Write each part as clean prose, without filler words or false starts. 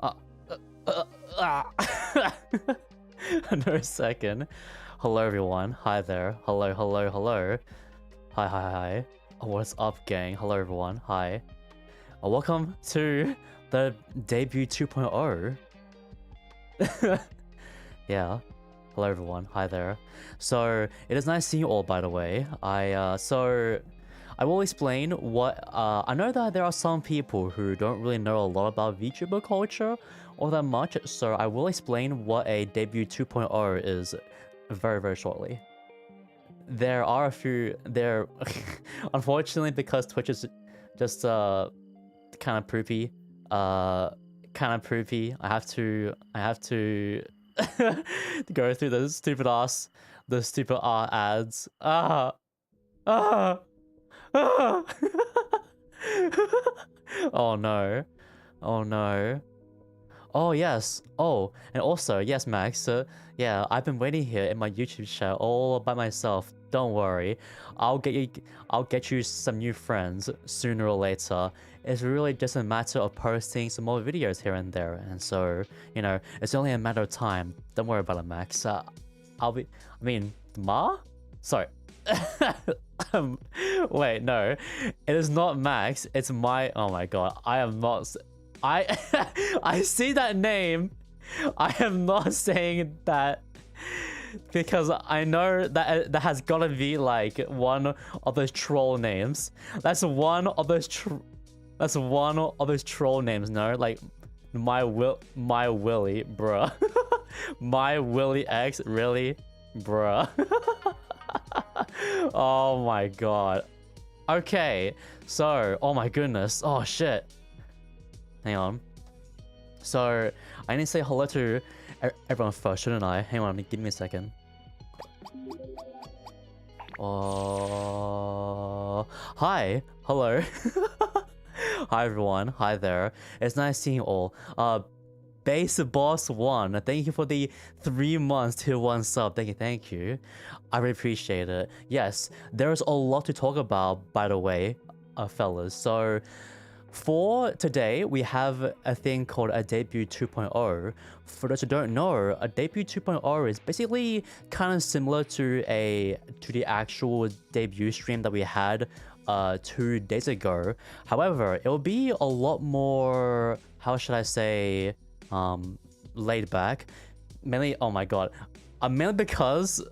Uh, no second. Hello everyone. Hi there. Hello, hello, hello. Hi, hi, hi. What's up, gang? Hello everyone. Hi. Welcome to the debut 2.0. Yeah. Hello everyone. Hi there. So it is nice seeing you all, by the way. I will explain what I know that there are some people who don't really know a lot about VTuber culture all that much, so I will explain what a debut 2.0 is very, very shortly. There are a few there unfortunately, because Twitch is just kind of poopy. I have to go through the stupid ads. Oh no. Oh no. Oh yes. Oh, and also, yes, Max. Yeah, I've been waiting here in my YouTube chat all by myself. Don't worry. I'll get you some new friends sooner or later. It's really just a matter of posting some more videos here and there. And so, you know, it's only a matter of time. Don't worry about it, Max. Ma? Sorry. Wait, no. It is not Max. It's my... Oh my god. I am not... I see that name. I am not saying that because I know that that has gotta be like one of those troll names. That's one of those troll names. No, like my Willy, bruh. My Willy X, really, bruh. Oh my god. Okay, so oh my goodness. Oh shit. Hang on. So, I need to say hello to everyone first, shouldn't I? Hang on, give me a second. Hi. Hello. Hi everyone. Hi there. It's nice seeing you all. Base Boss 1, thank you for the 3 months to 1 sub. Thank you. I really appreciate it. Yes, there's a lot to talk about, by the way, fellas. So, for today, we have a thing called a debut 2.0. For those who don't know, a debut 2.0 is basically kind of similar to the actual debut stream that we had 2 days ago. However, it will be a lot more, how should I say, laid back. Mainly, oh my god, mainly because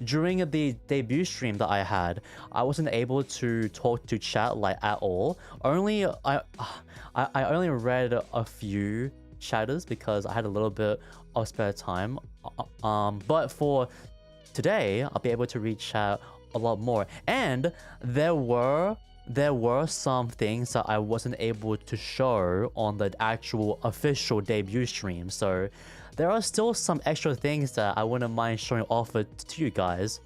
during the debut stream that I had, I wasn't able to talk to chat like at all. I only read a few chatters because I had a little bit of spare time. But for today, I'll be able to read chat a lot more. And there were some things that I wasn't able to show on the actual official debut stream. So there are still some extra things that I wouldn't mind showing off to you guys.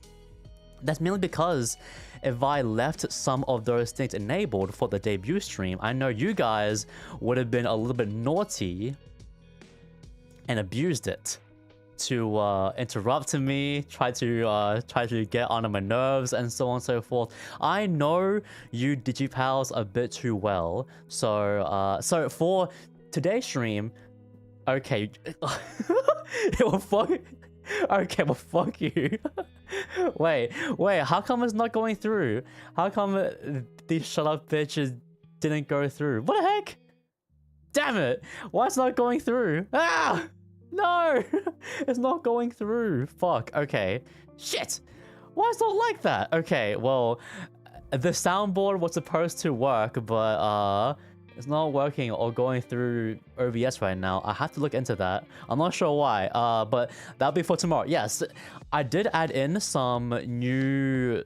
That's mainly because if I left some of those things enabled for the debut stream, I know you guys would have been a little bit naughty and abused it to interrupt me, try to get onto my nerves and so on and so forth. I know you digipals a bit too well. So for today's stream, okay, okay, well, fuck you. wait, how come it's not going through? How come these shut up bitches didn't go through? What the heck? Damn it! Why it's not going through? Ah! No! It's not going through. Fuck, okay. Shit! Why it's not like that? Okay, well, the soundboard was supposed to work, but it's not working or going through OBS right now. I have to look into that. I'm not sure why, but that'll be for tomorrow. Yes, I did add in some new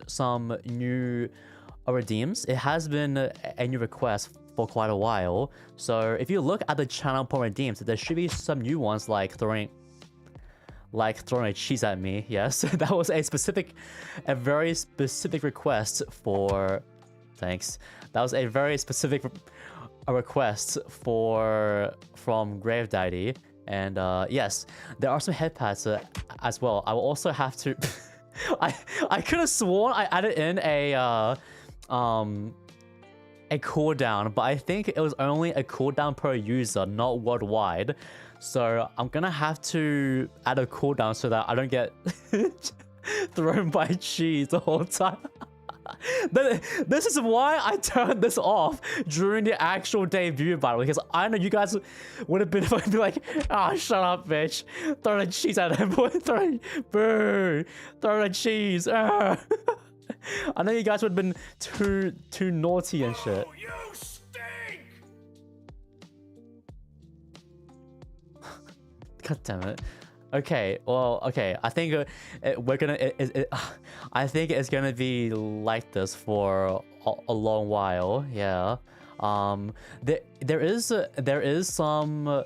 redeems. It has been a new request for quite a while. So if you look at the channel for redeems, there should be some new ones like throwing a cheese at me. Yes, that was a very specific request for... Thanks. That was a very specific request from Grave Daddy. And yes, there are some head pads as well. I will also have to... I could have sworn I added in a a cooldown, but I think it was only a cooldown per user, not worldwide. So I'm gonna have to add a cooldown so that I don't get thrown by cheese the whole time. This is why I turned this off during the actual debut battle, because I know you guys would have been like, ah, shut up, bitch. Throw the cheese at him. Throw the cheese. I know you guys would have been too naughty and shit. Oh, you stink! God damn it. Okay, well, okay. I think we're gonna. I think it's gonna be like this for a long while. Yeah. There is some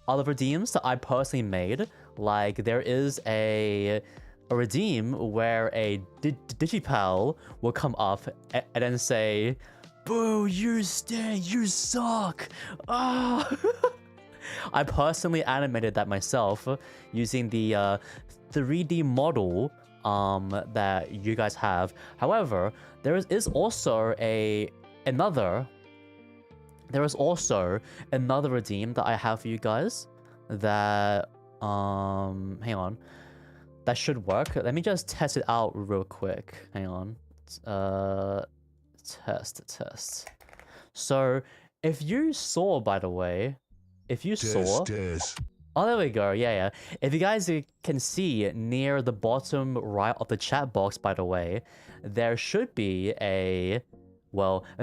other redeems that I personally made. Like there is a redeem where a digipal will come up and then say, "Boo, you stink, you suck." Ah. I personally animated that myself using the 3D model that you guys have. However, there is also another redeem that I have for you guys that hang on, that should work. Let me just test it out real quick. Hang on. Test. So if you saw, by the way, if you saw... Oh, there we go. Yeah. If you guys can see near the bottom right of the chat box, by the way, there should be a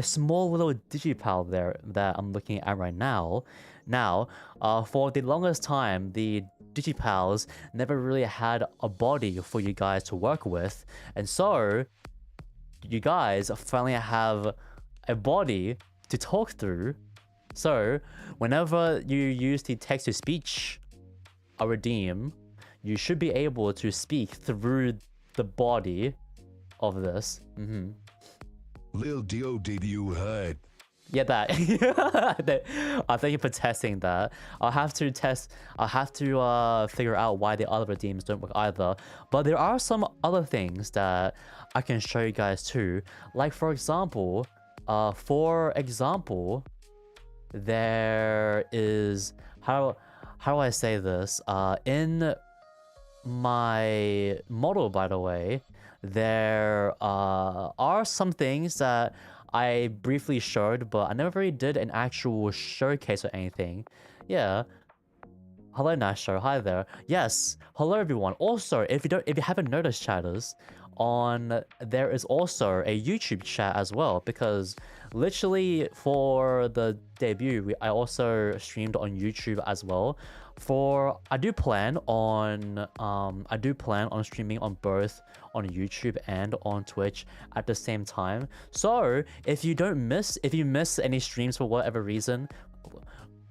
small little digipal there that I'm looking at right now. Now, for the longest time, the digipals never really had a body for you guys to work with. And so, you guys finally have a body to talk through. So, whenever you use the text-to-speech redeem, you should be able to speak through the body of this. Lideo, did you heard? Yeah, that. Thank you for testing that. I'll have to figure out why the other redeems don't work either. But there are some other things that I can show you guys too. Like for example, there is, how do I say this? In my model, by the way, there are some things that I briefly showed, but I never really did an actual showcase or anything. Yeah. Hello, Nasho. Hi there. Yes. Hello, everyone. Also, if you haven't noticed, chatters, there is also a YouTube chat as well, because literally for the debut, I also streamed on YouTube as well. I do plan on streaming on both on YouTube and on Twitch at the same time. So if you miss any streams for whatever reason,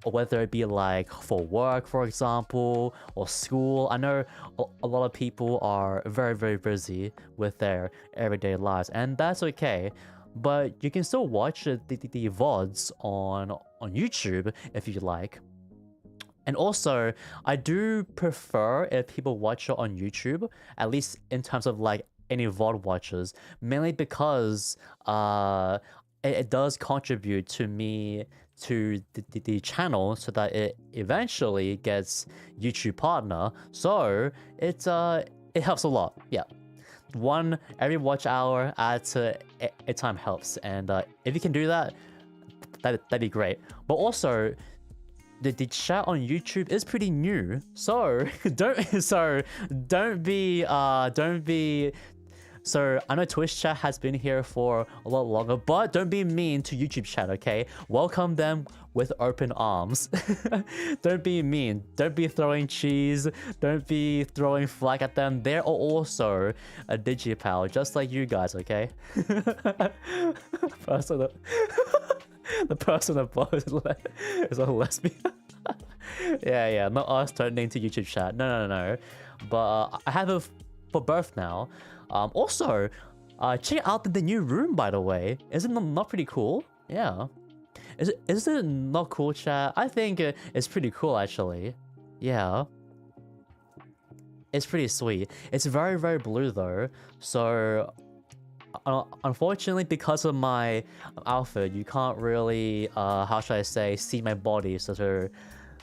whether it be like for work, for example, or school. I know a lot of people are very, very busy with their everyday lives, and that's okay. But you can still watch the VODs on YouTube if you like. And also, I do prefer if people watch it on YouTube, at least in terms of like any VOD watchers, mainly because it does contribute to the channel, so that it eventually gets YouTube partner. So it helps a lot. Yeah, every watch hour at a time helps, and if you can do that, that'd be great. But also, the chat on YouTube is pretty new, so don't be. So I know Twitch chat has been here for a lot longer, but don't be mean to YouTube chat, okay? Welcome them with open arms. Don't be mean. Don't be throwing cheese. Don't be throwing flag at them. They're also a digipal, just like you guys, okay? The person above is a lesbian. Yeah, not us turning to YouTube chat. No. But I have it for both now. Also, check out the new room, by the way. Isn't it not pretty cool? Yeah. Is it not cool, chat? I think it's pretty cool, actually. Yeah. It's pretty sweet. It's very, very blue, though. So, unfortunately, because of my outfit, you can't really, how should I say, see my body. So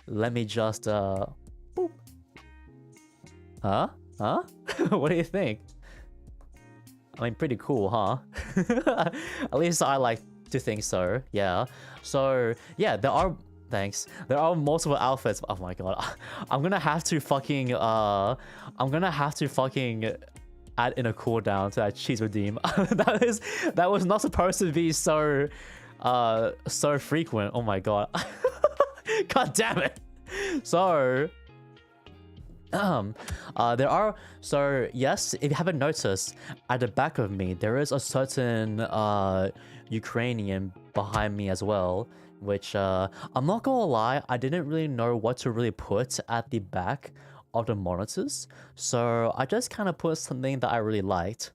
let me just, boop. Huh? Huh? What do you think? I mean, pretty cool, huh? At least I like to think so, yeah. So, yeah, thanks. There are multiple outfits. Oh my god. I'm gonna have to fucking, add in a cooldown to that cheese redeem. That was not supposed to be so frequent. Oh my god. God damn it. So yes, if you haven't noticed, at the back of me there is a certain Ukrainian behind me as well, which I'm not gonna lie, I didn't really know what to really put at the back of the monitors, so I just kind of put something that I really liked,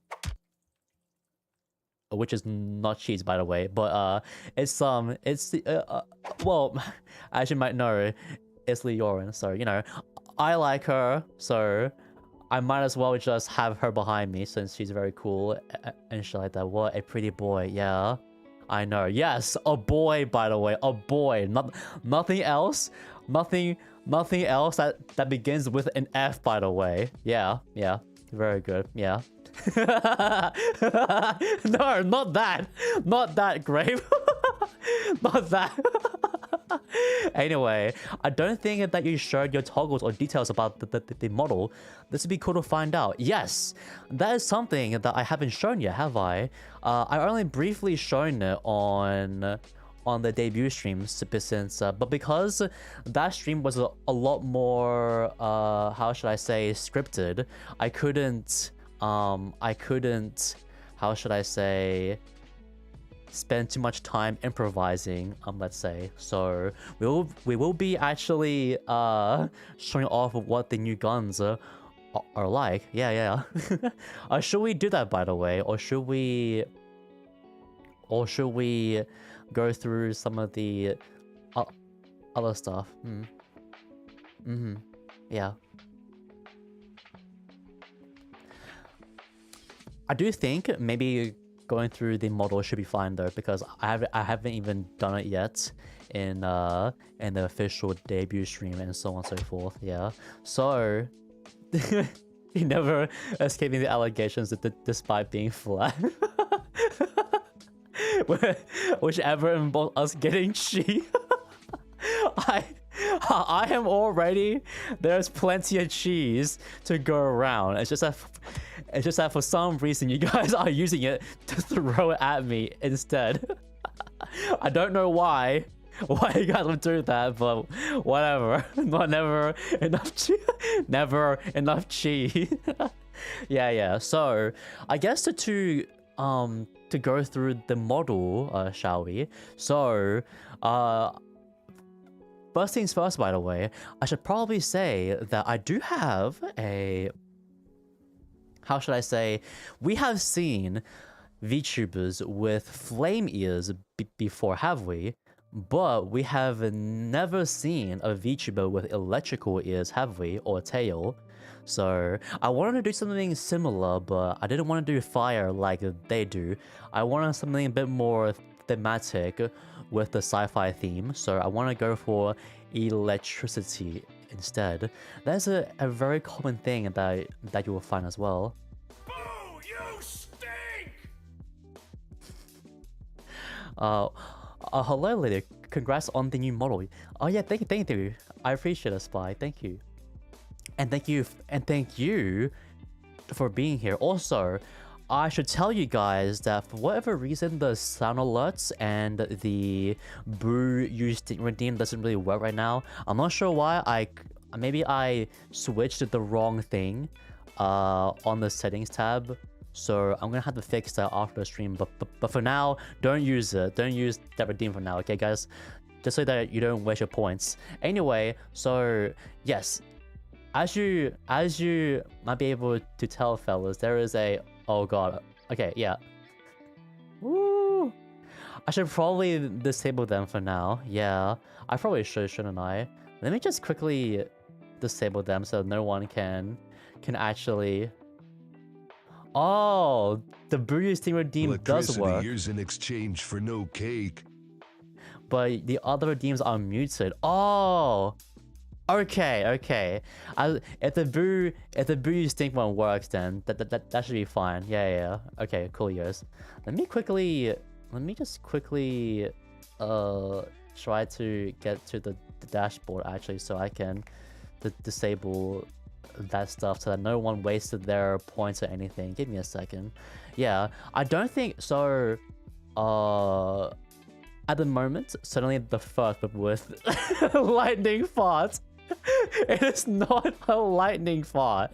which is not cheese, by the way, but it's the well, as you might know, it's Leorin, so you know, I like her, so I might as well just have her behind me since she's very cool and shit like that. What a pretty boy, yeah. I know, yes, a boy, by the way, a boy, nothing else, nothing else that begins with an F, by the way. Yeah, very good, yeah. No, not that, Grave. Not that. Anyway, I don't think that you showed your toggles or details about the model. This would be cool to find out. Yes, that is something that I haven't shown yet, have I? I only briefly shown it on the debut stream since, but because that stream was a lot more, how should I say, scripted, I couldn't, how should I say, spend too much time improvising, let's say. So we will be actually showing off what the new guns are like. Yeah. Should we do that, by the way, or should we go through some of the other stuff? Yeah. I do think maybe going through the model should be fine though, because I haven't even done it yet in the official debut stream and so on and so forth. Yeah, so you never escaping the allegations despite being flat. Whichever involves us getting cheese. I am already, there's plenty of cheese to go around. It's just that for some reason you guys are using it to throw it at me instead. I don't know why you guys would do that, but whatever. Never enough cheese. Yeah. So I guess to go through the model, shall we? So first things first, by the way, I should probably say that I do have a, how should I say, we have seen VTubers with flame ears before, have we? But we have never seen a VTuber with electrical ears, have we? Or tail. So I wanted to do something similar, but I didn't want to do fire like they do. I wanted something a bit more thematic with the sci-fi theme, so I want to go for electricity instead. That's a very common thing that you will find as well. Boo! You stink! Hello, lady. Congrats on the new model. Oh yeah, thank you. I appreciate it, Spy. Thank you. And thank you for being here. Also, I should tell you guys that for whatever reason, the sound alerts and the boo used redeem doesn't really work right now. I'm not sure why. Maybe I switched the wrong thing on the settings tab. So I'm gonna have to fix that after the stream. But for now, don't use it. Don't use that redeem for now, okay, guys? Just so that you don't waste your points. Anyway, so yes, as you might be able to tell, fellas, there is a, oh god, okay, yeah. Woo! I should probably disable them for now. Yeah, I probably should, shouldn't I? Let me just quickly disable them so no one can actually. Oh, the Boo Steam redeem does work. Here's in exchange for no cake. But the other redeems are muted. Oh, okay. If the Boo Stink one works, then that should be fine. Yeah. Okay, cool, yes. Let me just quickly try to get to the dashboard actually, so I can disable that stuff so that no one wasted their points or anything. Give me a second. Yeah, I don't think so. At the moment, certainly the first with lightning fart. It is not a lightning fart.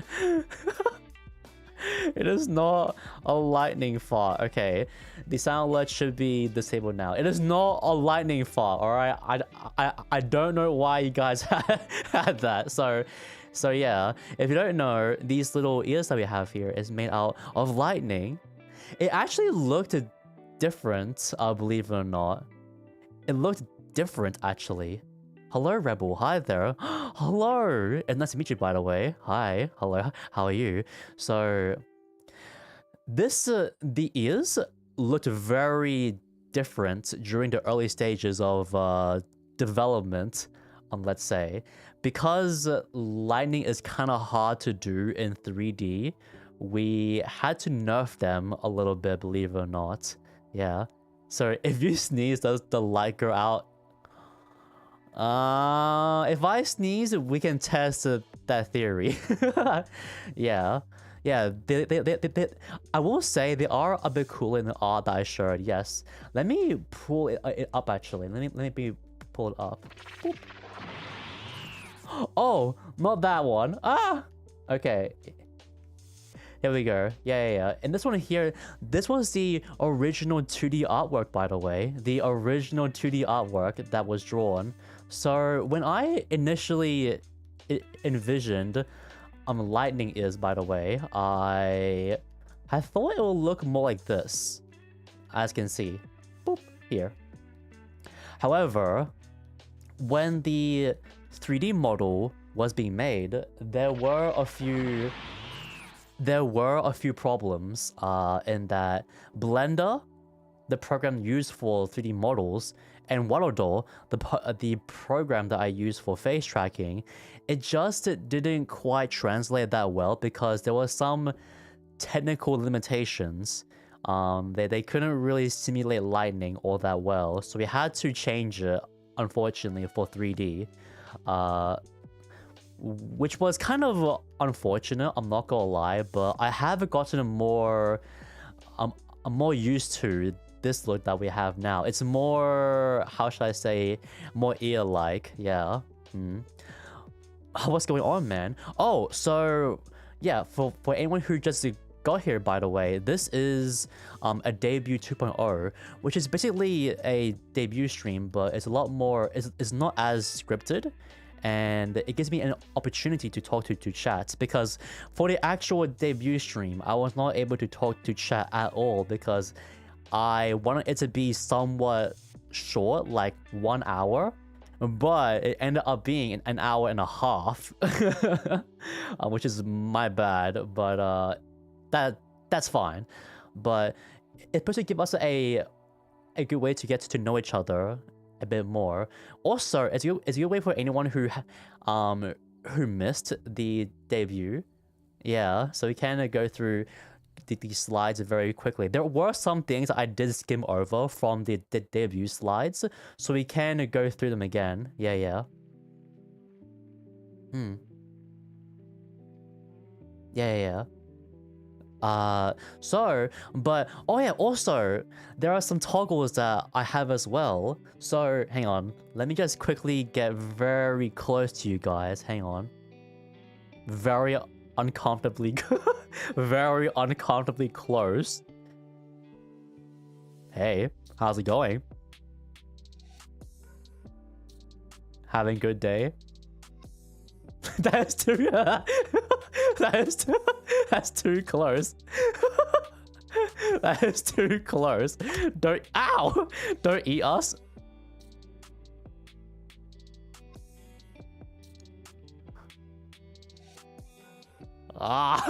It is not a lightning fart. Okay, the sound alert should be disabled now. It is not a lightning fart. All right, I don't know why you guys had that. So yeah, if you don't know, these little ears that we have here is made out of lightning. It actually looked different, believe it or not. It looked different actually. Hello, Rebel. Hi there. Hello. And nice to meet you, by the way. Hi. Hello. How are you? So, this the ears looked very different during the early stages of development, let's say, because lightning is kind of hard to do in 3D. We had to nerf them a little bit, believe it or not. Yeah. So if you sneeze, does the light go out? If I sneeze, we can test that theory. Yeah. I will say they are a bit cool in the art that I showed. Yes. Let me pull it up actually. Let me pull it up. Boop. Oh, not that one. Ah. Okay. Here we go. Yeah. And this one here, this was the original 2D artwork, by the way. The original 2D artwork that was drawn. So when I initially envisioned lightning ears, by the way, I thought it would look more like this, as you can see. Boop, here. However, when the 3D model was being made, there were a few problems in that Blender, the program used for 3D models, and Waddle, the program that I use for face tracking, it just didn't quite translate that well because there were some technical limitations. They couldn't really simulate lightning all that well, so we had to change it, unfortunately, for 3D. Which was kind of unfortunate, I'm not gonna lie, but I have gotten more I'm more used to this look that we have now. It's more, how should I say, more ear-like. Yeah. What's going on, man? Oh, so yeah, for anyone who just got here, by the way, this is a debut 2.0, which is basically a debut stream, but it's a lot more, it's not as scripted. And it gives me an opportunity to talk to chat, because for the actual debut stream, I was not able to talk to chat at all because I wanted it to be somewhat short, like 1 hour, but it ended up being an hour and a half, which is my bad, but that's fine. But it's supposed to give us a good way to get to know each other a bit more. Also, as you way for anyone who missed the debut, yeah, so we can go through these slides very quickly. There were some things I did skim over from the debut slides, so we can go through them again. Yeah. But oh yeah, also there are some toggles that I have as well. So hang on, let me just quickly get very close to you guys. Hang on. Very uncomfortably very uncomfortably close. Hey, how's it going? Having a good day? That's too that's too close. That is too close. Don't eat us. Ah.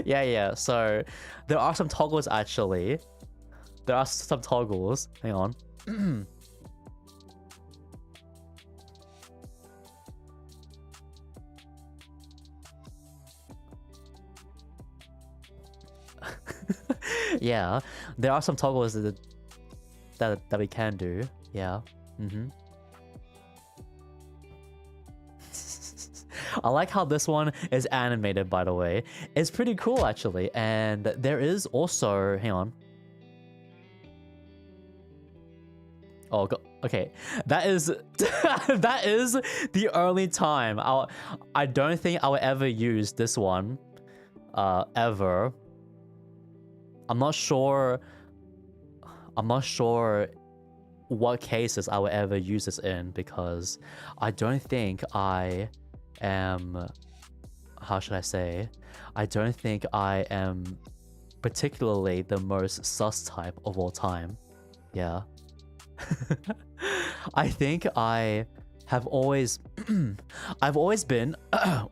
Yeah. So there are some toggles actually. There are some toggles. Hang on. Yeah, there are some toggles that we can do. Yeah. I like how this one is animated, by the way. It's pretty cool actually, and there is also, hang on. Oh, okay. That is that is the only time I don't think I will ever use this one, ever. I'm not sure what cases I will ever use this in, because I don't think I am, how should I say? I don't think I am particularly the most sus type of all time. Yeah. I think I have always I've always been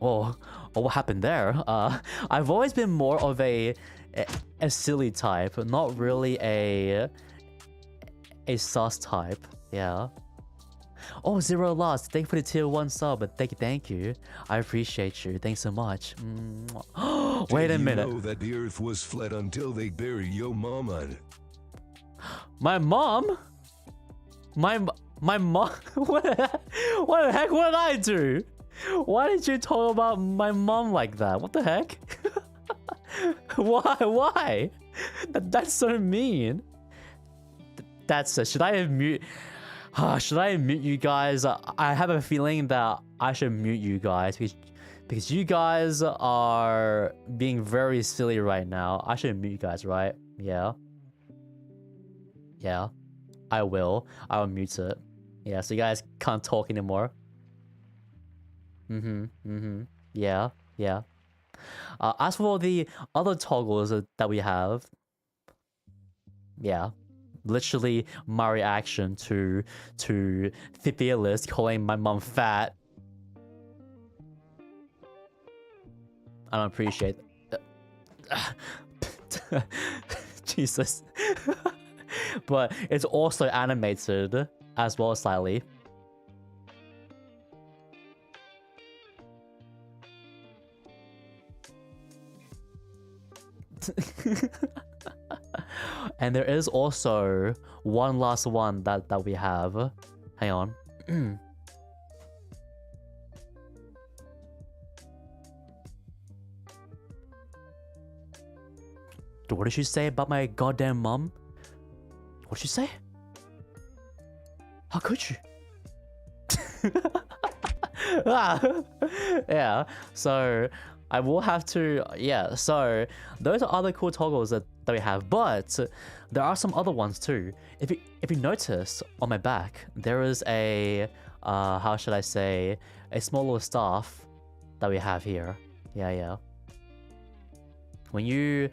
or what happened there? I've always been more of a silly type, not really a sus type. Yeah. Oh, Zero Lost, thank you for the tier 1 sub, but thank you. I appreciate you. Thanks so much. Wait a minute. Did you know that the earth was flat until they buried your mom on it? My mom? My mom? What the heck? What did I do? Why did you talk about my mom like that? What the heck? Why? That's so mean. That's should I mute? Should I mute you guys? I have a feeling that I should mute you guys because you guys are being very silly right now. I should mute you guys, right? Yeah. Yeah. I will mute it. Yeah, so you guys can't talk anymore. Yeah. As for the other toggles that we have, yeah, literally my reaction to Fearless calling my mom fat. I don't appreciate Jesus. But it's also animated as well, slightly. And there is also one last one that we have. Hang on. What did she say about my goddamn mom? What'd she say? How could you? Yeah, so I will have to, yeah, so those are other cool toggles that we have, but there are some other ones too. If you notice on my back, there is a, how should I say, a small little staff that we have here. Yeah. When you're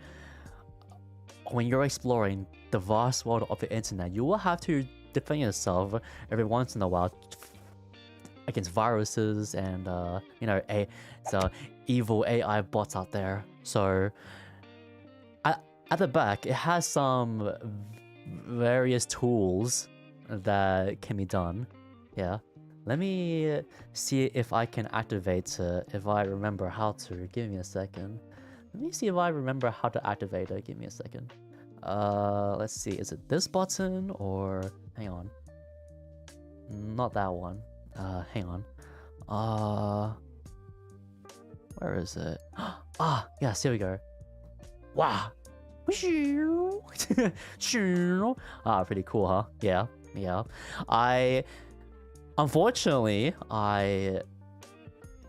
exploring the vast world of the internet, you will have to defend yourself every once in a while against viruses and you know, so evil AI bots out there. So at the back, it has some various tools that can be done. Yeah, let me see if I can activate it, if I remember how to. Give me a second. Let me see if I remember how to activate it. Give me a second. Let's see, is it this button or hang on, not that one. Hang on. Where is it? Yes, here we go. Wow. Pretty cool, huh? Yeah. Unfortunately, I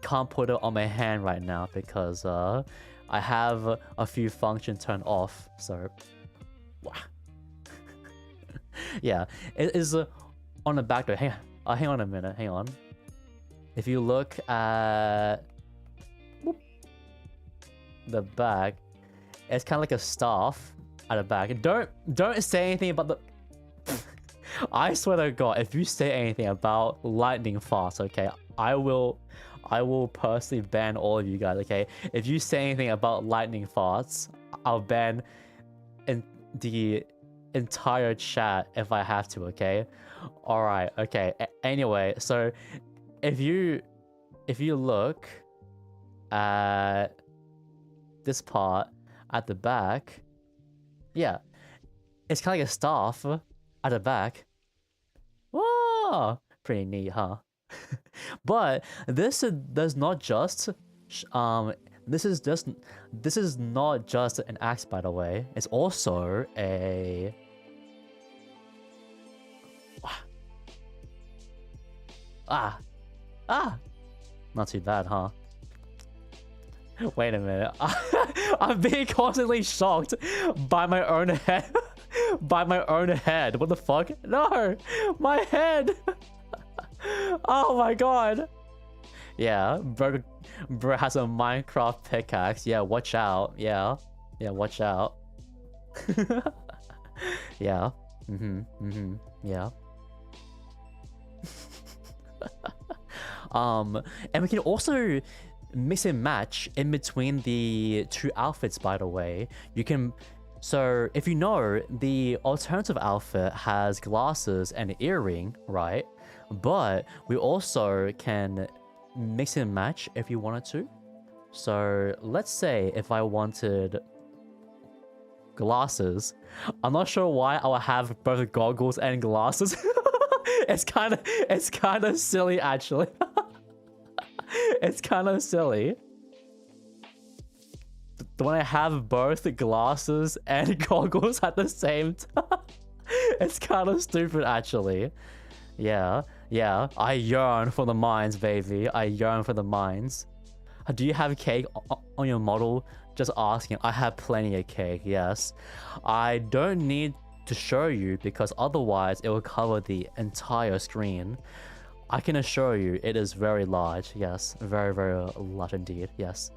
can't put it on my hand right now because I have a few functions turned off. So, wow. Yeah, it is on the back door. Hang on a minute. Hang on. If you look at the back, it's kind of like a staff at the back. Don't say anything about the. I swear to God, if you say anything about lightning fast, okay, I will I will personally ban all of you guys, okay? If you say anything about lightning farts, I'll ban the entire chat if I have to, okay? Alright, okay. Anyway, so if you look at this part at the back, yeah, it's kind of like a staff at the back. Whoa, pretty neat, huh? But this does not just this is not just an axe, by the way. It's also a not too bad, huh? Wait a minute. I'm being constantly shocked by my own head. By my own head. What the fuck? No! My head! Oh my god! Yeah, bro has a Minecraft pickaxe. Yeah, watch out. Yeah. Yeah, watch out. Yeah. Yeah. And we can also mix and match in between the two outfits, by the way. You can, so if you know, the alternative outfit has glasses and an earring, right? But we also can mix and match if you wanted to. So let's say if I wanted glasses, I'm not sure why I would have both goggles and glasses. It's kind of silly, actually. It's kind of silly. When I have both glasses and goggles at the same time, it's kind of stupid, actually. Yeah, yeah. I yearn for the mines, baby. I yearn for the mines. Do you have cake on your model? Just asking. I have plenty of cake, yes. I don't need to show you because otherwise it will cover the entire screen. I can assure you it is very large, yes. Very, very large indeed, yes.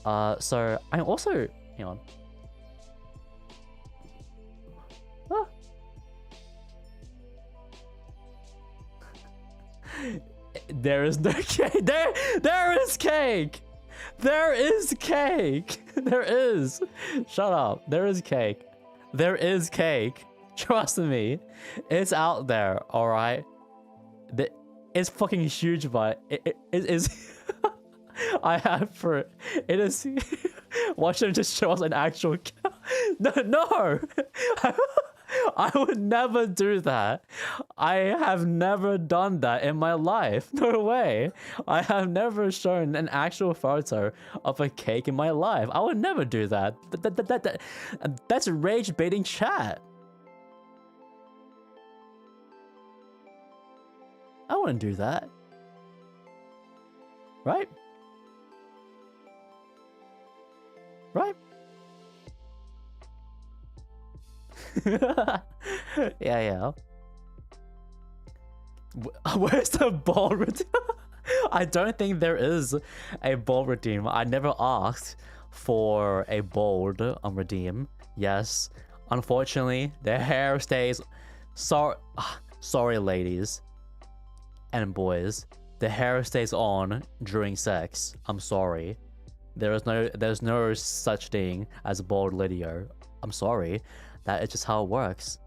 So I'm also, hang on. Ah. There is no cake. There is cake. There is cake. There is. Shut up. There is cake. There is cake. Trust me. It's out there, alright? It's fucking huge, but it is... I have for it is... Watch them just show us an actual... No! I would never do that. I have never done that in my life. No way. I have never shown an actual photo of a cake in my life. I would never do that. That's rage baiting chat. I wouldn't do that. Right? Right? Yeah. Where's the ball redeem? I don't think there is a ball redeem. I never asked for a bold redeem. Yes, unfortunately, the hair stays. Sorry, ladies and boys. The hair stays on during sex. I'm sorry. There's no such thing as a bald Lideo. I'm sorry. That is just how it works.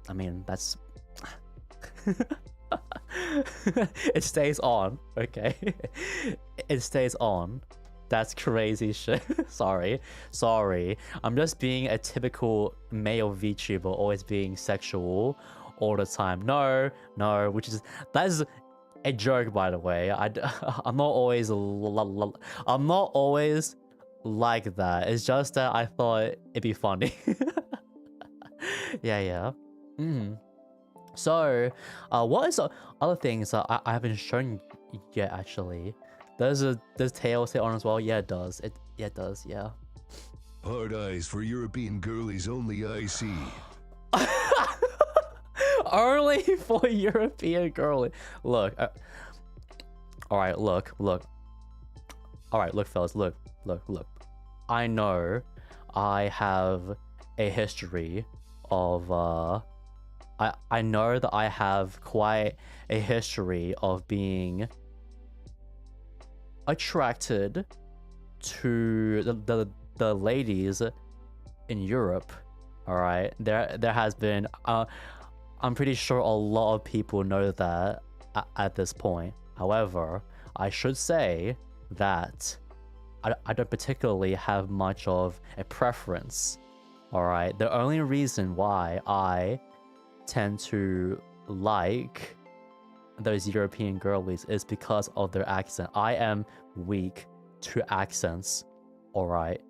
I mean, that's... It stays on, okay? It stays on. That's crazy shit. Sorry. I'm just being a typical male VTuber, always being sexual all the time. No, that is a joke, by the way. I'm not always like that. It's just that I thought it'd be funny. Yeah. So, what is other things that I haven't shown yet? Actually, does tail stay on as well? Yeah, it does. It does. Yeah. Hard eyes for European girlies only, I see. Only for European girly. Look. All right. Look. All right. Look, fellas. Look. I know I have a history of I know that I have quite a history of being attracted to the ladies in Europe. All right, there has been I'm pretty sure a lot of people know that at this point. However, I should say that I don't particularly have much of a preference. All right, the only reason why I tend to like those European girlies is because of their accent. I am weak to accents. All right,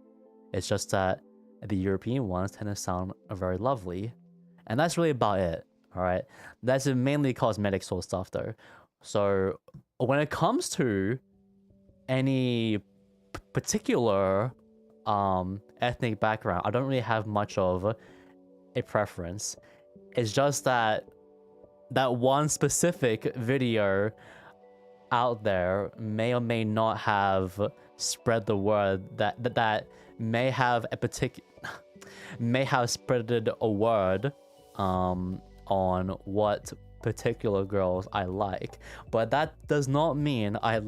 it's just that the European ones tend to sound very lovely, and that's really about it. All right, that's mainly cosmetic sort of stuff though. So when it comes to any particular ethnic background, I don't really have much of a preference. It's just that that one specific video out there may or may not have spread the word that may have spreaded a word on what particular girls I like, but that does not mean I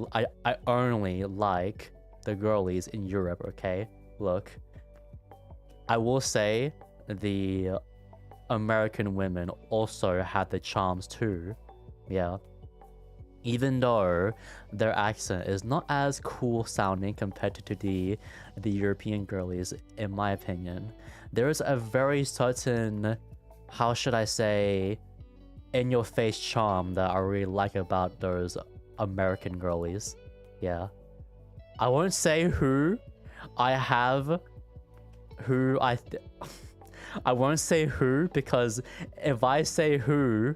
only like the girlies in Europe. Okay, look, I will say the American women also had the charms too. Yeah, even though their accent is not as cool sounding compared to the European girlies, in my opinion, there is a very certain, how should I say, in-your-face charm that I really like about those American girlies. Yeah, I won't say who I won't say who, because if I say who,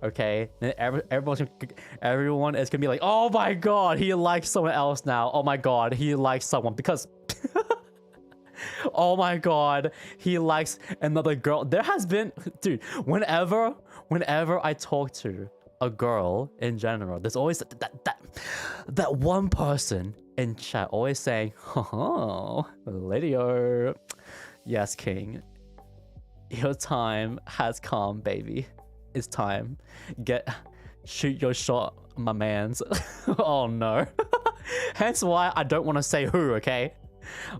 okay, then everyone is gonna be like, oh my god, he likes someone else now. Oh my god, he likes someone because oh my god, he likes another girl. There has been, dude, whenever I talk to a girl in general, there's always that one person in chat always saying, oh, Lideo, yes, king, your time has come, baby. It's time. Shoot your shot, my mans. Oh no. Hence why I don't want to say who, okay?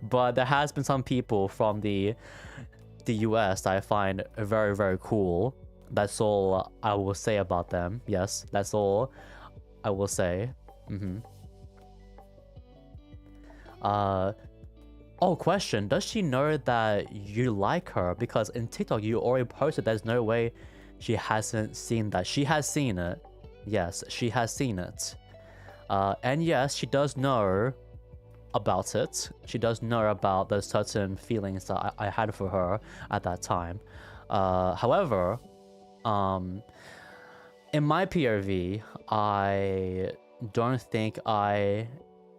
But there has been some people from the US that I find very, very cool. That's all I will say about them. Yes, that's all I will say. Oh, question. Does she know that you like her? Because in TikTok, you already posted there's no way she hasn't seen that. She has seen it. Yes, she has seen it. And yes, she does know about it. She does know about the certain feelings that I had for her at that time. However, in my POV, I don't think I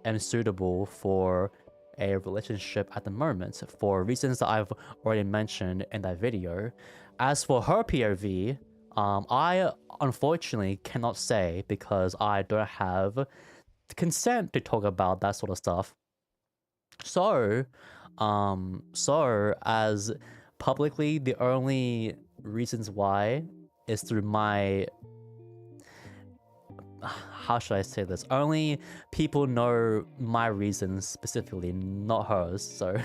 am suitable for a relationship at the moment for reasons that I've already mentioned in that video. As for her POV, I unfortunately cannot say because I don't have consent to talk about that sort of stuff. So as publicly, the only reasons why is through my, how should I say this? Only people know my reasons specifically, not hers. So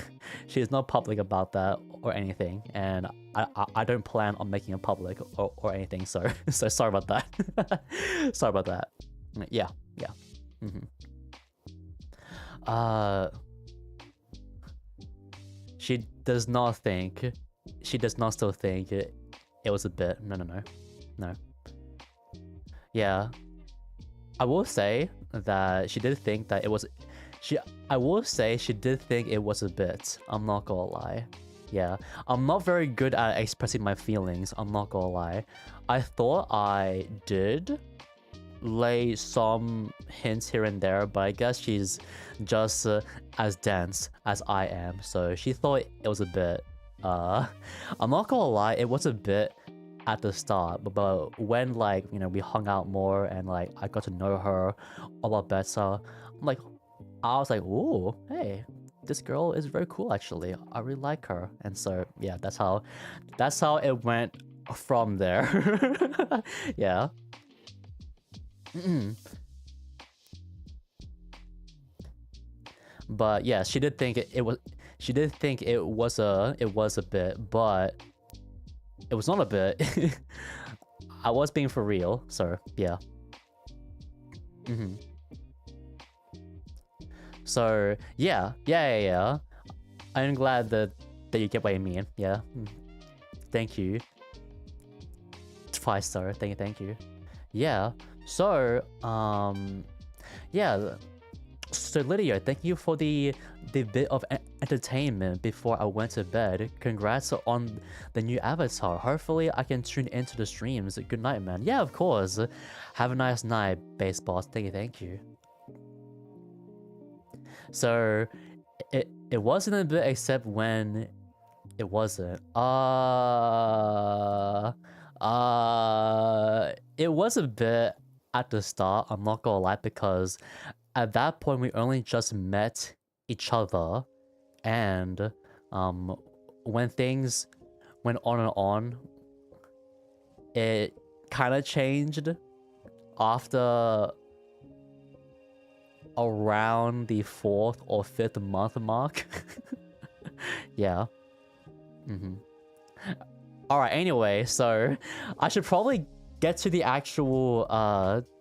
she's not public about that or anything, and I don't plan on making it public or anything. So sorry about that. Sorry about that. Yeah. She does not still think it was a bit. No. Yeah. I will say that she did think that it was. I will say she did think it was a bit. I'm not gonna lie. Yeah. I'm not very good at expressing my feelings. I'm not gonna lie. I thought I did lay some hints here and there, but I guess she's just as dense as I am. So she thought it was a bit. I'm not gonna lie. It was a bit at the start, but when, like, you know, we hung out more and like I got to know her a lot better, I was like, ooh, hey, this girl is very cool actually. I really like her. And so yeah, that's how it went from there. Yeah. But yeah, she did think it was. She did think it was a bit, but it was not a bit. I was being for real, so yeah. So yeah. I'm glad that you get what I mean. Yeah. Thank you. 5-star. Thank you. Yeah. So yeah. So Lideo, thank you for the bit of entertainment before I went to bed. Congrats on the new avatar. Hopefully I can tune into the streams. Good night, man. Yeah, of course. Have a nice night, base boss. Thank you. So it wasn't a bit except when it wasn't. It was a bit at the start, I'm not gonna lie, because at that point we only just met each other, and when things went on and on, it kind of changed after around the 4th or 5th month mark. Yeah. Alright, anyway, so I should probably get to the actual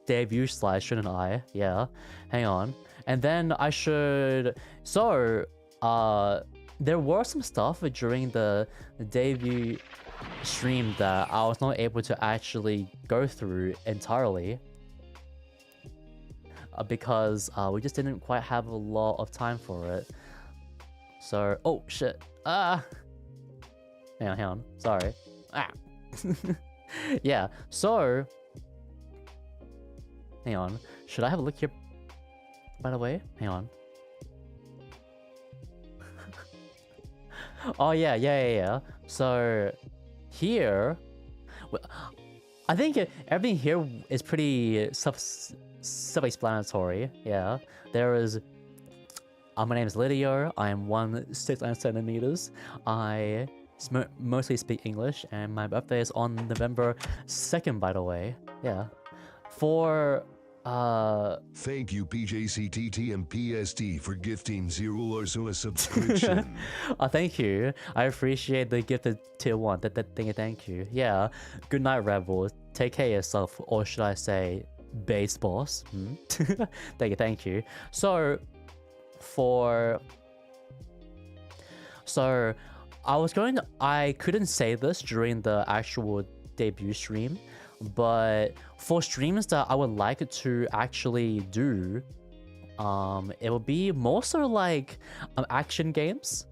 debut slide, shouldn't I? Yeah. Hang on. And then I should... So, there were some stuff during the debut stream that I was not able to actually go through entirely. Because we just didn't quite have a lot of time for it. So... Oh, shit. Hang on. Sorry. Yeah, so... Hang on. Should I have a look here, by the way? Hang on. Oh, yeah. So, here... I think everything here is pretty self-explanatory, yeah. There is... my name is Lideo. I am 169 centimeters. I mostly speak English, and my birthday is on November 2nd, by the way. Yeah. For... Thank you PJCTT and PST for gifting Zero Larso a subscription. Thank you. I appreciate the gifted tier 1. Thank you. Yeah. Good night, Rebel. Take care of yourself, or should I say, base boss. Thank you. So, I couldn't say this during the actual debut stream, but for streams that I would like to actually do, it will be more so like action games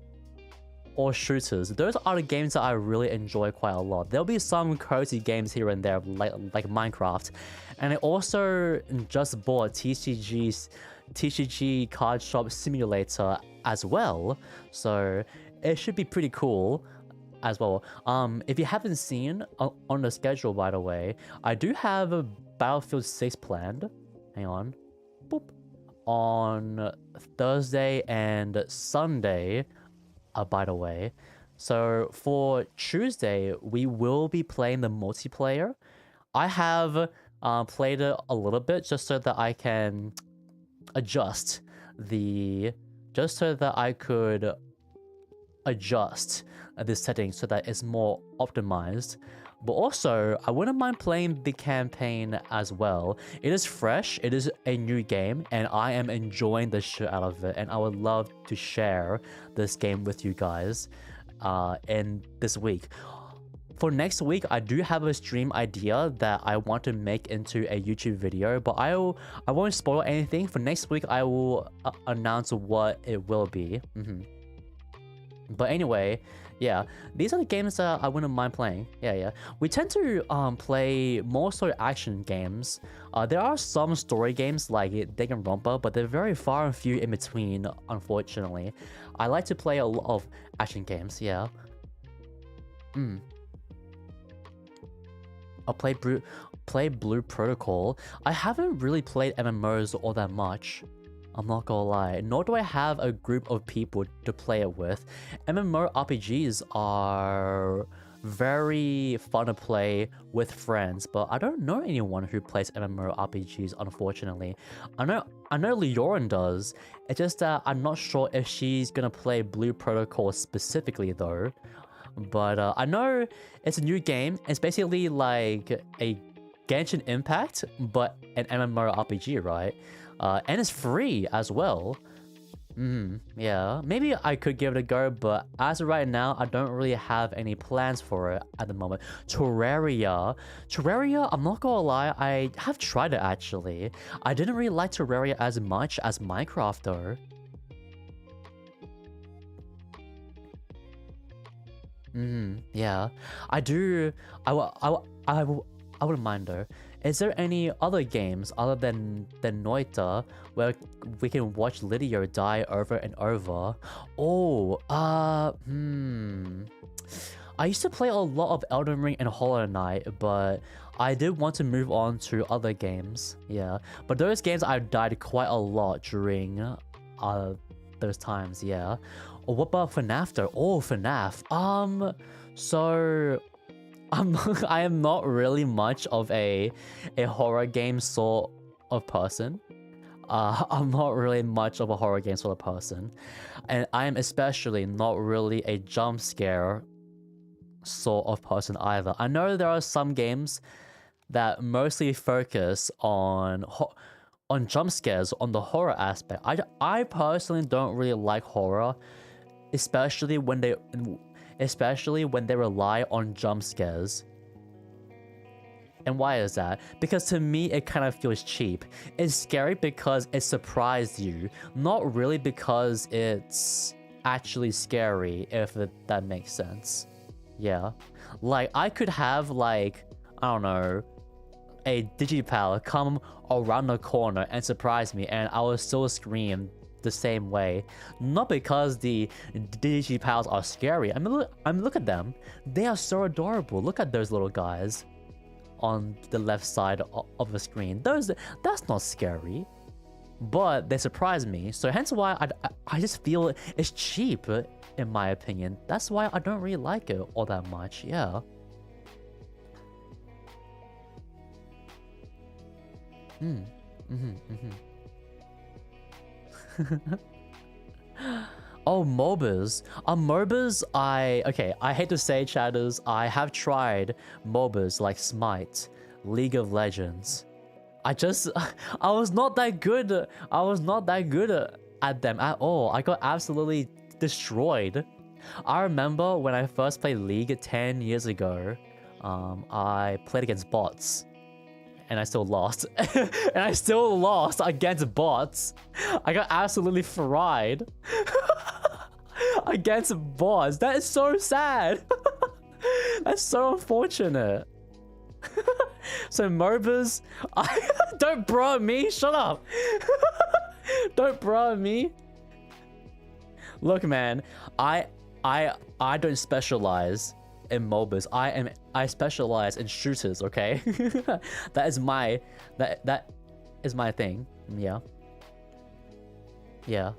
or shooters. Those are the games that I really enjoy quite a lot. There'll be some cozy games here and there, like Minecraft, and I also just bought TCG Card Shop Simulator as well, so it should be pretty cool as well. If you haven't seen on the schedule, by the way, I do have a Battlefield 6 planned. Hang on. Boop. On Thursday and Sunday, by the way. So for Tuesday, we will be playing the multiplayer. I have played it a little bit just so that I can adjust just so that I could adjust the settings so that it's more optimized. But also, I wouldn't mind playing the campaign as well. It is fresh, it is a new game, and I am enjoying the shit out of it, and I would love to share this game with you guys in this week. For next week, I do have a stream idea that I want to make into a YouTube video, but I won't spoil anything. For next week, I will announce what it will be. But anyway, yeah, these are the games that I wouldn't mind playing. Yeah. We tend to play more sort of action games. There are some story games like Danganronpa, but they're very far and few in between, unfortunately. I like to play a lot of action games, yeah. I'll play Blue Protocol. I haven't really played MMOs all that much, I'm not gonna lie, nor do I have a group of people to play it with. MMORPGs are very fun to play with friends, but I don't know anyone who plays MMORPGs, unfortunately. I know Leorin does. It's just that I'm not sure if she's gonna play Blue Protocol specifically though. But I know it's a new game. It's basically like a Genshin Impact, but an MMORPG, right? And it's free as well. Yeah, maybe I could give it a go, but as of right now, I don't really have any plans for it at the moment. Terraria, I'm not gonna lie, I have tried it actually. I didn't really like Terraria as much as Minecraft though. Yeah, I do. I wouldn't mind though. Is there any other games other than Noita where we can watch Lideo die over and over? Oh, I used to play a lot of Elden Ring and Hollow Knight, but I did want to move on to other games. Yeah, but those games I died quite a lot during those times. Yeah. Oh, what about FNAF though? Oh, FNAF. So I am not really much of a horror game sort of person. I'm not really much of a horror game sort of person. And I am especially not really a jump scare sort of person either. I know there are some games that mostly focus on jump scares, on the horror aspect. I personally don't really like horror, especially when they rely on jump scares. And why is that? Because to me, it kind of feels cheap. It's scary because it surprised you, not really because it's actually scary, if that makes sense. Yeah. Like, I could have, like, I don't know, a Digipal come around the corner and surprise me, and I will still scream the same way. Not because the Digipals are scary. I mean, look at them. They are so adorable. Look at those little guys on the left side of the screen. That's not scary, but they surprise me. So hence why I just feel it's cheap, in my opinion. That's why I don't really like it all that much. Yeah. Oh, MOBAs. MOBAs, I hate to say, chatters, I have tried MOBAs like Smite, League of Legends. I was not that good. I was not that good at them at all. I got absolutely destroyed. I remember when I first played League 10 years ago, I played against bots. And I still lost. And I still lost against bots. I got absolutely fried. Against bots. That is so sad. That's so unfortunate. So MOBAs, don't bro me. Shut up. Don't bro me. Look, man, I don't specialize in MOBAs. I specialize in shooters, okay? that is my thing. Yeah. Yeah.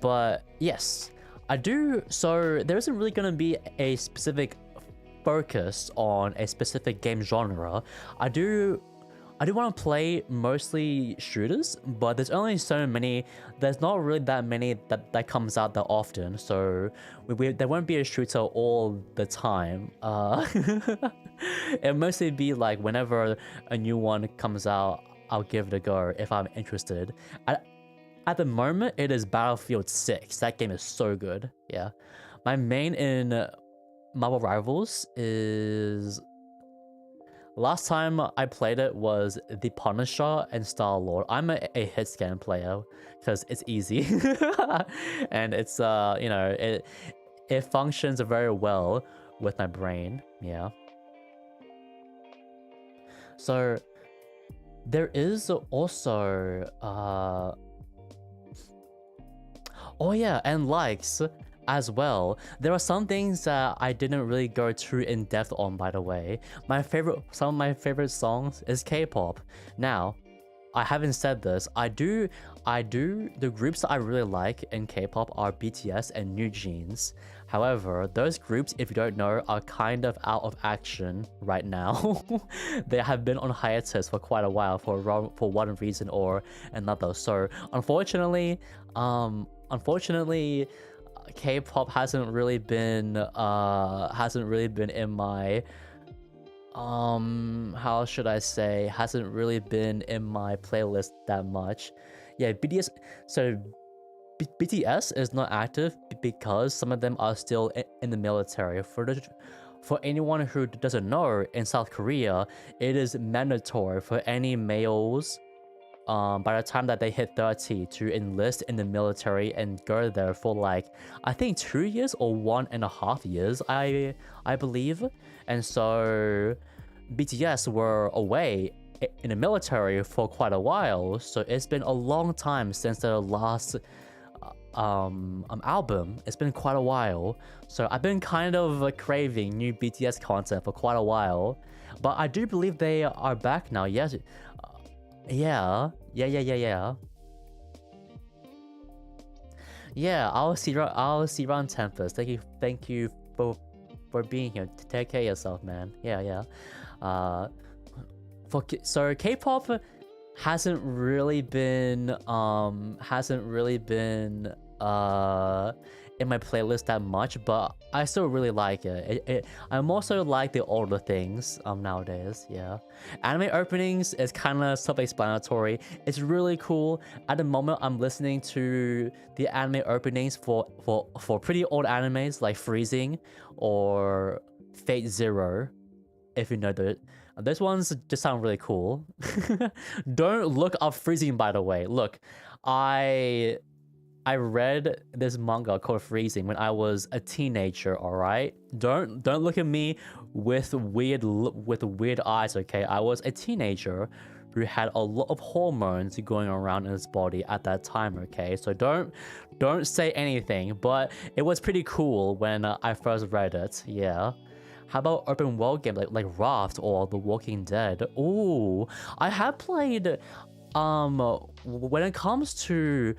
But yes, I do. So there isn't really gonna be a specific focus on a specific game genre. I do want to play mostly shooters, but there's only so many. There's not really that many that comes out that often, so there won't be a shooter all the time. It'll mostly be like whenever a new one comes out, I'll give it a go if I'm interested. At the moment, it is Battlefield 6. That game is so good. Yeah, my main in Marvel Rivals is... Last time I played it was The Punisher and Star-Lord. I'm a hit scan player because it's easy. And it's, you know, it functions very well with my brain. Yeah. So there is also, oh yeah, and likes as well. There are some things that I didn't really go too in depth on, by the way. Some of my favorite songs is K-pop. Now, I haven't said this. I do. The groups that I really like in K-pop are BTS and New Jeans. However, those groups, if you don't know, are kind of out of action right now. They have been on hiatus for quite a while for one reason or another. So unfortunately, K-pop hasn't really been in my how should I say, hasn't really been in my playlist that much. Yeah, BTS is not active because some of them are still in the military. For anyone who doesn't know, in South Korea, it is mandatory for any males by the time that they hit 30 to enlist in the military and go there for like, I think 2 years or 1.5 years, I believe. And so BTS were away in the military for quite a while, so it's been a long time since their last album. It's been quite a while, so I've been kind of craving new BTS content for quite a while, but I do believe they are back now. Yes. Yeah. I'll see you around Tempest. Thank you for being here. Take care of yourself, man. So K-pop hasn't really been in my playlist that much, but I still really like it. I'm also like the older things nowadays. Yeah, anime openings is kind of self-explanatory. It's really cool. At the moment, I'm listening to the anime openings for pretty old animes like Freezing or Fate Zero, if you know those ones just sound really cool. Don't look up Freezing, by the way. Look, I read this manga called Freezing when I was a teenager, alright? Don't look at me with weird eyes, okay? I was a teenager who had a lot of hormones going around in his body at that time, okay? So don't say anything, but it was pretty cool when I first read it, yeah. How about open world games like Raft or The Walking Dead? Ooh, I have played, when it comes to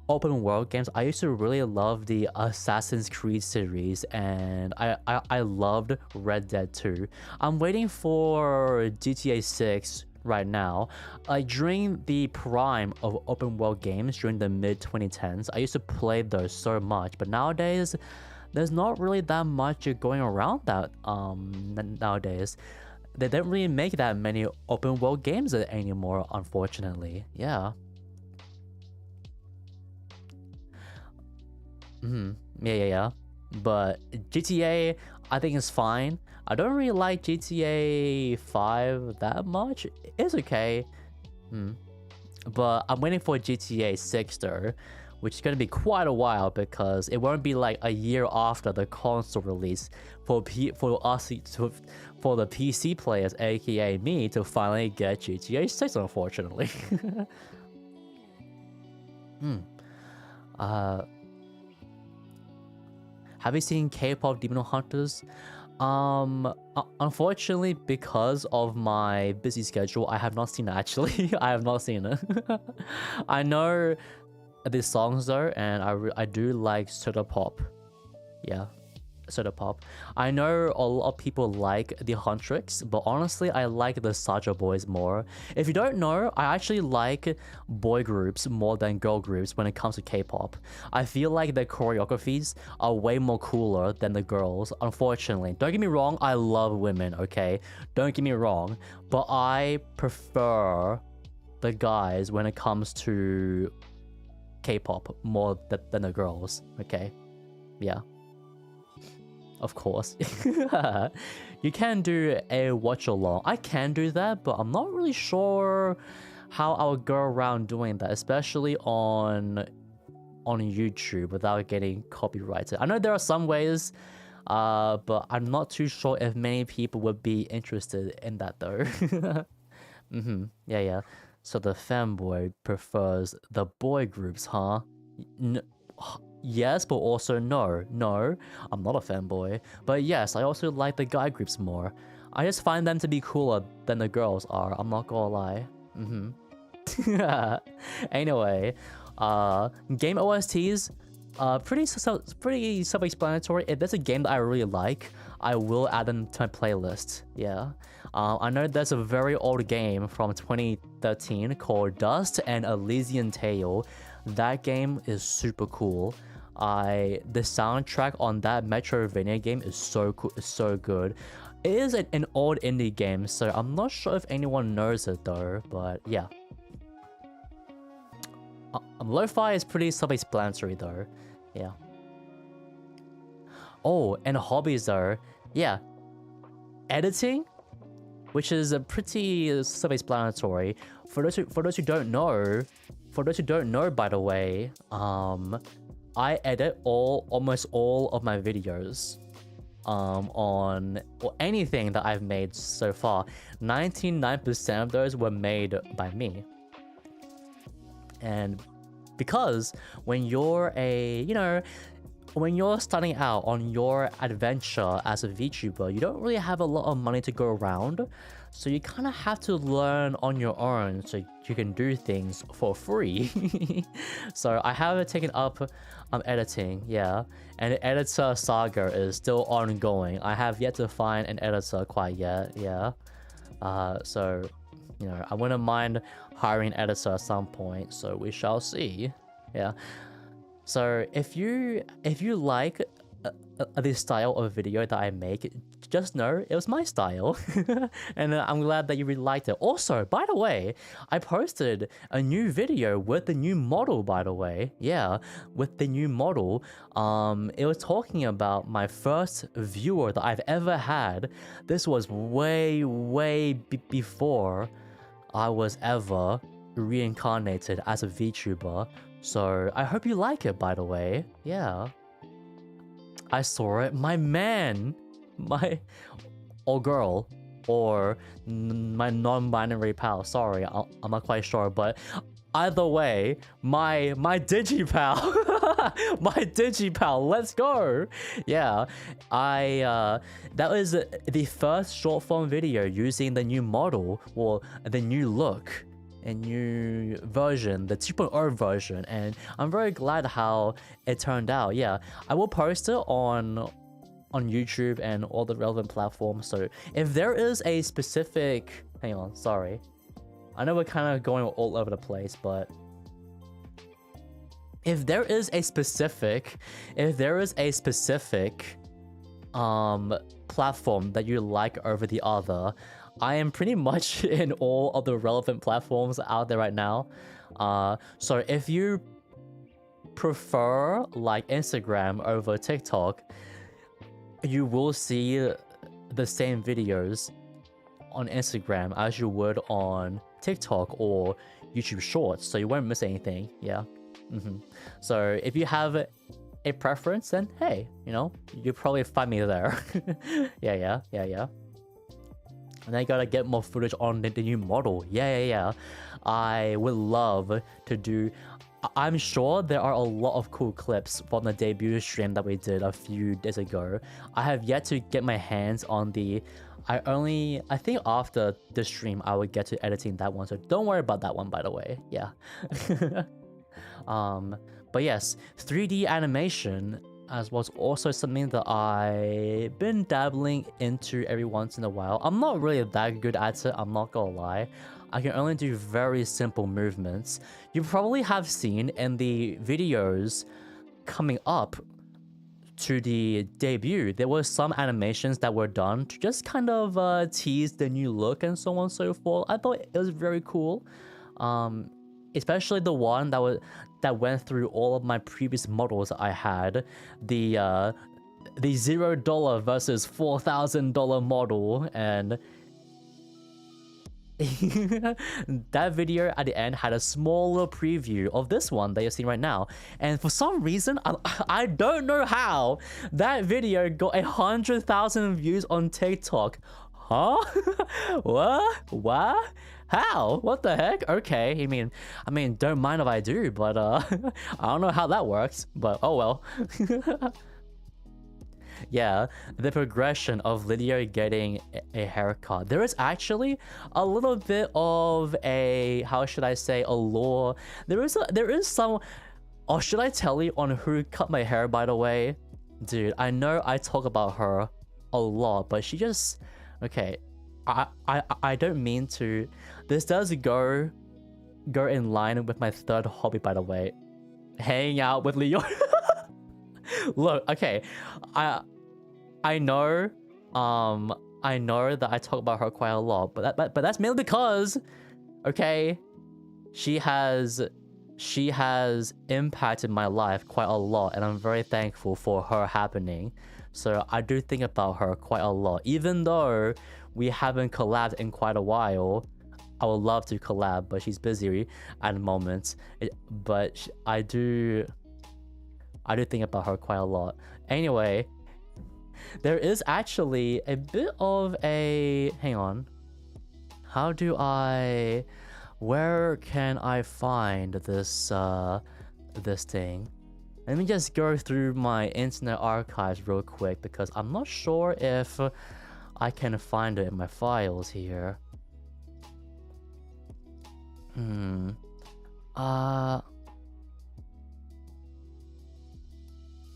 open world games, I used to really love the Assassin's Creed series, and I loved Red Dead 2. I'm waiting for GTA 6 right now. Like during the prime of open world games during the mid 2010s, I used to play those so much, but nowadays there's not really that much going around that nowadays. They don't really make that many open world games anymore, unfortunately. Yeah. Yeah. But GTA, I think is fine. I don't really like GTA 5 that much. It's okay. But I'm waiting for GTA 6 though, which is going to be quite a while because it won't be like a year after the console release for the PC players, aka me, to finally get GTA 6, unfortunately. Have you seen K-pop Demon Hunters? Unfortunately, because of my busy schedule, I have not seen it actually. I have not seen it. I know these songs though, and I do like Soda Pop. Yeah, Soda Pop. I know a lot of people like the Huntrix, but honestly I like the Saja Boys more. If you don't know, I actually like boy groups more than girl groups when it comes to K-pop. I feel like their choreographies are way more cooler than the girls, unfortunately. Don't get me wrong, I love women, okay? Don't get me wrong, but I prefer the guys when it comes to K-pop more than the girls, okay? Yeah. Of course. You can do a watch along. I can do that, but I'm not really sure how I would go around doing that, especially on YouTube without getting copyrighted. I know there are some ways, but I'm not too sure if many people would be interested in that though. Yeah. So the fanboy prefers the boy groups, huh? Yes, but also no. No, I'm not a fanboy. But yes, I also like the guy groups more. I just find them to be cooler than the girls are, I'm not gonna lie. Anyway, game OSTs, pretty self-explanatory. If there's a game that I really like, I will add them to my playlist. Yeah. I know there's a very old game from 2013 called Dust and Elysian Tale. That game is super cool. The soundtrack on that Metroidvania game is so cool, it's so good. It is an old indie game, so I'm not sure if anyone knows it though, but yeah. Lo-fi is pretty self-explanatory though, yeah. Oh, and hobbies though, yeah. Editing, which is a pretty self-explanatory. For those who don't know, by the way, I edit almost all of my videos on anything that I've made so far. 99% of those were made by me. And because when you're when you're starting out on your adventure as a VTuber, you don't really have a lot of money to go around. So you kind of have to learn on your own so you can do things for free. So I have taken up editing, yeah. And the editor saga is still ongoing. I have yet to find an editor quite yet, yeah. So, you know, I wouldn't mind hiring an editor at some point, so we shall see, yeah. So if you like this style of video that I make, just know it was my style. And I'm glad that you really liked it. Also, by the way, I posted a new video with the new model, by the way. Yeah, with the new model. It was talking about my first viewer that I've ever had. This was way before I was ever reincarnated as a VTuber. So I hope you like it, by the way. Yeah. I saw it. My man, or girl, or my non-binary pal. Sorry, I'm not quite sure, but either way, my digipal, my digipal. Let's go. Yeah, that was the first short form video using the new model, or the new look. A new version, the 2.0 version, and I'm very glad how it turned out. Yeah, I will post it on YouTube and all the relevant platforms. So if there is a specific, hang on, sorry, I know we're kind of going all over the place, but if there is a specific platform that you like over the other, I am pretty much in all of the relevant platforms out there right now. So if you prefer like Instagram over TikTok, you will see the same videos on Instagram as you would on TikTok or YouTube Shorts, so you won't miss anything. Yeah. So if you have a preference, then hey, you know, you'll probably find me there. Yeah. And I gotta get more footage on the new model. Yeah. I would love to do... I'm sure there are a lot of cool clips from the debut stream that we did a few days ago. I have yet to get my hands on the... I think after this stream, I would get to editing that one. So don't worry about that one, by the way. Yeah. But yes, 3D animation as was also something that I've been dabbling into every once in a while. I'm not really that good at it, I'm not gonna lie. I can only do very simple movements. You probably have seen in the videos coming up to the debut, there were some animations that were done to just kind of tease the new look and so on and so forth. I thought it was very cool. Especially the one that went through all of my previous models I had. The $0 versus $4,000 model, and that video at the end had a small little preview of this one that you're seeing right now. And for some reason, I don't know how, that video got 100,000 views on TikTok. Huh? What? How? What the heck? Okay, I mean, don't mind if I do, but I don't know how that works, but oh well. Yeah, the progression of Lideo getting a haircut. There is actually a little bit of a, how should I say, a lore. There is some. Oh, should I tell you on who cut my hair, by the way? Dude, I know I talk about her a lot, but she just, okay, I don't mean to. This does go in line with my third hobby, by the way. Hanging out with Leo. Look, okay, I know that I talk about her quite a lot, but that's mainly because, okay, she has impacted my life quite a lot, and I'm very thankful for her happening. So I do think about her quite a lot, even though we haven't collabed in quite a while. I would love to collab, but she's busy at the moment. I do think about her quite a lot. Anyway, there is actually a bit of a, hang on, where can I find this this thing? Let me just go through my internet archives real quick, because I'm not sure if I can find it in my files here.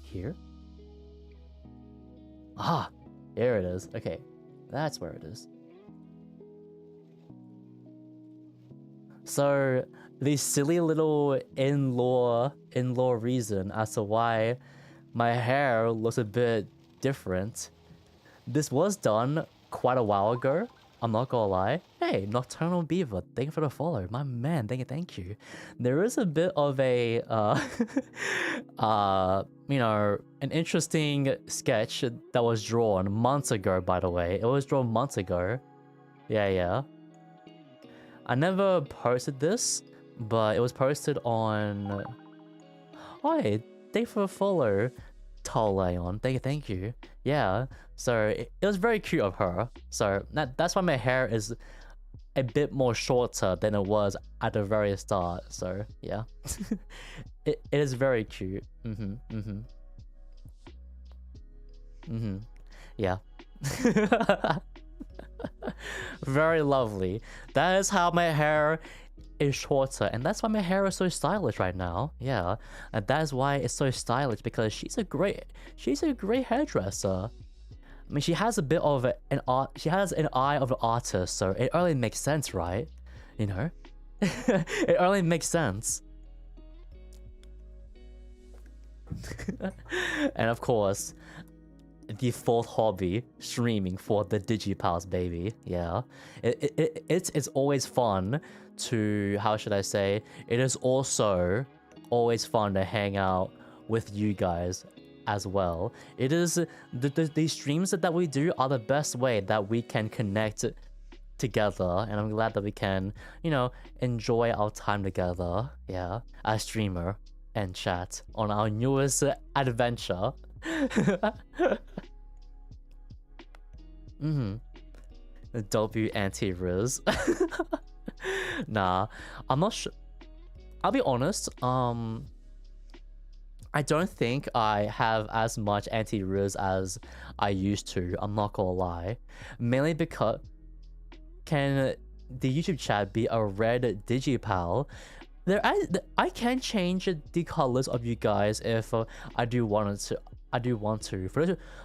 Here? Ah, there it is. Okay, that's where it is. So the silly little in-law reason as to why my hair looks a bit different. This was done quite a while ago. I'm not gonna lie. Hey, Nocturnal Beaver, thank you for the follow. My man, thank you. There is a bit of a, you know, an interesting sketch that was drawn months ago, by the way. It was drawn months ago. Yeah. I never posted this, but it was posted on... Oh, hey, thank you for the follow, Taleon. Thank you. Yeah, so it was very cute of her. So that's why my hair is a bit more shorter than it was at the very start. So yeah, it is very cute. Yeah. Very lovely. That is how my hair is shorter, and that's why my hair is so stylish right now. Yeah, and that is why it's so stylish, because she's a great hairdresser. I mean, she has a bit of an eye of an artist, so it only makes sense, right? You know, it only makes sense. And of course, the fourth hobby, streaming for the DigiPals, baby. Yeah, it's always fun to, how should I say, it is also always fun to hang out with you guys as well. It is the streams that we do are the best way that we can connect together, and I'm glad that we can, you know, enjoy our time together. Yeah, as streamer and chat on our newest adventure. W anti-riz. Nah, I'm not sure. I'll be honest, I don't think I have as much anti-riz as I used to. I'm not gonna lie. Mainly because, can the YouTube chat be a red digipal? I can change the colors of you guys if I do want to.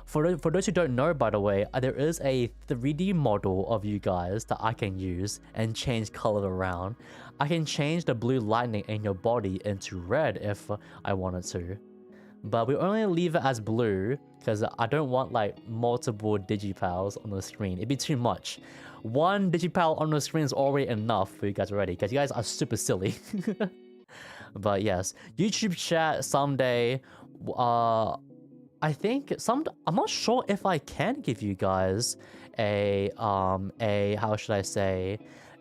For those who don't know, by the way, there is a 3D model of you guys that I can use and change color around. I can change the blue lightning in your body into red if I wanted to, but we only leave it as blue because I don't want like multiple digipals on the screen. It'd be too much. One digipal on the screen is already enough for you guys already, because you guys are super silly. But yes, YouTube chat someday. I think I'm not sure if I can give you guys a how should I say,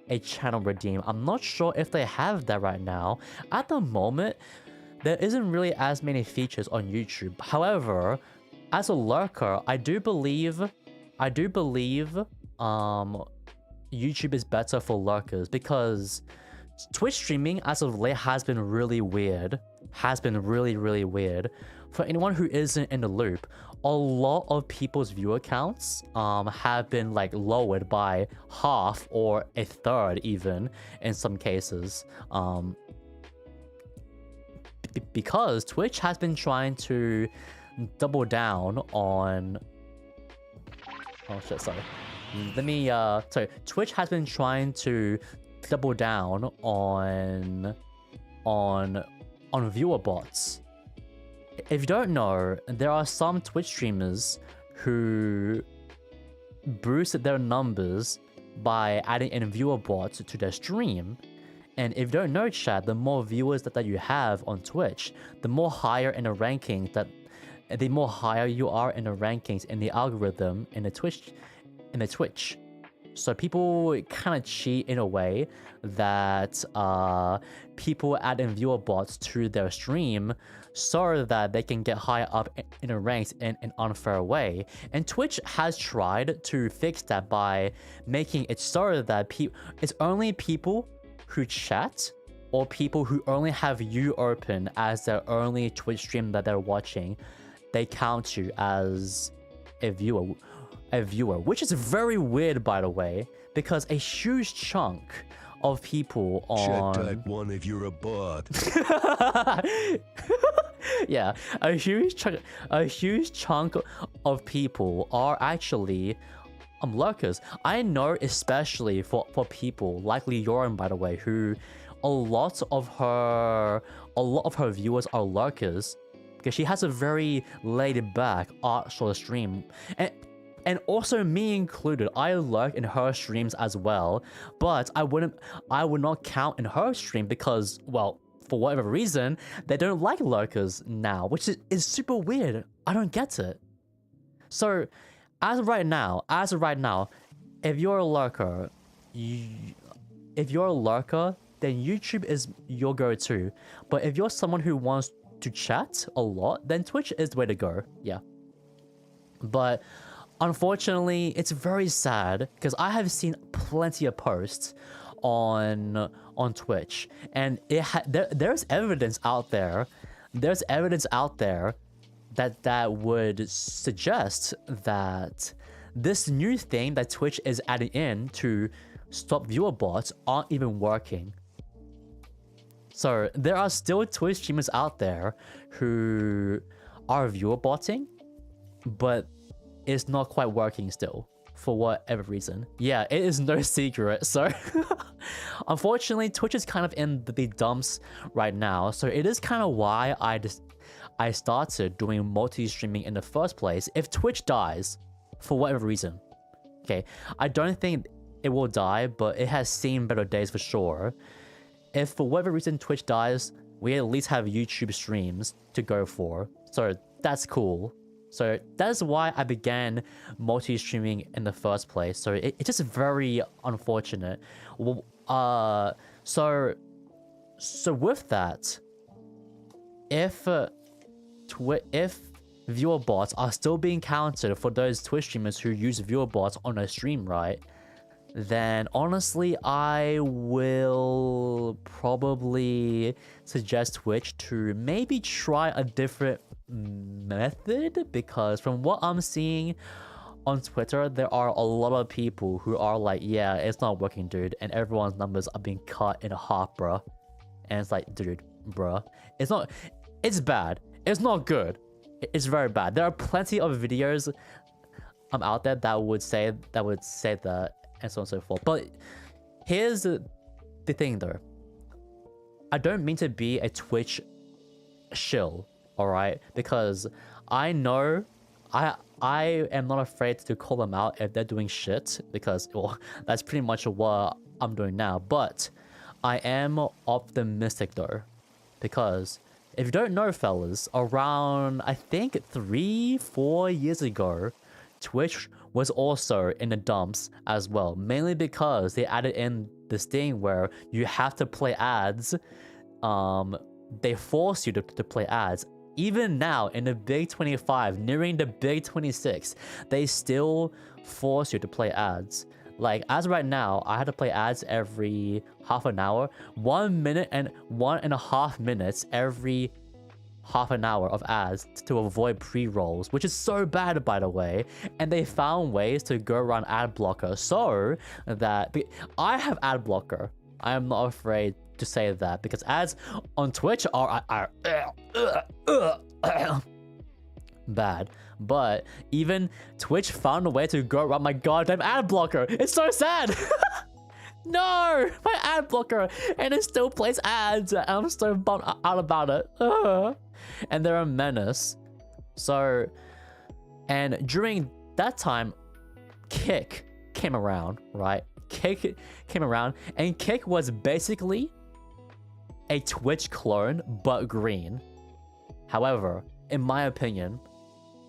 a channel redeem. I'm not sure if they have that right now. At the moment, there isn't really as many features on YouTube. However, as a lurker, I do believe YouTube is better for lurkers, because Twitch streaming as of late has been really weird. Has been really weird. for anyone who isn't in the loop, a lot of people's viewer counts have been like lowered by half or a third even in some cases. Because Twitch has been trying to double down on... Oh shit, sorry. Let me, sorry. Twitch has been trying to double down on viewer bots. If you don't know, there are some Twitch streamers who boosted their numbers by adding in viewer bots to their stream. And if you don't know, chat, the more viewers that you have on Twitch, the more higher in the rankings the more higher you are in the rankings in the algorithm in the Twitch. So people kind of cheat in a way that people add in viewer bots to their stream so that they can get higher up in the ranks in an unfair way. And Twitch has tried to fix that by making it so that it's only people who chat or people who only have you open as their only Twitch stream that they're watching, they count you as a viewer, which is very weird, by the way, because a huge chunk of people on... Chat type 1 if you're a bot. Yeah, a huge chunk of people are actually lurkers. I know, especially for people like Leorin, by the way, who a lot of her viewers are lurkers because she has a very laid back art sort of stream. And also me included, I lurk in her streams as well, but I would not count in her stream because, well, for whatever reason, they don't like lurkers now, which is super weird. I don't get it. So, as of right now, if you're a lurker, then YouTube is your go-to. But if you're someone who wants to chat a lot, then Twitch is the way to go. Yeah. But unfortunately, it's very sad because I have seen plenty of posts on Twitch, and there's evidence out there. There's evidence out there that would suggest that this new thing that Twitch is adding in to stop viewer bots aren't even working. So there are still Twitch streamers out there who are viewer botting, but it's not quite working still for whatever reason. Yeah, it is no secret. So unfortunately, Twitch is kind of in the dumps right now. So it is kind of why I started doing multi-streaming in the first place. If Twitch dies for whatever reason, okay, I don't think it will die, but it has seen better days for sure. If for whatever reason Twitch dies, we at least have YouTube streams to go for. So that's cool. So that's why I began multi-streaming in the first place. So it's just very unfortunate. So with that, if viewer bots are still being counted for those Twitch streamers who use viewer bots on their stream, right? Then honestly, I will probably suggest Twitch to maybe try a different method, because from what I'm seeing on Twitter, there are a lot of people who are like, yeah, it's not working, dude, and everyone's numbers are being cut in half, bruh. And it's like, dude, bruh, it's bad. It's not good. It's very bad. There are plenty of videos out there that would say that, and so on and so forth. But here's the thing though. I don't mean to be a Twitch shill, alright? Because I know I am not afraid to call them out if they're doing shit, because, well, that's pretty much what I'm doing now. But I am optimistic though, because if you don't know, fellas, around I think 3-4 years ago, Twitch was also in the dumps as well, mainly because they added in this thing where you have to play ads. They force you to play ads. Even now in the Big 25, nearing the Big 26, they still force you to play ads. Like, as right now, I had to play ads every half an hour, 1 minute and 1.5 minutes every half an hour of ads to avoid pre-rolls, which is so bad, by the way. And they found ways to go around ad blocker so that I have ad blocker. I am not afraid to say that because ads on Twitch are bad. But even Twitch found a way to go around my goddamn ad blocker. It's so sad. No, my ad blocker, and it still plays ads. I'm so bummed out about it. And they're a menace. So, and during that time, Kick came around, right? Kick came around, and Kick was basically a Twitch clone, but green. However, in my opinion,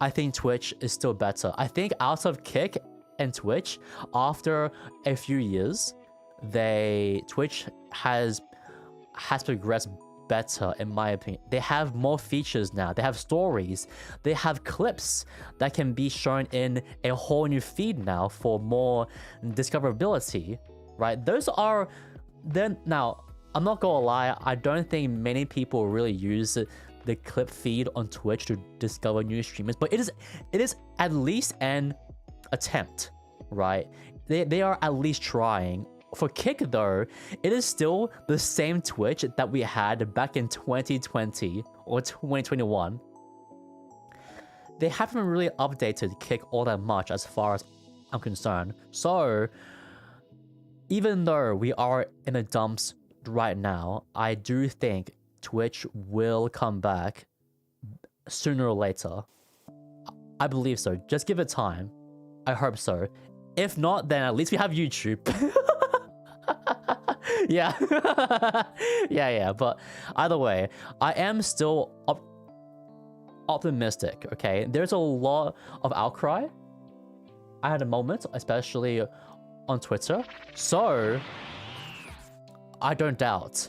I think Twitch is still better. I think out of Kick and Twitch, after a few years, Twitch has progressed better, in my opinion. They have more features now. They have stories. They have clips that can be shown in a whole new feed now for more discoverability, right? Those are then now. I'm not gonna lie. I don't think many people really use the clip feed on Twitch to discover new streamers, but it is at least an attempt, right? They are at least trying. For Kick though, it is still the same Twitch that we had back in 2020 or 2021. They haven't really updated Kick all that much as far as I'm concerned. So even though we are in the dumps right now, I do think Twitch will come back sooner or later. I believe so. Just give it time. I hope so. If not, then at least we have YouTube. Yeah. yeah. But either way, I am still optimistic, okay? There's a lot of outcry. I had a moment, especially on Twitter. So, I don't doubt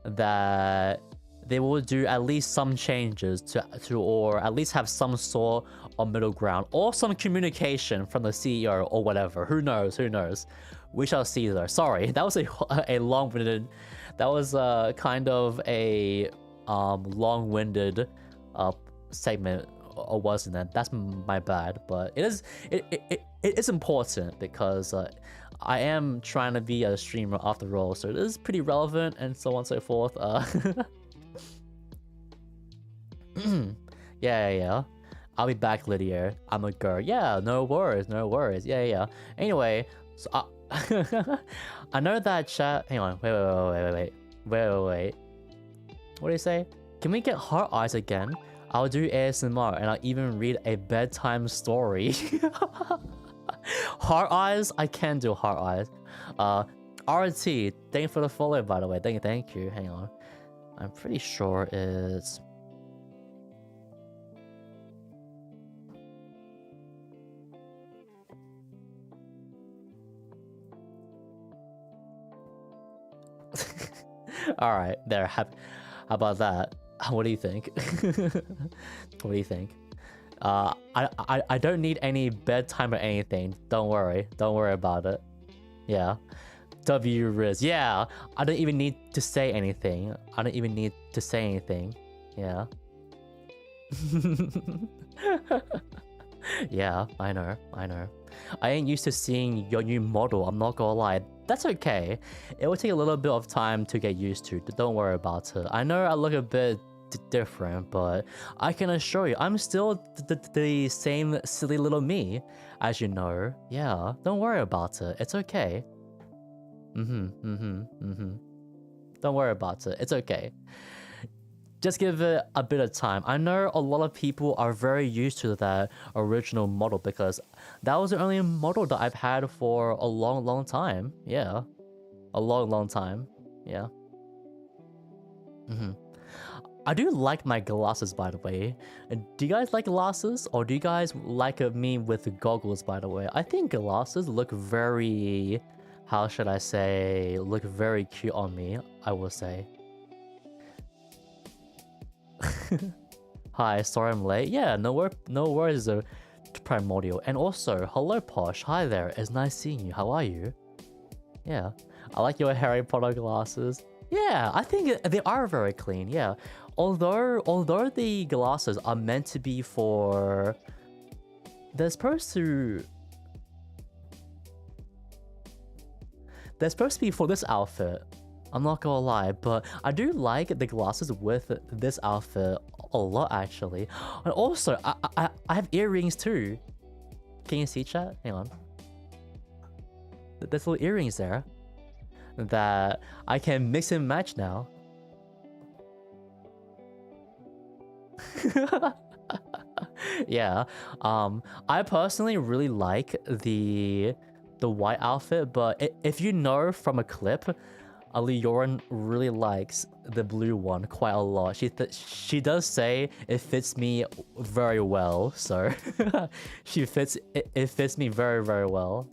that they will do at least some changes to or at least have some sort of middle ground or some communication from the CEO or whatever. Who knows? We shall see though. Sorry, that was a long-winded, that was kind of a long-winded segment, or wasn't it? That's my bad, but it is important because I am trying to be a streamer after all, so it is pretty relevant and so on and so forth. Yeah. I'll be back, Lideo. I'm a girl. Yeah, no worries. Yeah. Anyway, so I know that chat. Hang on. Wait. What do you say? Can we get heart eyes again? I'll do ASMR and I'll even read a bedtime story. Heart eyes? I can do heart eyes. RT, thank you for the follow, by the way. Thank you. Hang on. I'm pretty sure it's... Alright, there. How about that? What do you think? What do you think? I don't need any bedtime or anything. Don't worry about it. Yeah. W Riz. Yeah. I don't even need to say anything. Yeah. Yeah, I know. I ain't used to seeing your new model, I'm not gonna lie. That's okay. It will take a little bit of time to get used to. Don't worry about it. I know I look a bit different, but I can assure you, I'm still the same silly little me, as you know. Yeah, don't worry about it. It's okay. Don't worry about it. It's okay. Just give it a bit of time. I know a lot of people are very used to that original model because that was the only model that I've had for a long time. Yeah. A long time. Yeah. I do like my glasses, by the way. Do you guys like glasses? Or do you guys like me with goggles, by the way? I think glasses look very... How should I say? Look very cute on me, I will say. Hi, sorry I'm late. Yeah, no worries, Primordial. And also, hello Posh. Hi there. It's nice seeing you. How are you? Yeah, I like your Harry Potter glasses. Yeah, I think they are very clean. Yeah, although the glasses are meant to be for, they're supposed to be for this outfit. I'm not gonna lie, but I do like the glasses with this outfit a lot actually. And also, I have earrings too. Can you see, chat? Hang on. There's little earrings there that I can mix and match now. Yeah. I personally really like the white outfit, but if you know from a clip, Leoran really likes the blue one quite a lot. She does say it fits me very well, so it fits me very, very well.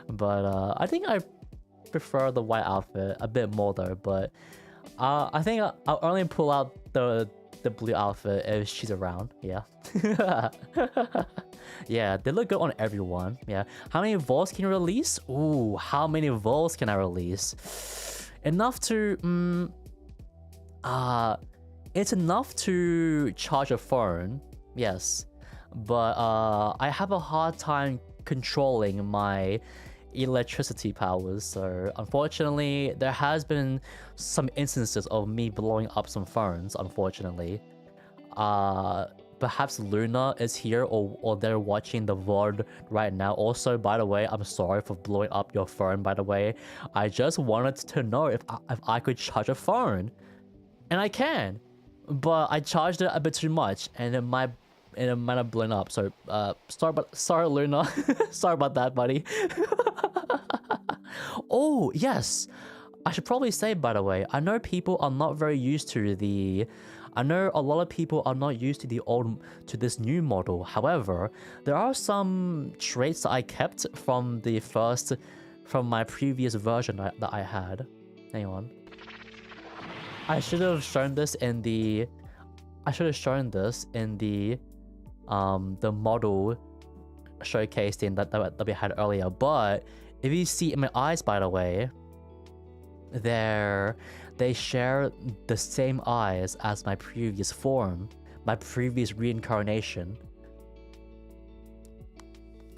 But I think I prefer the white outfit a bit more though, but I think I'll only pull out the blue outfit if she's around. Yeah. Yeah, they look good on everyone. Yeah. How many volts can you release? Ooh, how many volts can I release? Enough to it's enough to charge a phone. Yes. But I have a hard time controlling my electricity powers, so unfortunately there has been some instances of me blowing up some phones, unfortunately. Perhaps Luna is here, or they're watching the VOD right now. Also, by the way, I'm sorry for blowing up your phone, by the way. I just wanted to know if I could charge a phone, and I can, but I charged it a bit too much and it might have blown up. So sorry Luna. Sorry about that, buddy. Oh yes, I should probably say, by the way, I know people are not very used to I know a lot of people are not used to this new model. However, there are some traits that I kept from my previous version that I had. Hang on. I should have shown this in the model showcase thing that we had earlier. But if you see in my eyes, by the way, they share the same eyes as my previous form, my previous reincarnation.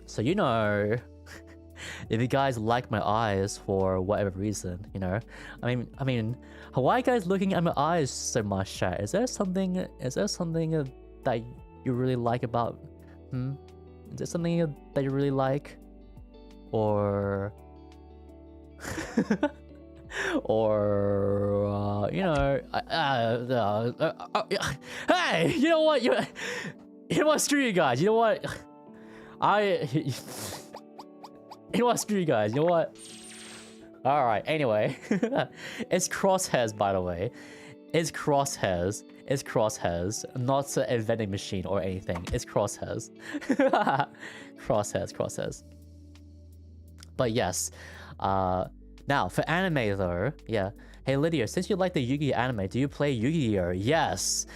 So you know, if you guys like my eyes for whatever reason, you know, I mean, why are you guys looking at my eyes so much, chat? Is there something that you really like about? Is there something that you really like, or or you know, hey, you know what? You know what? Screw you guys. You know what? You know what? Screw you guys. You know what? All right. Anyway, it's crosshairs, by the way. It's crosshairs. It's crosshairs, not a vending machine or anything. It's crosshairs. crosshairs. But yes, now for anime though, yeah. Hey Lideo, since you like the Yu-Gi-Oh anime, do you play Yu-Gi-Oh? Yes.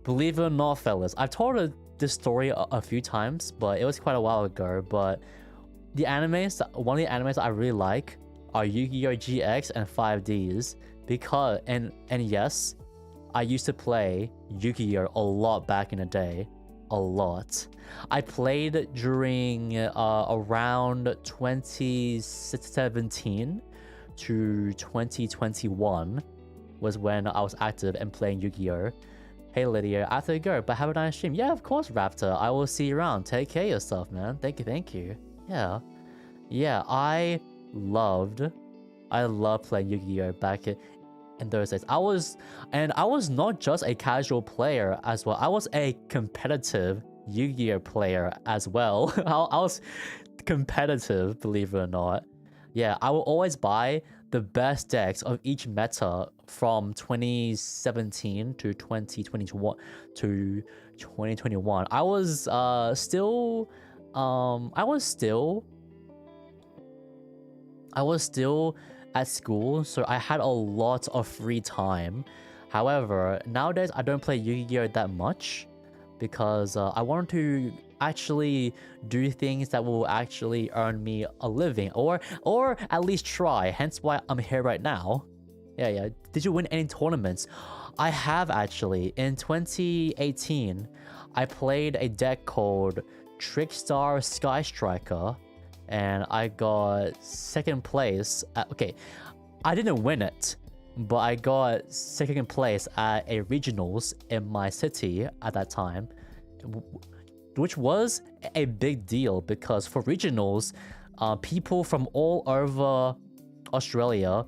Believe it or not, fellas, I've told this story a few times, but it was quite a while ago. But the animes, one of the animes I really like are Yu-Gi-Oh GX and 5Ds, because and yes, I used to play Yu-Gi-Oh a lot back in the day. A lot. I played during around 2017 to 2021 was when I was active and playing Yu-Gi-Oh. Hey Lydia, I have to go, but have a nice stream. Yeah, of course, Raptor. I will see you around. Take care of yourself, man. Thank you. Yeah. I loved playing Yu-Gi-Oh back in those days. I was not just a casual player as well. I was a competitive Yu-Gi-Oh player as well. I was competitive, believe it or not. Yeah, I will always buy the best decks of each meta from 2017 to 2021 to 2021. I was still at school, so I had a lot of free time. However, nowadays I don't play Yu-Gi-Oh that much because I want to actually do things that will actually earn me a living, or at least try. Hence why I'm here right now. Yeah. Did you win any tournaments? I have actually. In 2018, I played a deck called Trickstar Sky Striker, and I got second place. Okay, I didn't win it, but I got second place at a regionals in my city at that time, which was a big deal because for regionals, people from all over Australia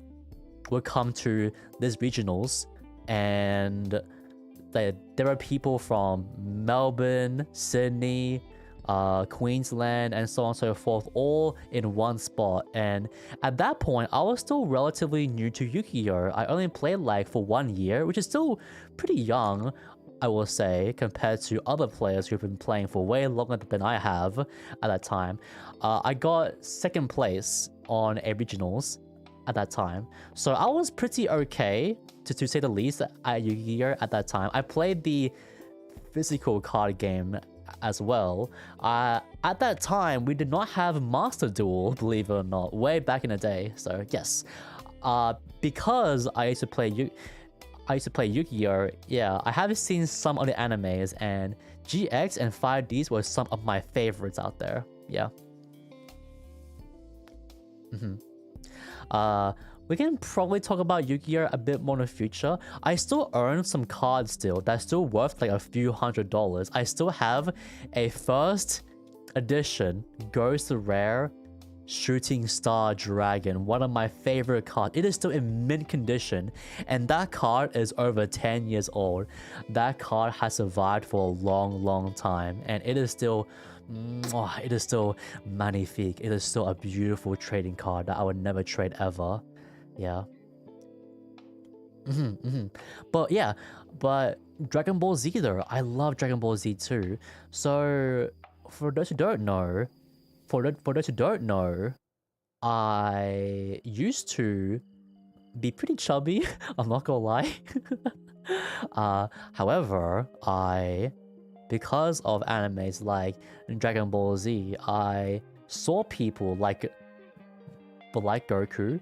would come to these regionals, and there are people from Melbourne, Sydney, Queensland, and so on and so forth, all in one spot. And at that point, I was still relatively new to Yu-Gi-Oh! I only played like for 1 year, which is still pretty young, I will say, compared to other players who've been playing for way longer than I have at that time. I got second place on a regionals at that time, so I was pretty okay, to say the least, at Yu-Gi-Oh! At that time. I played the physical card game as well. At that time, we did not have Master Duel, believe it or not, way back in the day. So yes, because I used to play Yu-Gi-Oh! Yeah, I have seen some of the animes, and GX and 5Ds were some of my favorites out there. Yeah. We can probably talk about Yu-Gi-Oh! A bit more in the future. I still earn some cards still that's still worth like a few $100s. I still have a first edition Ghost Rare Shooting Star Dragon, one of my favorite cards. It is still in mint condition, and that card is over 10 years old. That card has survived for a long time, and it is still magnifique. It is still a beautiful trading card that I would never trade ever. Yeah. But Dragon Ball Z though, I love Dragon Ball Z too. So for those who don't know, I used to be pretty chubby. I'm not gonna lie. However, because of animes like Dragon Ball Z, I saw people like Goku,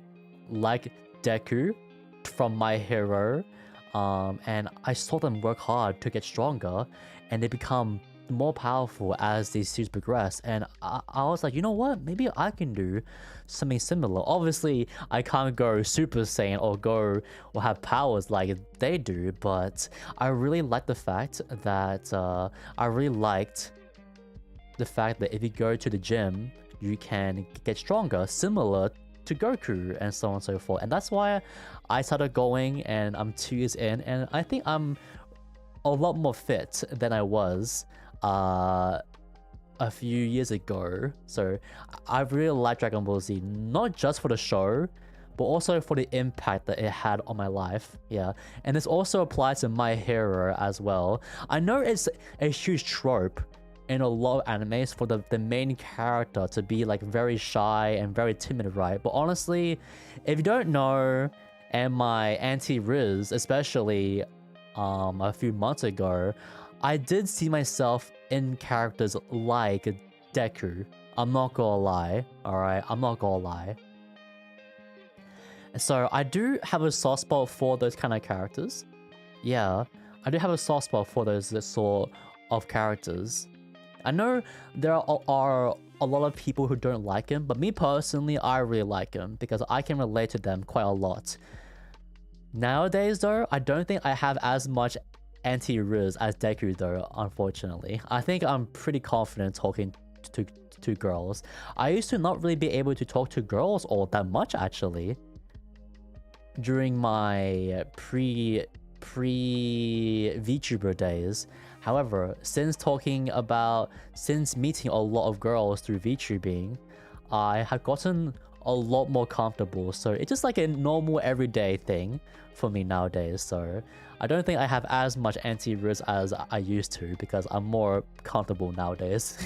like Deku from My Hero, and I saw them work hard to get stronger, and they become more powerful as these series progress. And I was like, you know what, maybe I can do something similar. Obviously I can't go Super Saiyan or have powers like they do, but I really liked the fact that if you go to the gym, you can get stronger, similar to Goku, and so on and so forth. And that's why I started going, and I'm 2 years in, and I think I'm a lot more fit than I was a few years ago. So I really like Dragon Ball Z, not just for the show, but also for the impact that it had on my life. Yeah, and this also applies to My Hero as well. I know it's a huge trope in a lot of animes for the main character to be like very shy and very timid, right? But honestly, if you don't know, and my Auntie Riz, especially a few months ago, I did see myself in characters like Deku. I'm not gonna lie, alright? I'm not gonna lie. So I do have a soft spot for those kind of characters. Yeah, I do have a soft spot for those sort of characters. I know there are a lot of people who don't like him, but me personally, I really like him because I can relate to them quite a lot. Nowadays though, I don't think I have as much anti-Riz as Deku though, unfortunately. I think I'm pretty confident talking to girls. I used to not really be able to talk to girls all that much actually. During my pre-VTuber days. However, since meeting a lot of girls through VTubing, I have gotten a lot more comfortable. So it's just like a normal everyday thing for me nowadays. So I don't think I have as much anti-Riz as I used to because I'm more comfortable nowadays.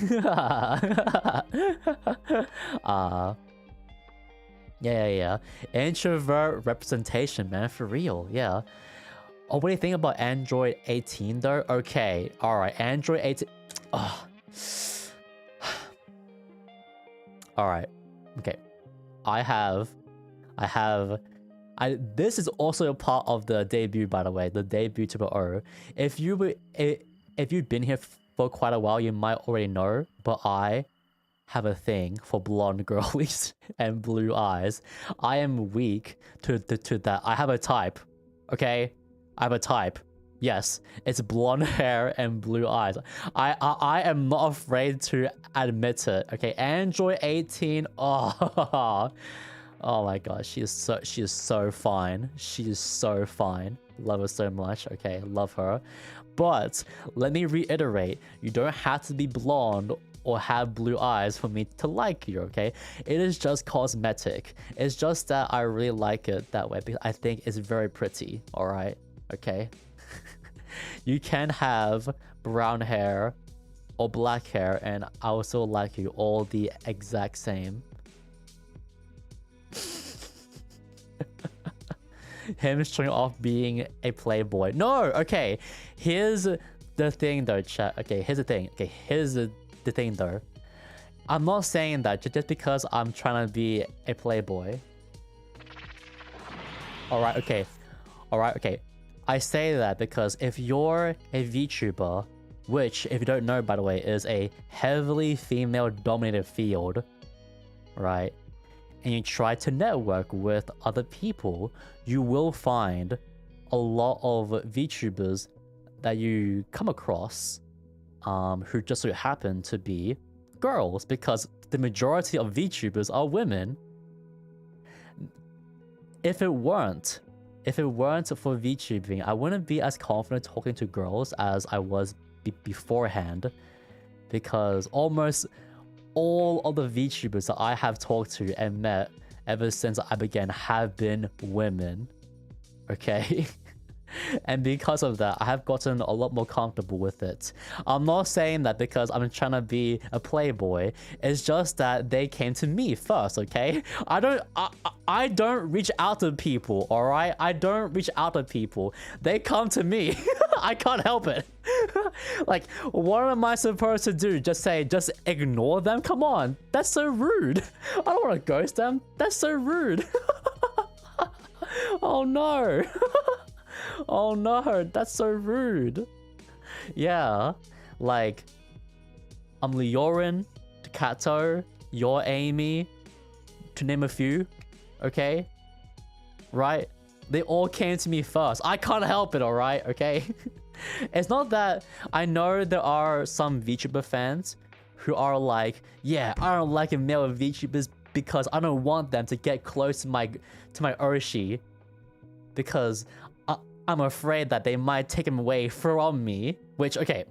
Yeah. Introvert representation, man, for real, yeah. Oh, what do you think about Android 18 though? Okay, alright, Android 18... Oh, All right. Okay. This is also a part of the debut, by the way, the debut to the O. If you've been here for quite a while, you might already know, but I have a thing for blonde girlies and blue eyes. I am weak to that. I have a type, okay? I have a type. Yes, it's blonde hair and blue eyes. I am not afraid to admit it. Okay, Android 18. Oh, oh my god, she is so fine. She is so fine. Love her so much. Okay, love her. But let me reiterate, you don't have to be blonde or have blue eyes for me to like you, okay? It is just cosmetic. It's just that I really like it that way because I think it's very pretty, all right? Okay? You can have brown hair or black hair and I will still like you all the exact same. Him showing off being a playboy. No, okay. Here's the thing though, chat. Okay, here's the thing. Okay, here's the thing though. I'm not saying that just because I'm trying to be a playboy. Alright, okay. Alright, okay. I say that because if you're a VTuber, which, if you don't know, by the way, is a heavily female-dominated field, right? And you try to network with other people, you will find a lot of VTubers that you come across who just so happen to be girls, because the majority of VTubers are women. If it weren't for VTubing, I wouldn't be as confident talking to girls as I was beforehand, because almost all of the VTubers that I have talked to and met ever since I began have been women, okay? And because of that, I have gotten a lot more comfortable with it. I'm not saying that because I'm trying to be a playboy. It's just that they came to me first, okay? I don't reach out to people, all right? I don't reach out to people. They come to me. I can't help it. Like, what am I supposed to do? Just ignore them? Come on. That's so rude. I don't want to ghost them. That's so rude. Oh no. Oh no, that's so rude. Yeah, like, I'm Leorin, Kato, you're Amy, to name a few, okay? Right? They all came to me first. I can't help it, alright? Okay? It's not that I know there are some VTuber fans who are like, yeah, I don't like male VTubers because I don't want them to get close to my Oshi because I'm afraid that they might take him away from me, which, okay,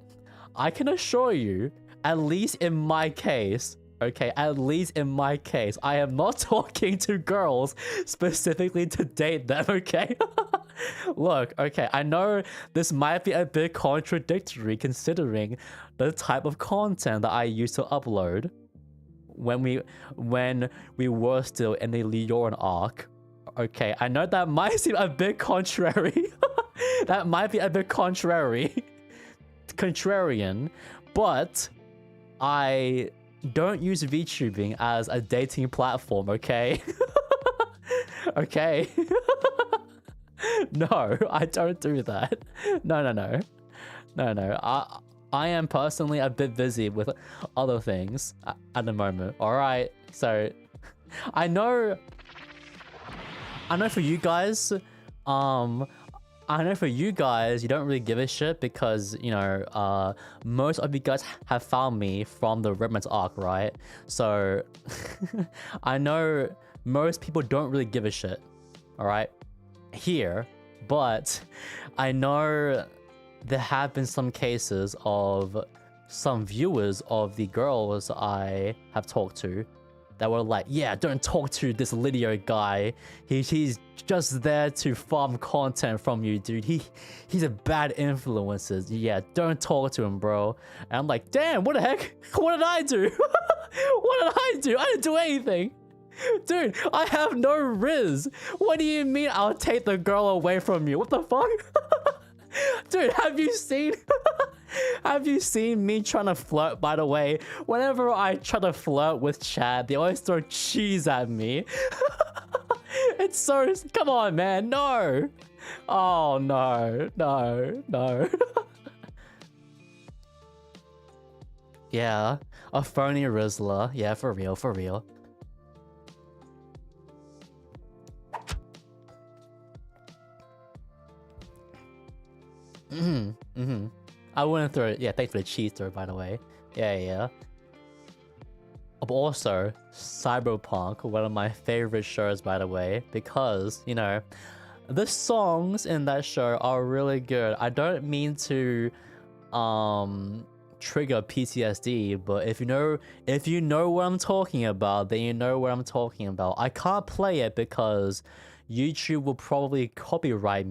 I can assure you, at least in my case, okay, at least in my case, I am not talking to girls specifically to date them, okay? Look, okay, I know this might be a bit contradictory considering the type of content that I used to upload when we were still in the Leorin arc. Okay, I know that might seem a bit contrary. That might be a bit contrarian, but I don't use VTubing as a dating platform, okay? Okay? No, I don't do that. No. I am personally a bit busy with other things at the moment, alright? So, I know for you guys, you don't really give a shit because, you know, most of you guys have found me from the Redmond's arc, right? So, I know most people don't really give a shit, alright? Here, but I know there have been some cases of some viewers of the girls I have talked to that were like, yeah, don't talk to this Lideo guy. He's just there to farm content from you, dude. He's a bad influence. Yeah, don't talk to him, bro. And I'm like, damn, what the heck? What did I do? What did I do? I didn't do anything. Dude, I have no riz. What do you mean I'll take the girl away from you? What the fuck? Dude, have you seen Have you seen me trying to flirt, by the way? Whenever I try to flirt with Chad, they always throw cheese at me. It's so... Come on, man. No. Oh, no. No. No. Yeah. A phony Rizzler. Yeah, for real. For real. I wouldn't throw it. Yeah, thanks for the cheese throw, by the way. Yeah. But also, Cyberpunk, one of my favorite shows, by the way, because, you know, the songs in that show are really good. I don't mean to trigger PTSD, but if you know what I'm talking about, then you know what I'm talking about. I can't play it because YouTube will probably copyright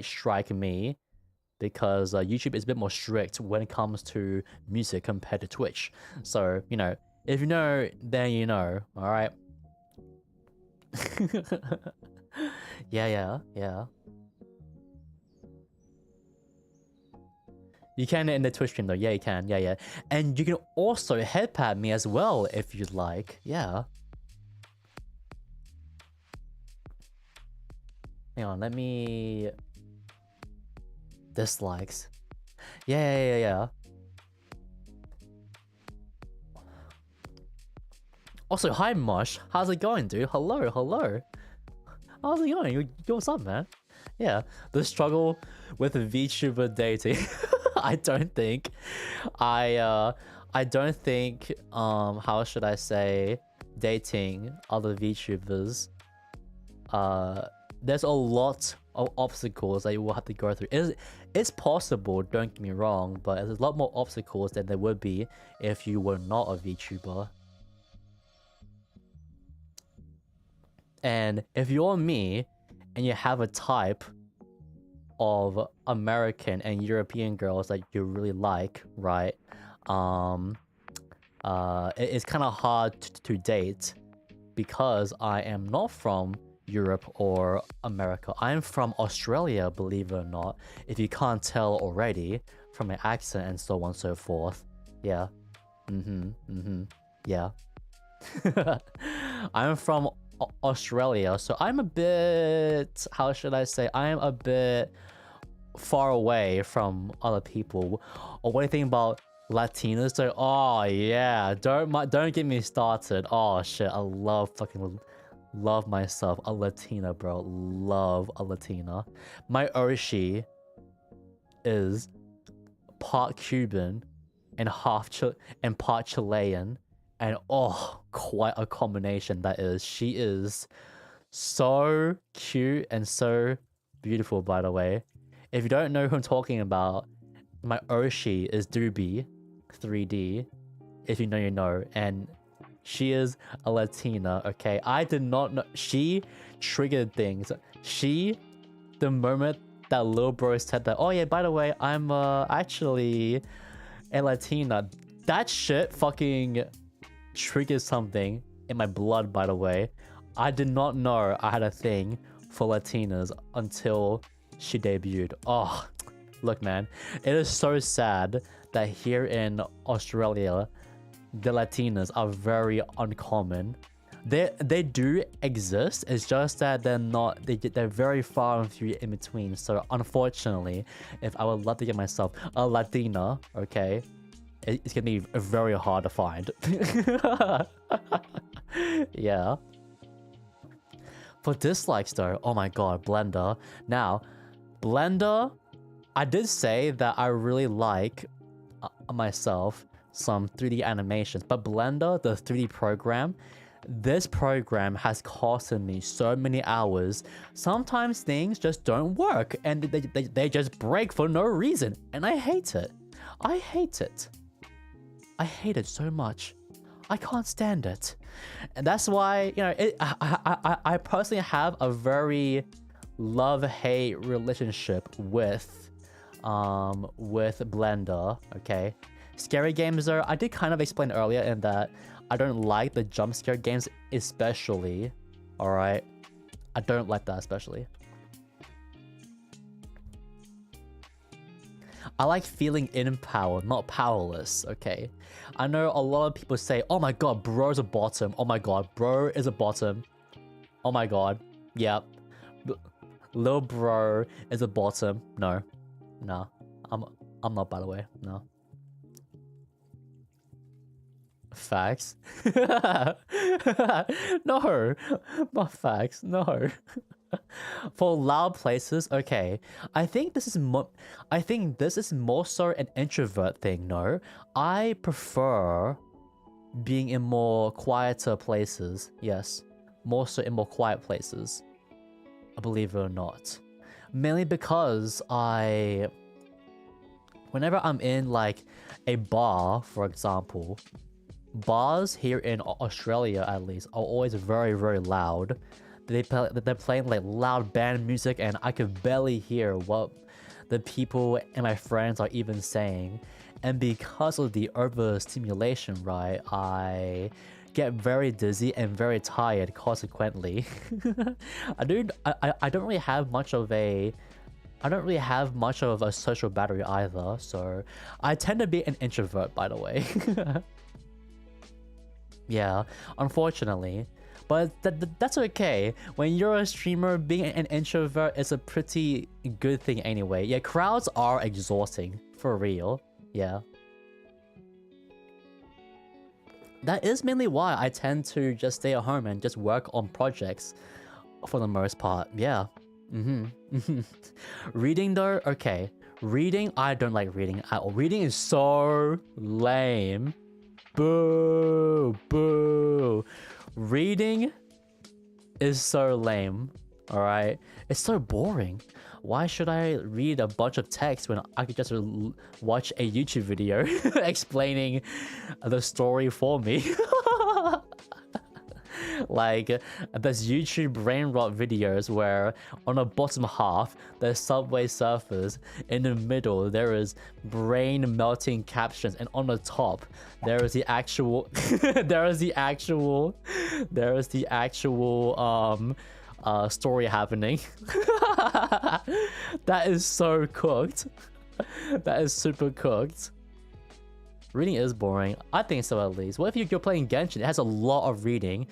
strike me, because YouTube is a bit more strict when it comes to music compared to Twitch. So, you know, if you know, then you know, alright? Yeah. You can in the Twitch stream though, yeah you can, yeah. And you can also headpad me as well if you'd like, yeah. Hang on, let me... Dislikes. Yeah. Also, hi Mush. How's it going, dude? Hello. How's it going? Yo, what's up, man? Yeah, the struggle with VTuber dating. I don't think, how should I say, dating other VTubers. There's a lot of obstacles that you will have to go through. It's possible, don't get me wrong, but there's a lot more obstacles than there would be if you were not a VTuber. And if you're me, and you have a type of American and European girls that you really like, right? It's kind of hard to date because I am not from Europe or America. I'm from Australia, believe it or not, if you can't tell already from my accent and so on and so forth. Yeah. Yeah. I'm from Australia, so I'm a bit, how should I say, I'm a bit far away from other people. Or what do you think about Latinas? So, oh yeah, don't get me started. Oh shit, I love myself a Latina, bro. Love a Latina. My Oshi is part Cuban and part Chilean, and oh, quite a combination that is. She is so cute and so beautiful, by the way. If you don't know who I'm talking about, my Oshi is Doobie 3D. If you know, you know. And she is a Latina, okay? I did not know. She triggered things. The moment that little bro said that, oh yeah, by the way, I'm actually a Latina, that shit fucking triggered something in my blood, by the way. I did not know I had a thing for Latinas until she debuted. Oh, look, man. It is so sad that here in Australia, the Latinas are very uncommon. They do exist. It's just that they're very far and few in between. So unfortunately, if I would love to get myself a Latina, okay, it's gonna be very hard to find. Yeah. For dislikes though, oh my god, Blender. Now, Blender, I did say that I really like myself some 3D animations, but Blender, the 3D program, this program has costed me so many hours. Sometimes things just don't work and they just break for no reason, and I hate it. I hate it so much. I can't stand it. And that's why, you know, I personally have a very love-hate relationship with Blender, okay? Scary games though, I did kind of explain earlier in that I don't like the jump scare games especially, alright? I don't like that especially. I like feeling in power, not powerless, okay? I know a lot of people say, oh my god, bro's a bottom. Oh my god, bro is a bottom. Oh my god, yep. Lil bro is a bottom. No. No. I'm not, by the way. No. Facts. No. Not facts. No. For loud places, okay. I think this is more so an introvert thing, no? I prefer being in more quieter places. Yes. More so in more quiet places. Believe it or not. Mainly because whenever I'm in like a bar, for example, bars here in Australia at least are always very, very loud. They're playing like loud band music and I can barely hear what the people and my friends are even saying. And because of the overstimulation, right, I get very dizzy and very tired consequently. I don't really have much of a social battery either, so I tend to be an introvert, by the way. Yeah, unfortunately. But that's okay. When you're a streamer, being an introvert is a pretty good thing anyway. Yeah, crowds are exhausting, for real. Yeah. That is mainly why I tend to just stay at home and just work on projects for the most part. Yeah. Reading though, okay. Reading, I don't like reading at all. Reading is so lame. Boo, boo. Reading is so lame, alright? It's so boring. Why should I read a bunch of text when I could just watch a YouTube video explaining the story for me? Like, there's YouTube brain rot videos where on the bottom half, there's Subway Surfers, in the middle, there is brain melting captions, and on the top, there is the actual, story happening. That is so cooked. That is super cooked. Reading is boring. I think so, at least. What if you're playing Genshin? It has a lot of reading.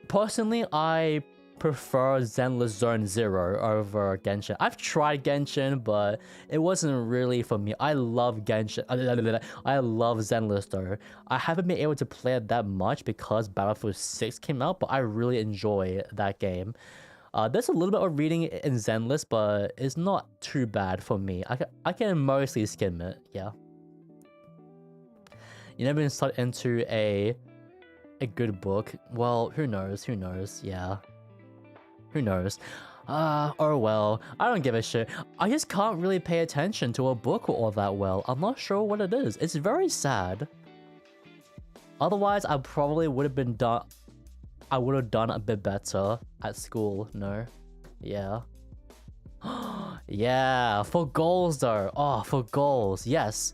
Personally, I prefer Zenless Zone Zero over Genshin. I've tried Genshin, but it wasn't really for me. I love Genshin. I love Zenless though. I haven't been able to play it that much because Battlefield 6 came out, but I really enjoy that game. There's a little bit of reading in Zenless, but it's not too bad for me. I can mostly skim it, yeah. You never been stuck into a good book? Well, who knows, yeah. Who knows? Oh well, I don't give a shit. I just can't really pay attention to a book all that well. I'm not sure what it is. It's very sad. Otherwise, I probably would have done a bit better at school, no? Yeah. Yeah, for goals though. Oh, for goals, yes.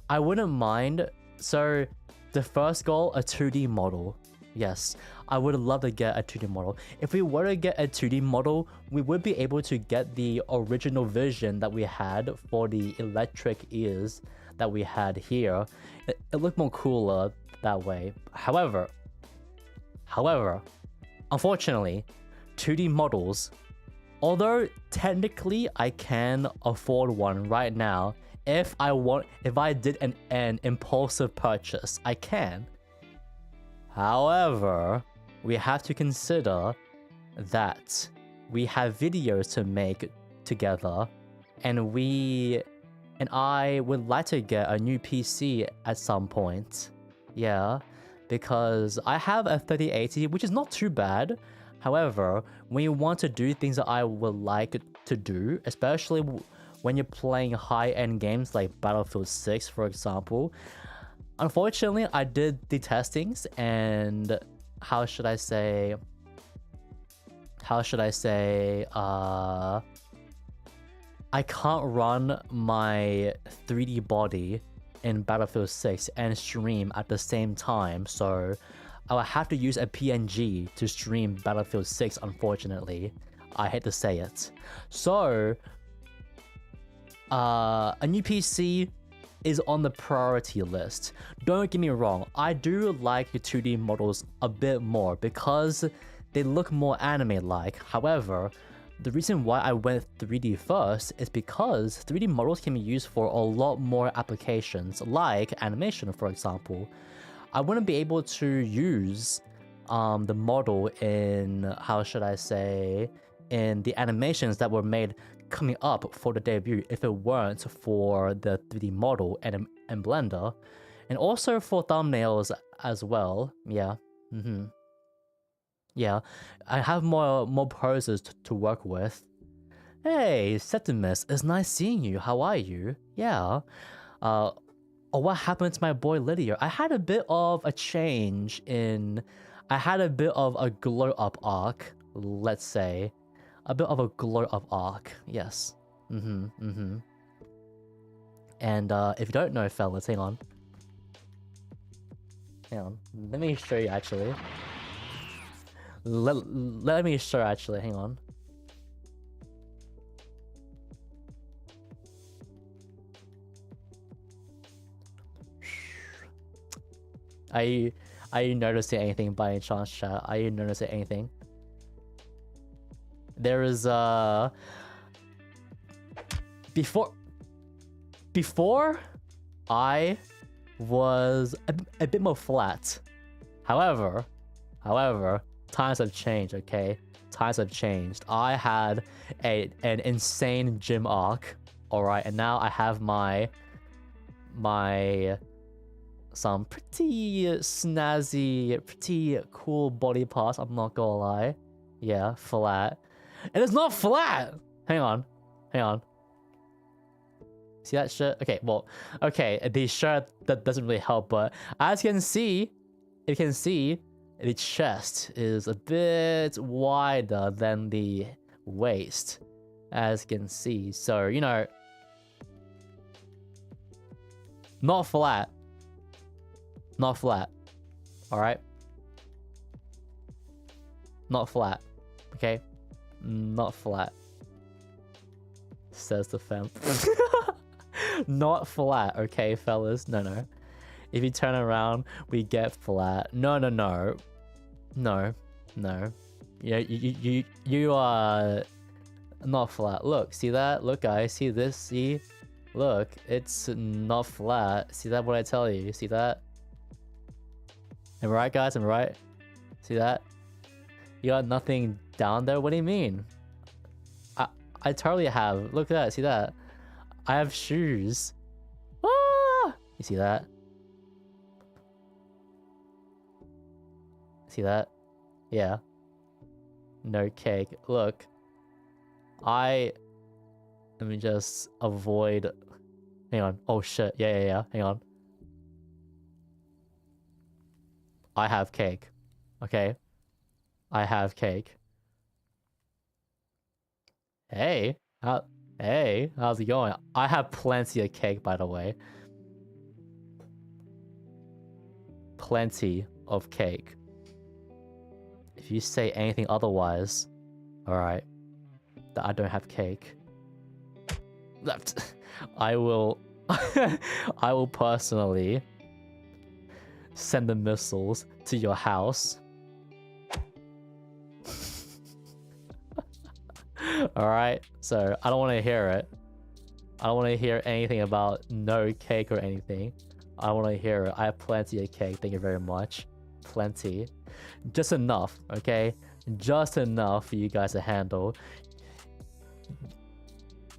I wouldn't mind. So, the first goal, a 2D model. Yes, I would love to get a 2D model. If we were to get a 2D model, we would be able to get the original vision that we had for the electric ears that we had here. It looked more cooler that way. However, unfortunately, 2D models, although technically I can afford one right now, if I did an impulsive purchase, I can. However, we have to consider that we have videos to make together, and I would like to get a new PC at some point. Yeah, because I have a 3080, which is not too bad. However, when you want to do things that I would like to do, especially when you're playing high-end games like Battlefield 6, for example, unfortunately, I did the testings, and how should I say, I can't run my 3D body in Battlefield 6 and stream at the same time, so I will have to use a PNG to stream Battlefield 6, unfortunately. I hate to say it. So, a new PC is on the priority list. Don't get me wrong, I do like the 2D models a bit more because they look more anime-like. However, the reason why I went 3D first is because 3D models can be used for a lot more applications, like animation, for example. I wouldn't be able to use the model in, how should I say, in the animations that were made coming up for the debut if it weren't for the 3D model and Blender, and also for thumbnails as well. Yeah, yeah, I have more poses to work with. Hey, Septimus, it's nice seeing you. How are you? Yeah. Oh, what happened to my boy Lideo? I had a bit of a change in... I had a bit of a glow-up arc, let's say. A bit of a glow-up arc, yes. And if you don't know, fellas, hang on. Hang on. Let me show you, actually. Let me show, actually. Hang on. Are you noticing anything by any chance, chat? Are you noticing anything? There is before I was a bit more flat. However, times have changed, okay? Times have changed. I had an insane gym arc, alright, and now I have some pretty snazzy, pretty cool body parts, I'm not gonna lie. Yeah, flat. And it's not flat! Hang on. See that shit? Okay, well, okay, the shirt, that doesn't really help, but as you can see, the chest is a bit wider than the waist, as you can see. So, you know, not flat. Not flat. Alright? Not flat. Okay? Not flat. Says the fam. Not flat, okay, fellas? No. If you turn around, we get flat. No. Yeah, you are not flat. Look, see that? Look, guys, see this? See? Look, it's not flat. See that? What I tell you? See that? Am I right, guys? Am I right? See that? You got nothing down there? What do you mean? I totally have. Look at that. See that? I have shoes. Ah! You see that? See that? Yeah. No cake. Look. Let me just avoid... Hang on. Oh shit. Yeah. Hang on. I have cake. Okay? I have cake. Hey, how's it going? I have plenty of cake, by the way. Plenty of cake. If you say anything otherwise, alright, that I don't have cake, I will I will personally send the missiles to your house. Alright, so I don't want to hear it. I don't want to hear anything about no cake or anything. I don't want to hear it. I have plenty of cake, thank you very much. Plenty. Just enough, okay? Just enough for you guys to handle.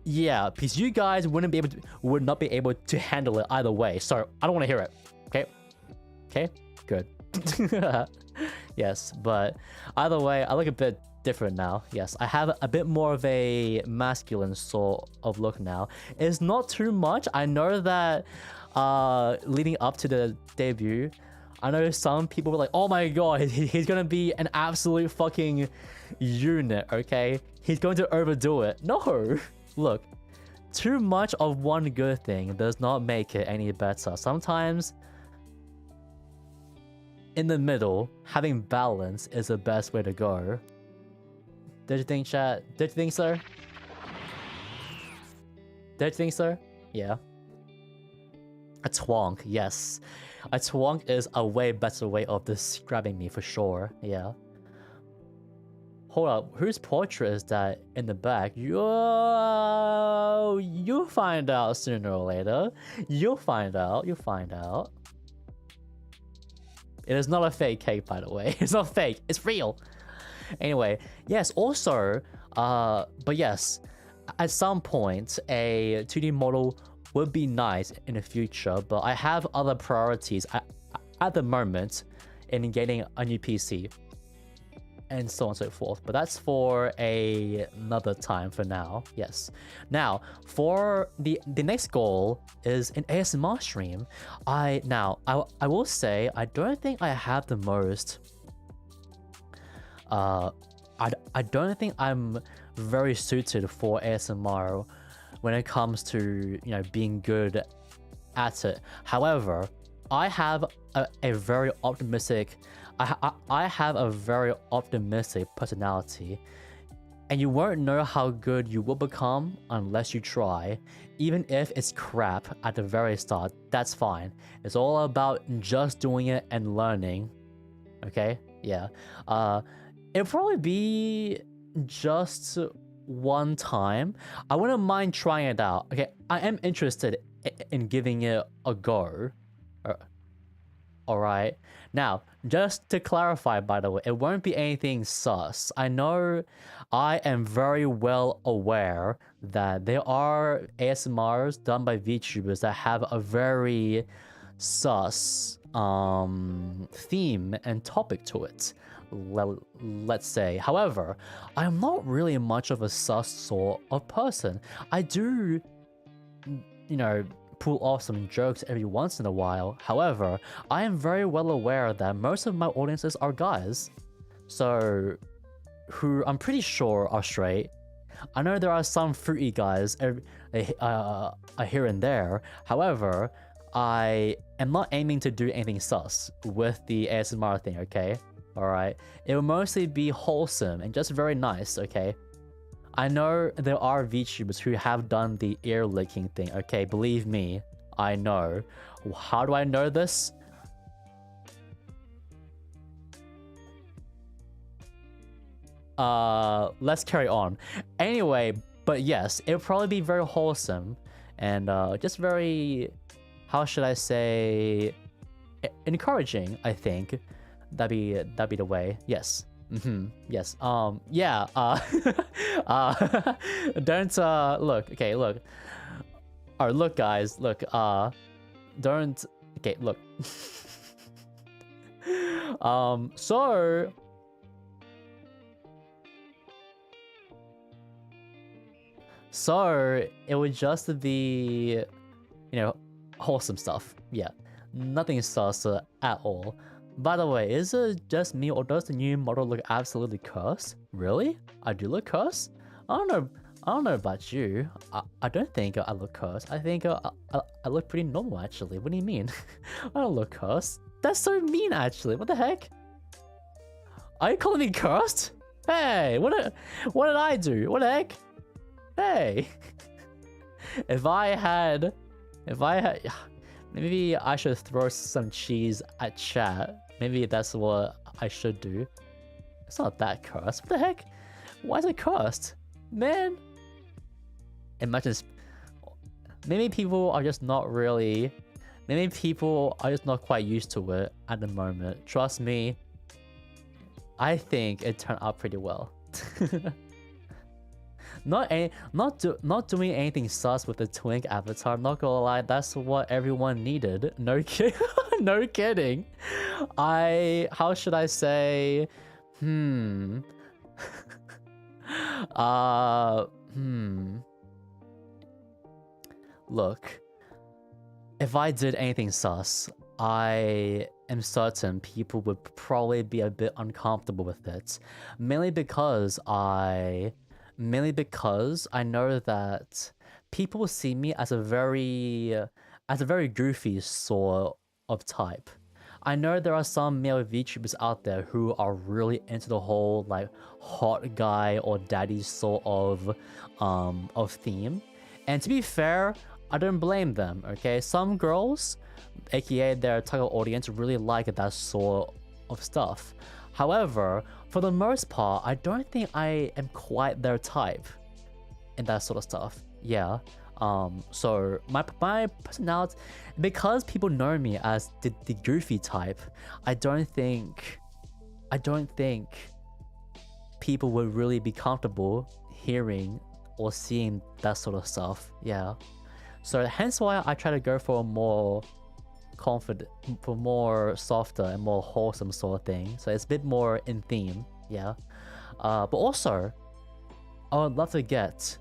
Yeah, because you guys would not be able to handle it either way. So I don't want to hear it. Okay? Good. Yes, but either way, I look a bit different now. Yes, I have a bit more of a masculine sort of look now. It's not too much. I know that leading up to the debut, I know some people were like, oh my god, he's gonna be an absolute fucking unit, okay? He's going to overdo it. No! Look, too much of one good thing does not make it any better. Sometimes, in the middle, having balance is the best way to go. Did you think, chat? Did you think so? Don't you think so? Yeah. A twonk, yes. A twonk is a way better way of describing me for sure. Yeah. Hold up, whose portrait is that in the back? You'll find out sooner or later. You'll find out. You'll find out. It is not a fake cake, by the way. It's not fake. It's real. Anyway, yes. Also, but yes, at some point, a 2D model would be nice in the future. But I have other priorities at the moment in getting a new PC. And so on and so forth, but that's for another time for now. Yes. Now, for the next goal is an ASMR stream. I will say I don't think I have the most. I don't think I'm very suited for ASMR when it comes to being good at it. However, I have a very optimistic. I have a very optimistic personality, and you won't know how good you will become unless you try. Even if it's crap at the very start, that's fine. It's all about just doing it and learning. Okay? Yeah. It'll probably be just one time. I wouldn't mind trying it out. Okay, I am interested in giving it a go. Alright. Now, just to clarify, by the way, it won't be anything sus. I know I am very well aware that there are ASMRs done by VTubers that have a very sus theme and topic to it. Let's say. However, I'm not really much of a sus sort of person. I do, pull off some jokes every once in a while. However, I am very well aware that most of my audiences are guys, so who I'm pretty sure are straight. I know there are some fruity guys here and there. However, I am not aiming to do anything sus with the ASMR thing, okay? Alright? It will mostly be wholesome and just very nice, okay? I know there are VTubers who have done the ear licking thing, okay? Believe me, I know. How do I know this? Let's carry on. Anyway, but yes, it'll probably be very wholesome and just very, how should I say, encouraging, I think. That'd be the way. Yes. Yes. Yeah. Don't look. Okay. Look. Or look, guys. Look. Don't. Okay. Look. So. So it would just be, wholesome stuff. Yeah. Nothing sus at all. By the way, is it just me or does the new model look absolutely cursed? Really? I do look cursed? I don't know about you. I don't think I look cursed. I think I look pretty normal actually. What do you mean? I don't look cursed. That's so mean actually. What the heck? Are you calling me cursed? Hey, what did I do? What the heck? Hey. If I had maybe I should throw some cheese at chat. Maybe that's what I should do. It's not that cursed. What the heck? Why is it cursed? Man. Imagine. Maybe people are just not really. Maybe people are just not quite used to it at the moment. Trust me. I think it turned out pretty well. Not doing anything sus with the twink avatar. Not gonna lie, that's what everyone needed. No kidding. No kidding. How should I say? Look, if I did anything sus, I am certain people would probably be a bit uncomfortable with it, mainly because I know that people see me as a very goofy sort of type. I know there are some male VTubers out there who are really into the whole like hot guy or daddy sort of theme, And to be fair, I don't blame them, okay? Some girls, aka their target audience, really like that sort of stuff. However, for the most part, I don't think I am quite their type in that sort of stuff. Yeah. So my personality, because people know me as the goofy type, I don't think people would really be comfortable hearing or seeing that sort of stuff. Yeah. So hence why I try to go for a more confident, for more softer and more wholesome sort of thing. So it's a bit more in theme. Yeah. But also, I would love to get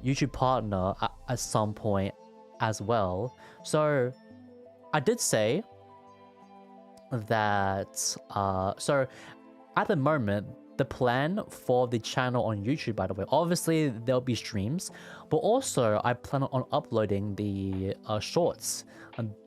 YouTube partner at some point as well. So I did say that so at the moment, the plan for the channel on YouTube, by the way, obviously there'll be streams, but also I plan on uploading the shorts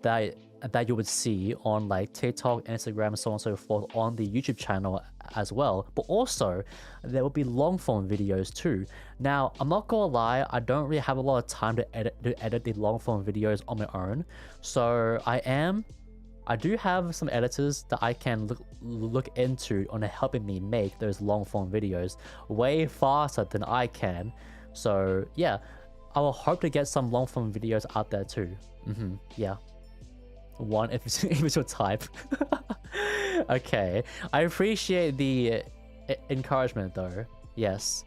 that you would see on like TikTok, Instagram, so on and so forth on the YouTube channel as well. But also there will be long form videos too. Now, I'm not gonna lie, I don't really have a lot of time to edit the long form videos on my own. So I do have some editors that I can look into on helping me make those long form videos way faster than I can. So yeah, I will hope to get some long form videos out there too. Yeah. One if it's your type. Okay, I appreciate the encouragement though. Yes,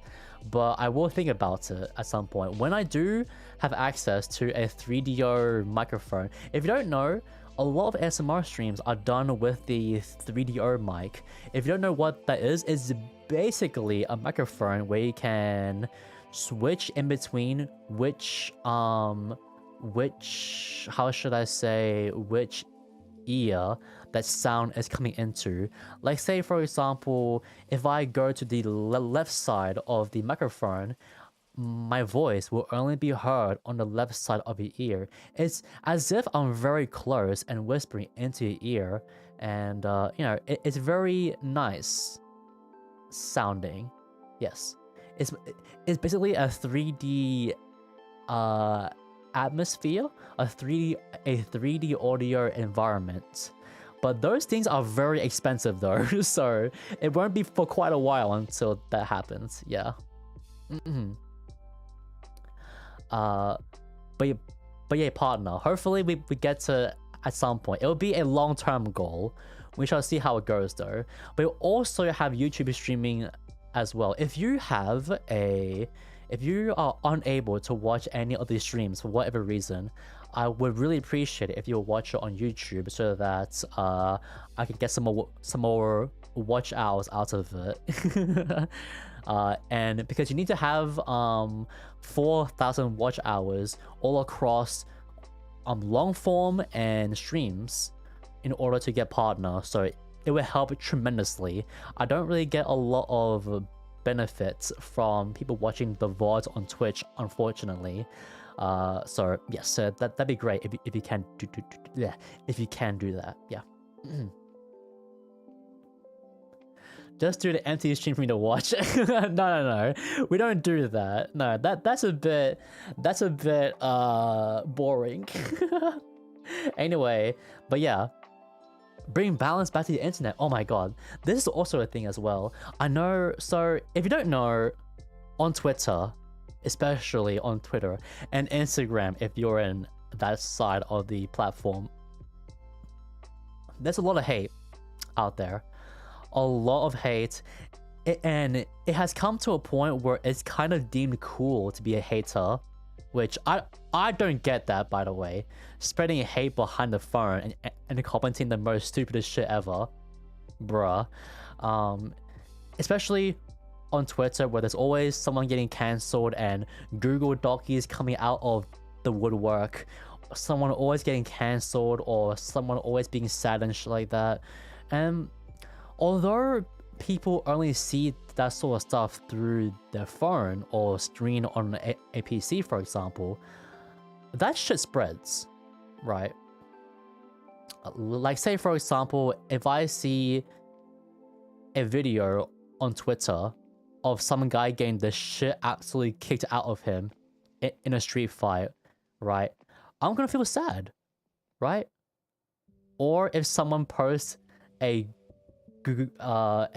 but I will think about it at some point when I do have access to a 3DO microphone. If you don't know, a lot of ASMR streams are done with the 3DO mic. If you don't know what that is, it's basically a microphone where you can switch in between which how should I say, which ear that sound is coming into. Like say for example, if I go to the left side of the microphone, my voice will only be heard on the left side of your ear. It's as if I'm very close and whispering into your ear, and you know, it's very nice sounding. Yes, it's basically a 3D atmosphere, a 3D audio environment. But those things are very expensive though, so it won't be for quite a while until that happens. Yeah. But yeah, partner, hopefully we get to at some point. It'll be a long-term goal. We shall see how it goes though. But we also have YouTube streaming as well. If you are unable to watch any of these streams for whatever reason, I would really appreciate it if you watch it on YouTube so that I can get some more watch hours out of it. And because you need to have 4,000 watch hours all across long form and streams in order to get partner, so it will help tremendously. I don't really get a lot of benefits from people watching the VODs on Twitch, unfortunately. So yes, so that'd be great if you can if you can do that. Yeah. Just do the empty stream for me to watch. No, we don't do that. No, that's a bit boring. Anyway, but yeah, bring balance back to the internet. Oh my god, this is also a thing as well. I know. So if you don't know, on Twitter, especially on Twitter and Instagram, if you're in that side of the platform, there's a lot of hate out there. A lot of hate, and it has come to a point where it's kind of deemed cool to be a hater, which I don't get that, by the way. Spreading hate behind the phone and commenting the most stupidest shit ever, bruh. Especially on Twitter, where there's always someone getting cancelled and Google Dockies coming out of the woodwork, someone always getting cancelled or someone always being sad and shit like that. And although people only see that sort of stuff through their phone or screen on a PC, for example, that shit spreads, right? Like say for example, if I see a video on Twitter of some guy getting the shit absolutely kicked out of him in a street fight, right? I'm gonna feel sad, right? Or if someone posts a Google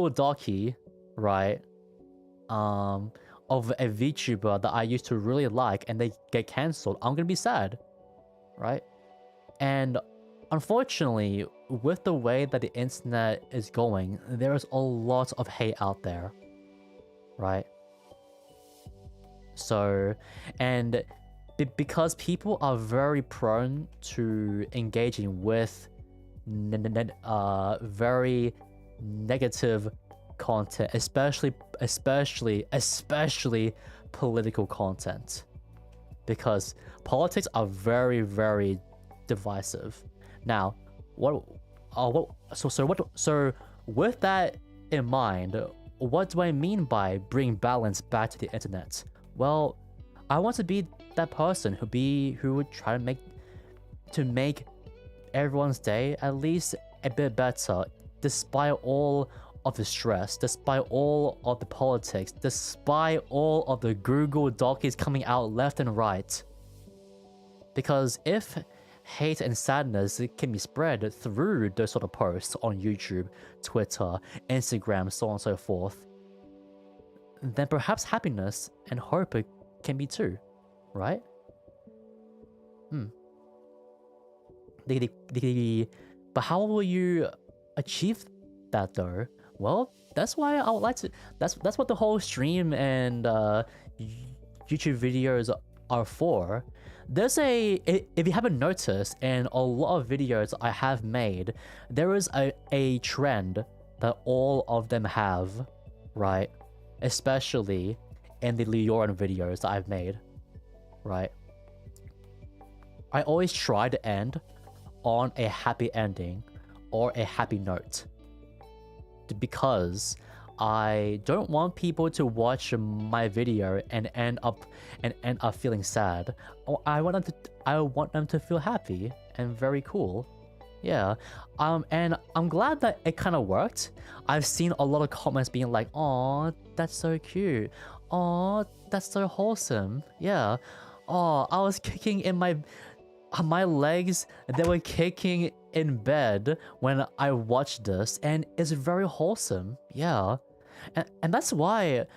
Docie, right? Of a VTuber that I used to really like and they get cancelled, I'm gonna be sad, right? And unfortunately, with the way that the internet is going, there is a lot of hate out there, right? So, and because people are very prone to engaging with very negative content, especially political content, because politics are very divisive. Now, so with that in mind, what do I mean by bring balance back to the internet? Well, I want to be that person who would try to make everyone's day at least a bit better, despite all of the stress, despite all of the politics, despite all of the Google Docies coming out left and right. Because if hate and sadness can be spread through those sort of posts on YouTube, Twitter, Instagram, so on and so forth, then perhaps happiness and hope can be too, right? But how will you achieve that though? Well, that's why I would like to. That's what the whole stream and YouTube videos are for. There's if you haven't noticed, in a lot of videos I have made, there is a trend that all of them have, right? Especially in the Leoran videos that I've made, right? I always try to end on a happy ending or a happy note, because I don't want people to watch my video and end up feeling sad. I want them to feel happy and very cool. Yeah. And I'm glad that it kind of worked. I've seen a lot of comments being like, "Oh, that's so cute. Oh, that's so wholesome." Yeah. Oh, I was kicking in my legs, they were kicking in bed when I watched this, and it's very wholesome. Yeah. And that's why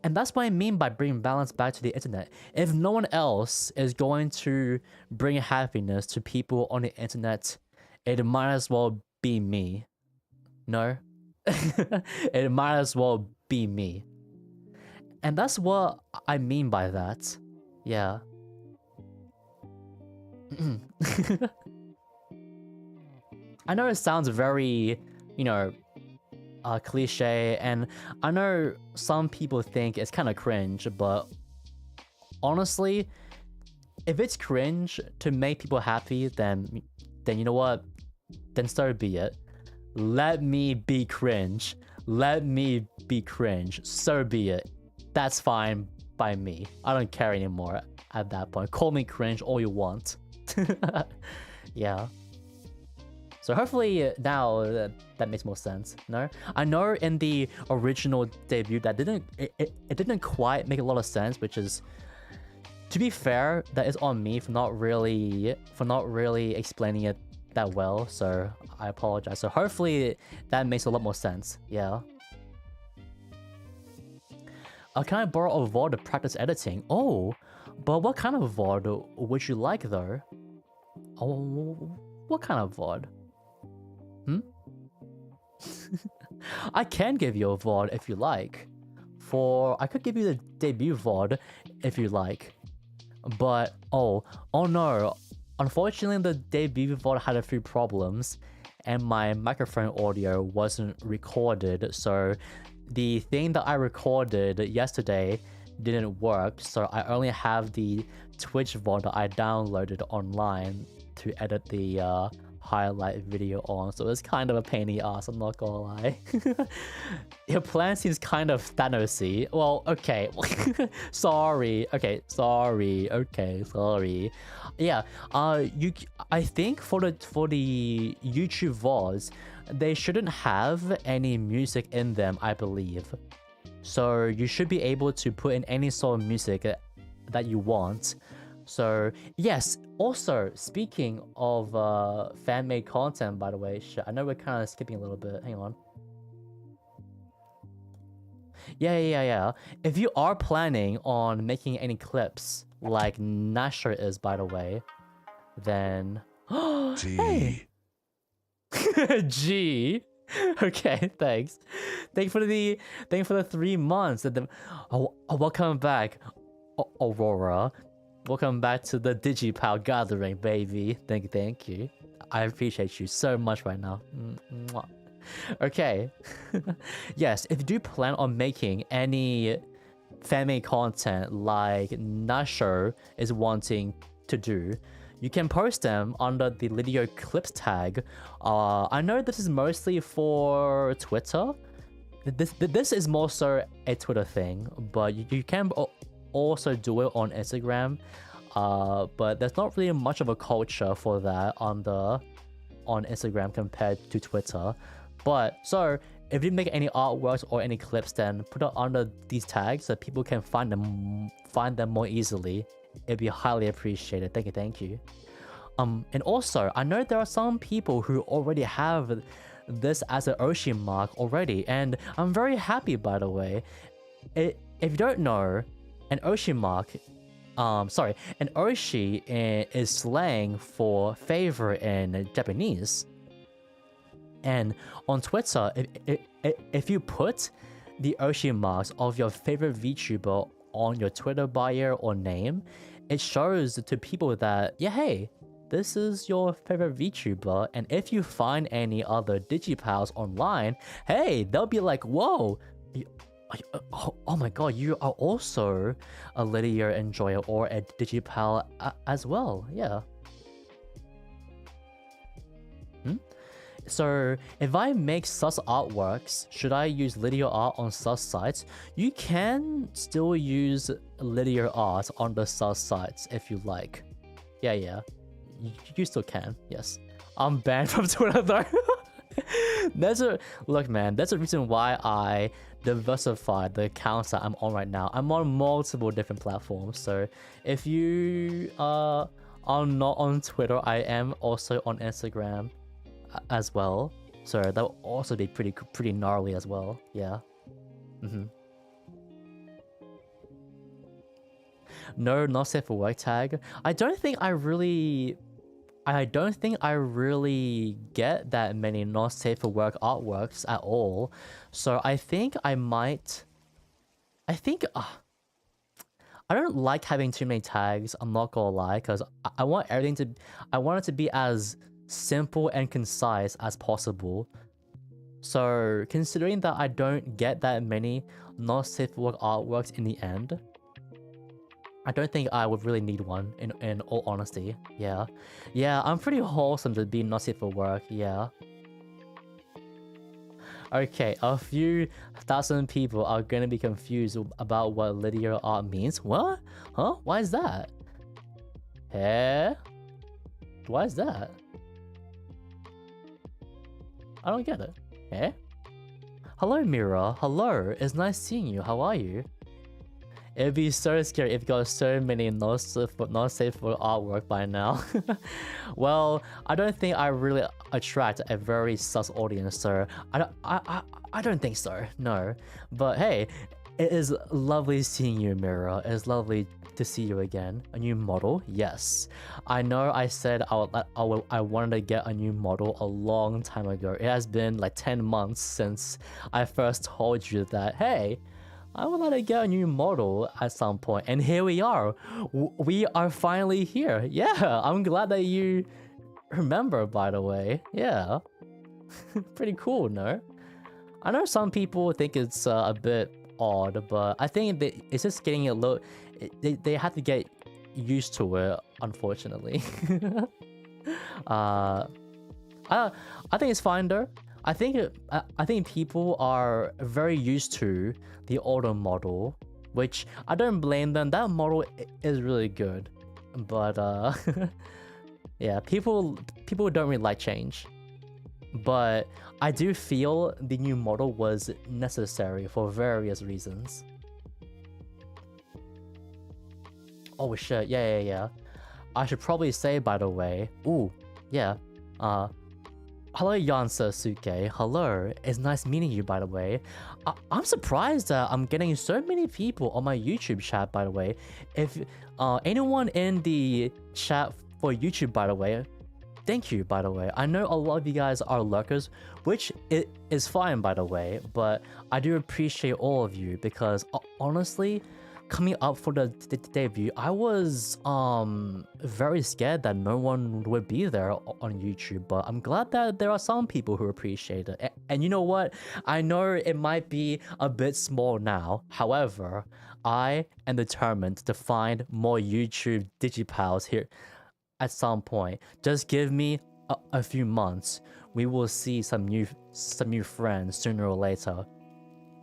I mean by bringing balance back to the internet. If no one else is going to bring happiness to people on the internet, it might as well be me. No? It might as well be me. And that's what I mean by that. Yeah. I know it sounds very, cliche, and I know some people think it's kind of cringe, but honestly, if it's cringe to make people happy, then you know what? Then so be it. Let me be cringe. Let me be cringe. So be it. That's fine by me. I don't care anymore at that point. Call me cringe all you want. Yeah. So hopefully now that makes more sense. No, I know in the original debut that it didn't quite make a lot of sense, which is, to be fair, that is on me for not really explaining it that well. So I apologize. So hopefully that makes a lot more sense. Yeah. Can I borrow a VOD to practice editing? Oh, but what kind of VOD would you like though? Oh, what kind of VOD? I can give you a VOD if you like. I could give you the debut VOD if you like. But oh no. Unfortunately, the debut VOD had a few problems and my microphone audio wasn't recorded, so the thing that I recorded yesterday didn't work, so I only have the Twitch VOD that I downloaded online to edit the highlight video on, so it's kind of a pain in the ass, I'm not gonna lie. Your plan seems kind of Thanos-y. Well, okay. Sorry. Okay, sorry. Yeah, I think for the YouTube VODs, they shouldn't have any music in them, I believe. So you should be able to put in any sort of music that you want. So yes, also speaking of fan-made content, by the way, shit, I know we're kind of skipping a little bit. Hang on. Yeah. If you are planning on making any clips like Nasher is, by the way, then hey. G. Okay, thanks. Thank you for the 3 months. Welcome back, Aurora. Welcome back to the DigiPal gathering, baby. Thank you. I appreciate you so much right now. Mwah. Okay. Yes, if you do plan on making any fan-made content like Nasher is wanting to do, you can post them under the Lideo clips tag. I know this is mostly for Twitter. This is more so a Twitter thing, but you can also do it on Instagram. But there's not really much of a culture for that on Instagram compared to Twitter. But so if you make any artworks or any clips, then put it under these tags so people can find them more easily. It'd be highly appreciated. Thank you. And also, I know there are some people who already have this as an Oshi mark already, and I'm very happy, by the way. If you don't know, an Oshi mark, an Oshi is slang for favor in Japanese. And on Twitter, if you put the Oshi marks of your favorite VTuber on your Twitter bio or name, it shows to people that, yeah, hey, this is your favorite VTuber, and if you find any other Digipals online, hey, they'll be like, whoa, oh my god, you are also a Lideo enjoyer or a Digipal as well, yeah. So if I make sus artworks, should I use Lideo art on sus sites? You can still use Lideo art on the sus sites if you like. Yeah. You still can, yes. I'm banned from Twitter though. Look man, there's a reason why I diversified the accounts that I'm on right now. I'm on multiple different platforms, so if you are not on Twitter, I am also on Instagram as well, so that will also be pretty gnarly as well. Yeah. No, not safe for work tag. I don't think I really get that many not safe for work artworks at all. So I think I don't like having too many tags, I'm not gonna lie, because I want it to be as simple and concise as possible. So considering that I don't get that many not safe for work artworks in the end, I don't think I would really need one, in all honesty. Yeah, I'm pretty wholesome to be not safe for work, yeah. Okay, a few thousand people are gonna be confused about what Lideo art means. What? Huh? Why is that? Eh? Why is that? I don't get it. Eh? Hello, Mira. Hello. It's nice seeing you. How are you? It'd be so scary if you got so many not safe for artwork by now. Well, I don't think I really attract a very sus audience, so I don't think so. No. But hey, it is lovely seeing you, Mira. It's lovely to see you again. A new model? Yes. I know I said I wanted to get a new model a long time ago. It has been like 10 months since I first told you that, hey, I would like to get a new model at some point. And here we are. We are finally here. Yeah, I'm glad that you remember, by the way. Yeah. Pretty cool, no? I know some people think it's a bit odd, but I think it's just getting a little... They have to get used to it, unfortunately. I think it's fine though. I think people are very used to the older model, which I don't blame them. That model is really good, but yeah, people don't really like change. but I do feel the new model was necessary for various reasons. Oh shit, yeah. I should probably say, by the way, ooh, yeah, hello Yansa-suke, hello, it's nice meeting you, by the way. I'm surprised that I'm getting so many people on my YouTube chat, by the way. If anyone in the chat for YouTube, by the way, thank you, by the way. I know a lot of you guys are lurkers, which is fine, by the way, but I do appreciate all of you because honestly, coming up for the debut, I was very scared that no one would be there on YouTube, but I'm glad that there are some people who appreciate it. And you know what? I know it might be a bit small now. However, I am determined to find more YouTube digipals here at some point. Just give me a few months. We will see some new friends sooner or later.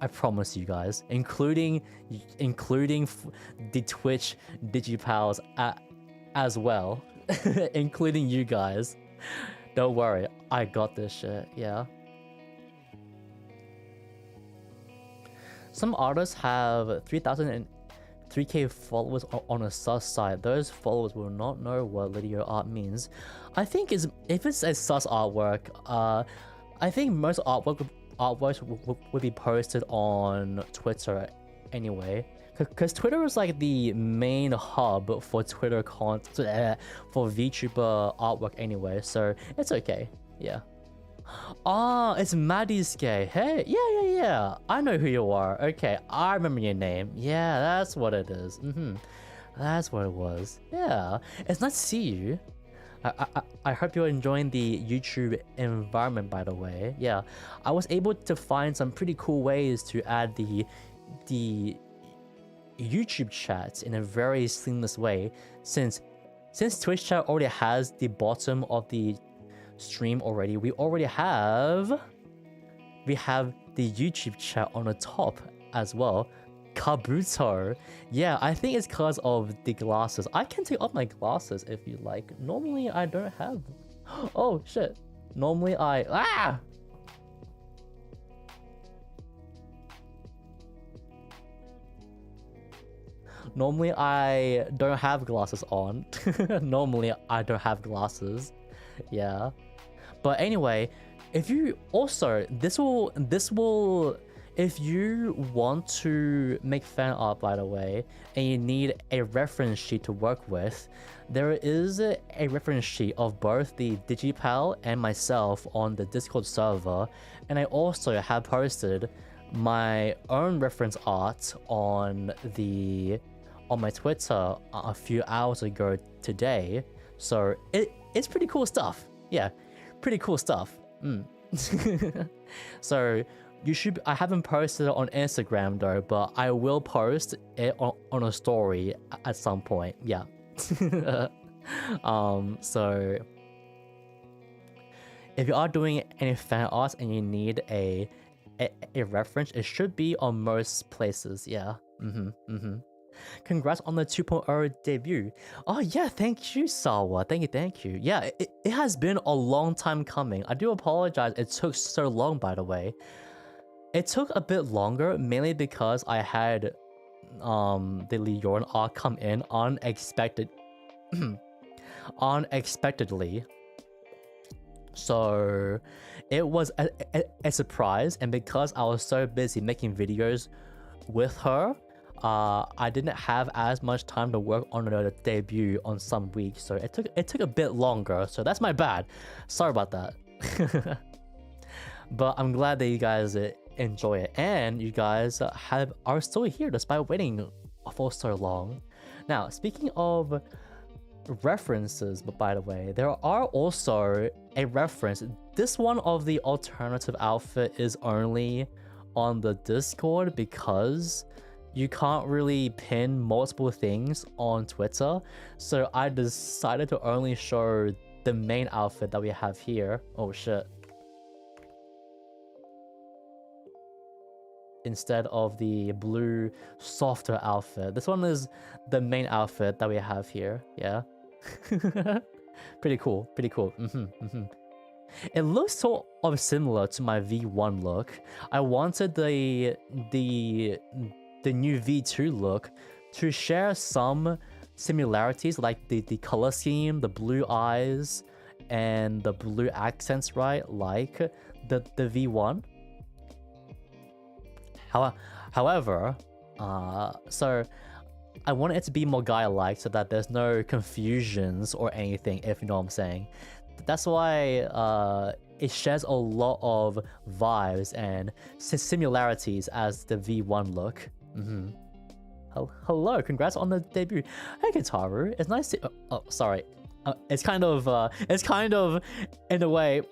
I promise you guys, including the Twitch digipals as well, including you guys. Don't worry, I got this shit. Yeah. Some artists have 3,000 and 3K followers on a sus site. Those followers will not know what Lideo art means. I think if it's a sus artwork, I think most artworks would be posted on Twitter anyway, because Twitter is like the main hub for Twitter content for VTuber artwork anyway, so it's okay. Yeah. Ah, it's Maddie's-Gay. Hey, yeah. I know who you are. Okay, I remember your name. Yeah, that's what it is. That's what it was. Yeah, it's nice to see you. I hope you're enjoying the YouTube environment, by the way. Yeah, I was able to find some pretty cool ways to add the YouTube chats in a very seamless way, since Twitch chat already has the bottom of the stream already. We have the YouTube chat on the top as well. Kabuto. Yeah, I think it's because of the glasses. I can take off my glasses if you like. Normally I don't have. Oh shit. Normally Normally I don't have glasses on. Normally I don't have glasses. Yeah. But anyway, if you also this will if you want to make fan art, by the way, and you need a reference sheet to work with, there is a reference sheet of both the Digipal and myself on the Discord server, and I also have posted my own reference art on my Twitter a few hours ago today. So it's pretty cool stuff. Yeah, pretty cool stuff. So I haven't posted it on Instagram though, but I will post it on a story at some point. Yeah. So if you are doing any fan art and you need a reference, it should be on most places. Yeah. Congrats on the 2.0 debut. Oh yeah, thank you, Sawa. Thank you. Yeah, it has been a long time coming. I do apologize it took so long, by the way. It took a bit longer, mainly because I had the Leon arc come in unexpectedly. So it was a surprise, and because I was so busy making videos with her, I didn't have as much time to work on the debut on some weeks, so it took a bit longer. So that's my bad. Sorry about that. But I'm glad that you guys enjoy it, and you guys are still here despite waiting for so long. Now, speaking of references, but by the way, there are also a reference. This one of the alternative outfit is only on the Discord because you can't really pin multiple things on Twitter, so I decided to only show the main outfit that we have here. Oh shit. Instead of the blue softer outfit. This one is the main outfit that we have here. Yeah. Pretty cool. It looks sort of similar to my V1 look. I wanted the new V2 look to share some similarities, like the color scheme, the blue eyes, and the blue accents, right? Like the V1. However, so I want it to be more guy-like so that there's no confusions or anything, if you know what I'm saying. That's why it shares a lot of vibes and similarities as the V1 look. Hello, congrats on the debut. Hey, Kitaru, it's nice to... Oh, sorry. It's kind of in a way...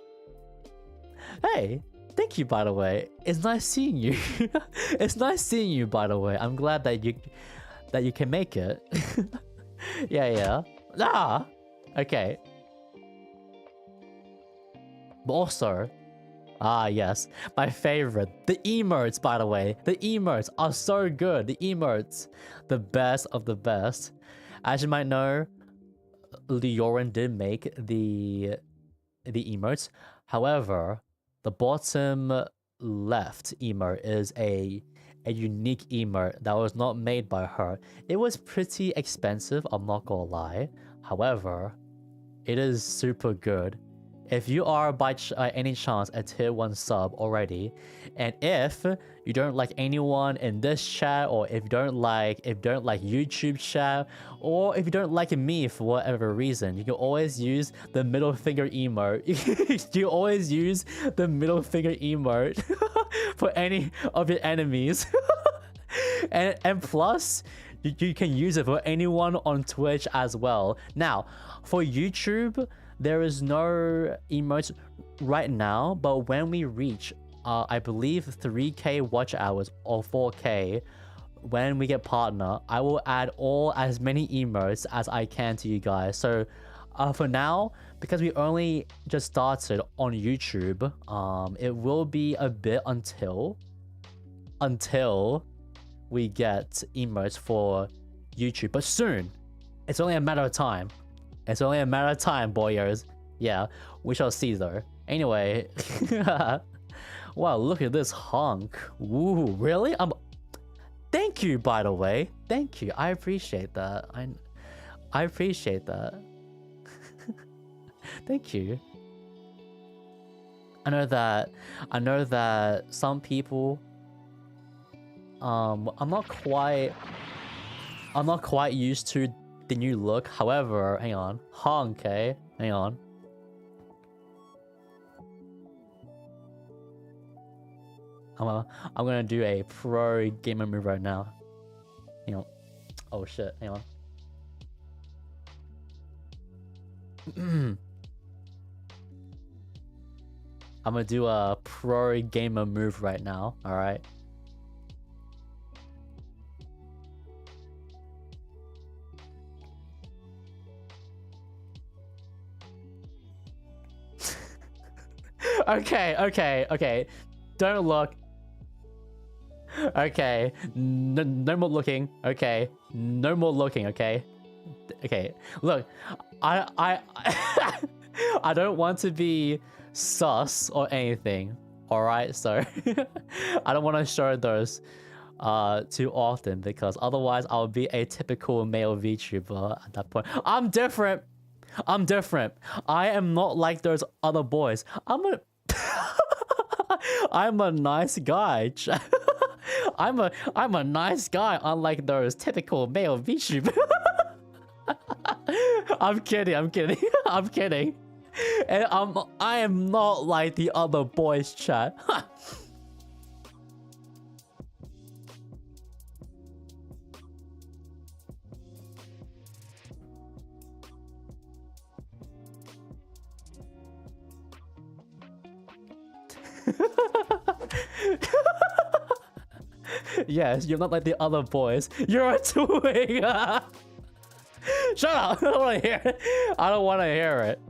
Hey, thank you, by the way. It's nice seeing you. It's nice seeing you, by the way. I'm glad that you can make it. yeah. Ah, okay. But also, yes, my favorite, the emotes, by the way. The emotes are so good. The emotes, the best of the best. As you might know, Leorin did make the emotes. However, the bottom left emote is a unique emote that was not made by her. It was pretty expensive, I'm not gonna lie. However, it is super good. If you are by any chance a tier 1 sub already, and if you don't like anyone in this chat, or if you don't like YouTube chat, or if you don't like me for whatever reason, you can always use the middle finger emote. You always use the middle finger emote for any of your enemies. and plus, you can use it for anyone on Twitch as well. Now, for YouTube, there is no emotes right now, but when we reach, I believe 3k watch hours or 4k, when we get partner, I will add as many emotes as I can to you guys. So for now, because we only just started on YouTube, it will be a bit until we get emotes for YouTube, but soon. It's only a matter of time. It's only a matter of time, boyers. Yeah, we shall see though. Anyway, wow, look at this hunk. Ooh, really? Thank you, by the way. Thank you. I appreciate that. I appreciate that. Thank you. I know that some people. I'm not quite used to the new look. However, hang on. Okay, hang on. I'm gonna do a pro gamer move right now. Hang on. Oh shit, hang on. I'm gonna do a pro gamer move right now, alright? Okay. Don't look. Okay. No more looking. Okay. No more looking, okay? Okay. Look, I don't want to be sus or anything. Alright, so I don't want to show those too often, because otherwise I'll be a typical male VTuber at that point. I'm different. I am not like those other boys. I'm a nice guy. I'm a nice guy, unlike those typical male VTubers. I'm kidding. I'm kidding. And I am not like the other boys, chat. Yes, you're not like the other boys. You're a twink. Shut up. I don't want to hear it. I don't want to hear it.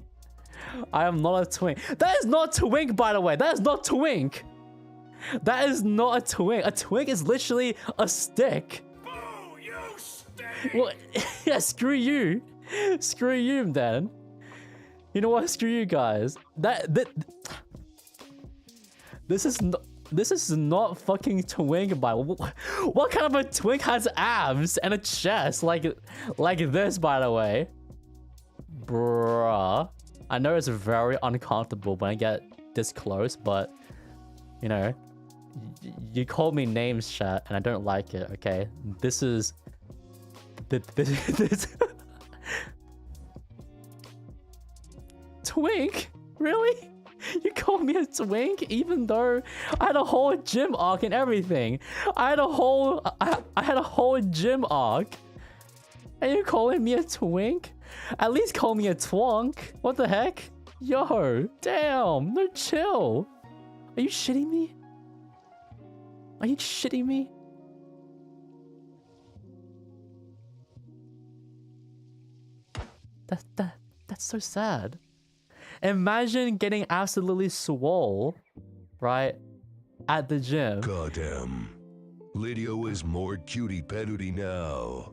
I am not a twink. That is not twink, by the way. That is not twink. That is not a twink. A twink is literally a stick. Boo, you stink! Well, yeah, screw you. Screw you, then. You know what? Screw you guys. This is not fucking twink, by what kind of a twink has abs and a chest like this, by the way? Bruh. I know it's very uncomfortable when I get this close, but you know, you called me names, chat, and I don't like it. Okay, this twink, really? You called me a twink, even though I had a whole gym arc and everything. I had a whole gym arc, and you're calling me a twink? At least call me a twonk. What the heck? Yo, damn, no, chill. Are you shitting me? Are you shitting me? That's so sad. Imagine getting absolutely swole, right, at the gym. Goddamn. Lideo is more cutie patootie now.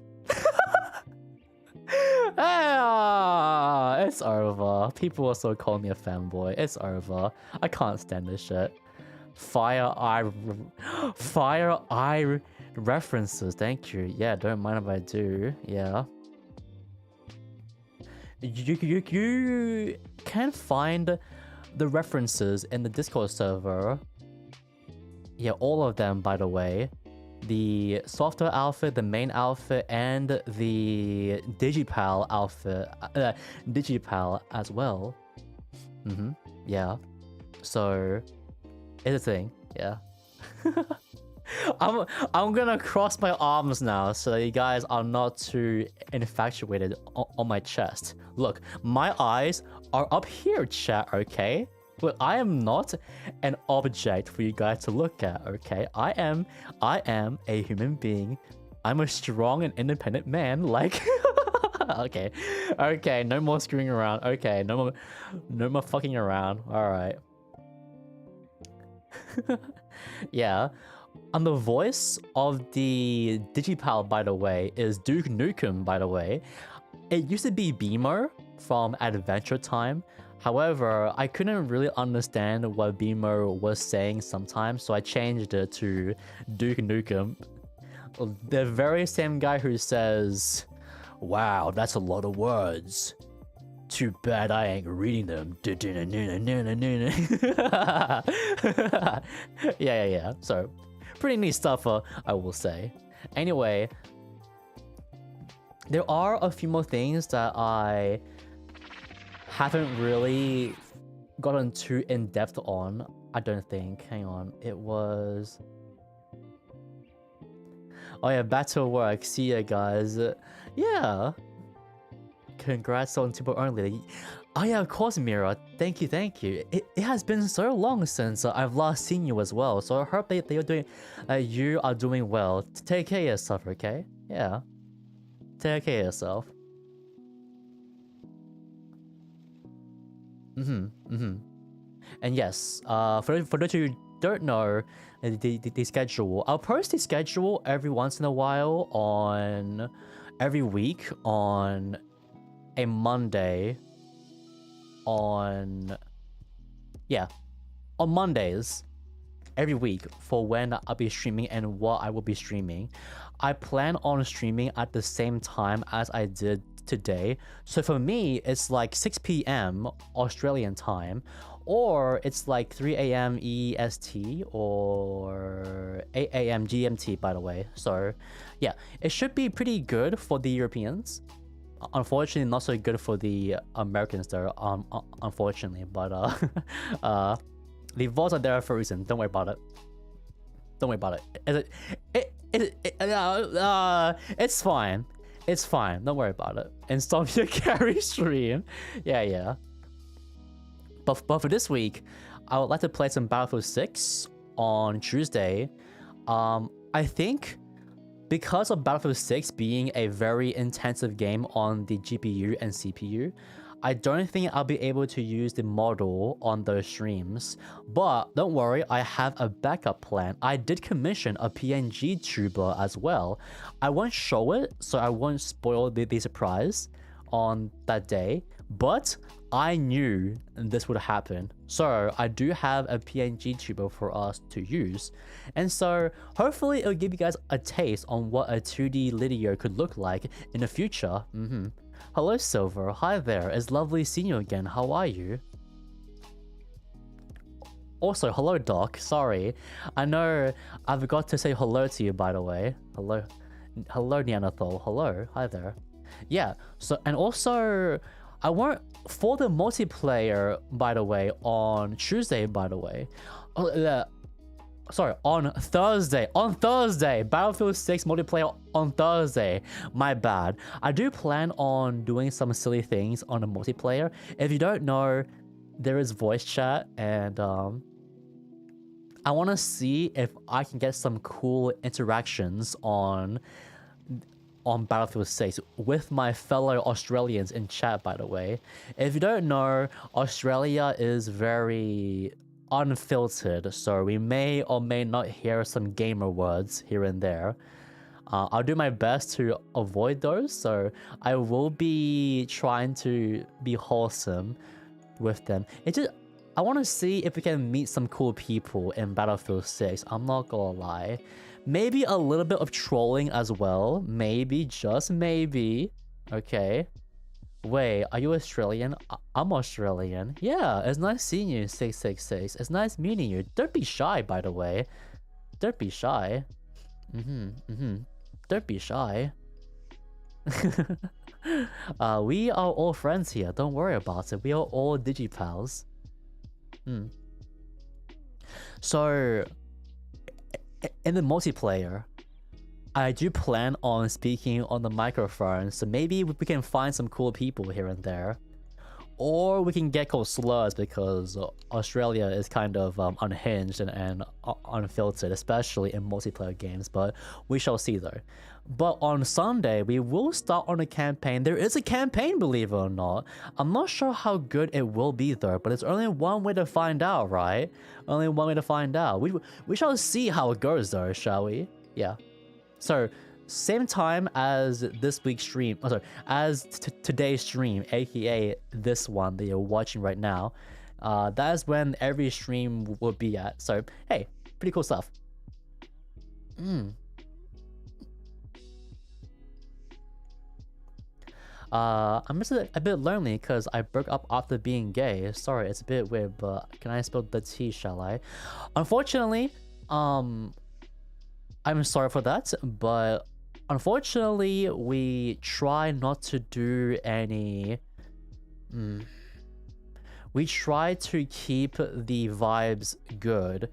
Ah, it's over. People also call me a fanboy. It's over. I can't stand this shit. Fire eye references. Thank you. Yeah, don't mind if I do. Yeah. You can find the references in the Discord server. Yeah, all of them, by the way. The software outfit, the main outfit, and the Digipal outfit. Digipal as well. Yeah. So, it's a thing. Yeah. I'm gonna cross my arms now so that you guys are not too infatuated on my chest. Look, my eyes are up here, chat, okay? But I am not an object for you guys to look at, okay? I am a human being. I'm a strong and independent man, like... Okay, no more screwing around. Okay, no more fucking around. Alright. Yeah. And the voice of the Digipal, by the way, is Duke Nukem, by the way. It used to be Beamer from Adventure Time. However, I couldn't really understand what Beamer was saying sometimes, so I changed it to Duke Nukem. The very same guy who says, "Wow, that's a lot of words. Too bad I ain't reading them." Yeah. So, pretty neat stuff, I will say. Anyway, there are a few more things that I haven't really gotten too in-depth on, I don't think. Hang on, it was... Oh yeah, back to work. See ya, guys. Yeah. Congrats on Tuber only. Oh yeah, of course, Mira. Thank you. It has been so long since I've last seen you as well, so I hope that you are doing well. Take care of yourself, okay? Yeah. Take care of yourself. And yes, for those who don't know the schedule, I'll post the schedule every once in a while every week on a Monday on Mondays every week for when I'll be streaming and what I will be streaming. I plan on streaming at the same time as I did today. So for me, it's like 6 p.m. Australian time, or it's like 3 a.m. EST or 8 a.m. GMT, by the way. So yeah, it should be pretty good for the Europeans. Unfortunately, not so good for the Americans though, unfortunately, but the votes are there for a reason. Don't worry about it. Don't worry about it. It's fine. It's fine. Don't worry about it. Insomnia carry stream. Yeah. But for this week, I would like to play some Battlefield 6 on Tuesday. I think because of Battlefield 6 being a very intensive game on the GPU and CPU, I don't think I'll be able to use the model on those streams. But don't worry, I have a backup plan. I did commission a PNG tuber as well. I won't show it, so I won't spoil the surprise on that day. But I knew this would happen, so I do have a PNG tuber for us to use, and so hopefully it'll give you guys a taste on what a 2D Lideo could look like in the future. Hello Silver, hi there, it's lovely seeing you again, how are you? Also, hello Doc, sorry, I know I forgot to say hello to you, by the way. Hello Neanderthal, hello, hi there. Yeah, so, and also, I won't, for the multiplayer, by the way, on Tuesday, by the way, sorry, on Thursday, Battlefield 6 multiplayer on Thursday, my bad. I do plan on doing some silly things on the multiplayer. If you don't know, there is voice chat, and I want to see if I can get some cool interactions on Battlefield 6 with my fellow Australians in chat, by the way. If you don't know, Australia is very unfiltered, so we may or may not hear some gamer words here and there. I'll do my best to avoid those, so I will be trying to be wholesome with them. It's just, I want to see if we can meet some cool people in Battlefield 6, I'm not gonna lie. Maybe a little bit of trolling as well. Maybe, just maybe. Okay. Wait, are you Australian? I'm Australian. Yeah, it's nice seeing you, 666. It's nice meeting you. Don't be shy, by the way. Don't be shy. Don't be shy. We are all friends here. Don't worry about it. We are all digipals. So, in the multiplayer, I do plan on speaking on the microphone, so maybe we can find some cool people here and there. Or we can get called slurs because Australia is kind of unhinged and unfiltered, especially in multiplayer games, but we shall see though. But on Sunday, we will start on a campaign. There is a campaign, believe it or not. I'm not sure how good it will be though, but it's only one way to find out, right? Only one way to find out. We shall see how it goes though, shall we? Yeah. So, same time as this week's stream, oh sorry, as today's stream, aka this one that you're watching right now, that is when every stream will be at. So, hey, pretty cool stuff. I'm just a bit lonely because I broke up after being gay. Sorry, it's a bit weird, but can I spill the tea, shall I? Unfortunately, I'm sorry for that, but unfortunately, we try not to do any... We try to keep the vibes good,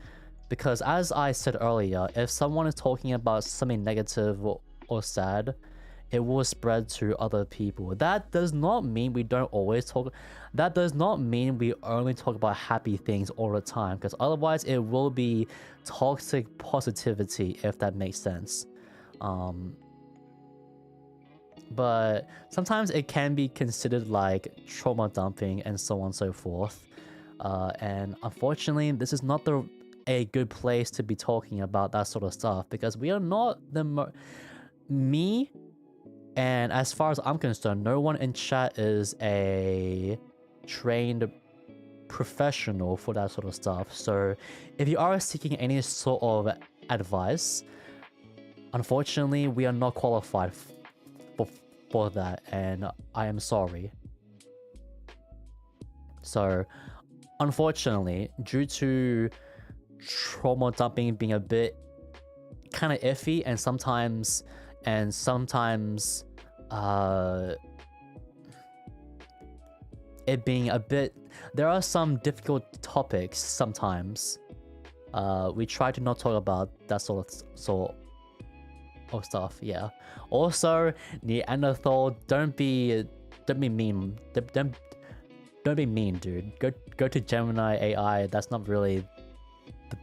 because as I said earlier, if someone is talking about something negative or sad, it will spread to other people. That does not mean we don't always talk... That does not mean we only talk about happy things all the time, because otherwise it will be toxic positivity, if that makes sense. But sometimes it can be considered like trauma dumping and so on and so forth. And unfortunately, this is not a good place to be talking about that sort of stuff, because we are not me, and as far as I'm concerned, no one in chat is a trained professional for that sort of stuff. So if you are seeking any sort of advice, unfortunately, we are not qualified for that, and I am sorry. So, unfortunately, due to trauma dumping being a bit kind of iffy, and sometimes it being a bit, there are some difficult topics sometimes. We try to not talk about that sort of stuff. Yeah. Also, Neanderthal, don't be mean. Don't be mean, dude. Go to Gemini AI. That's not really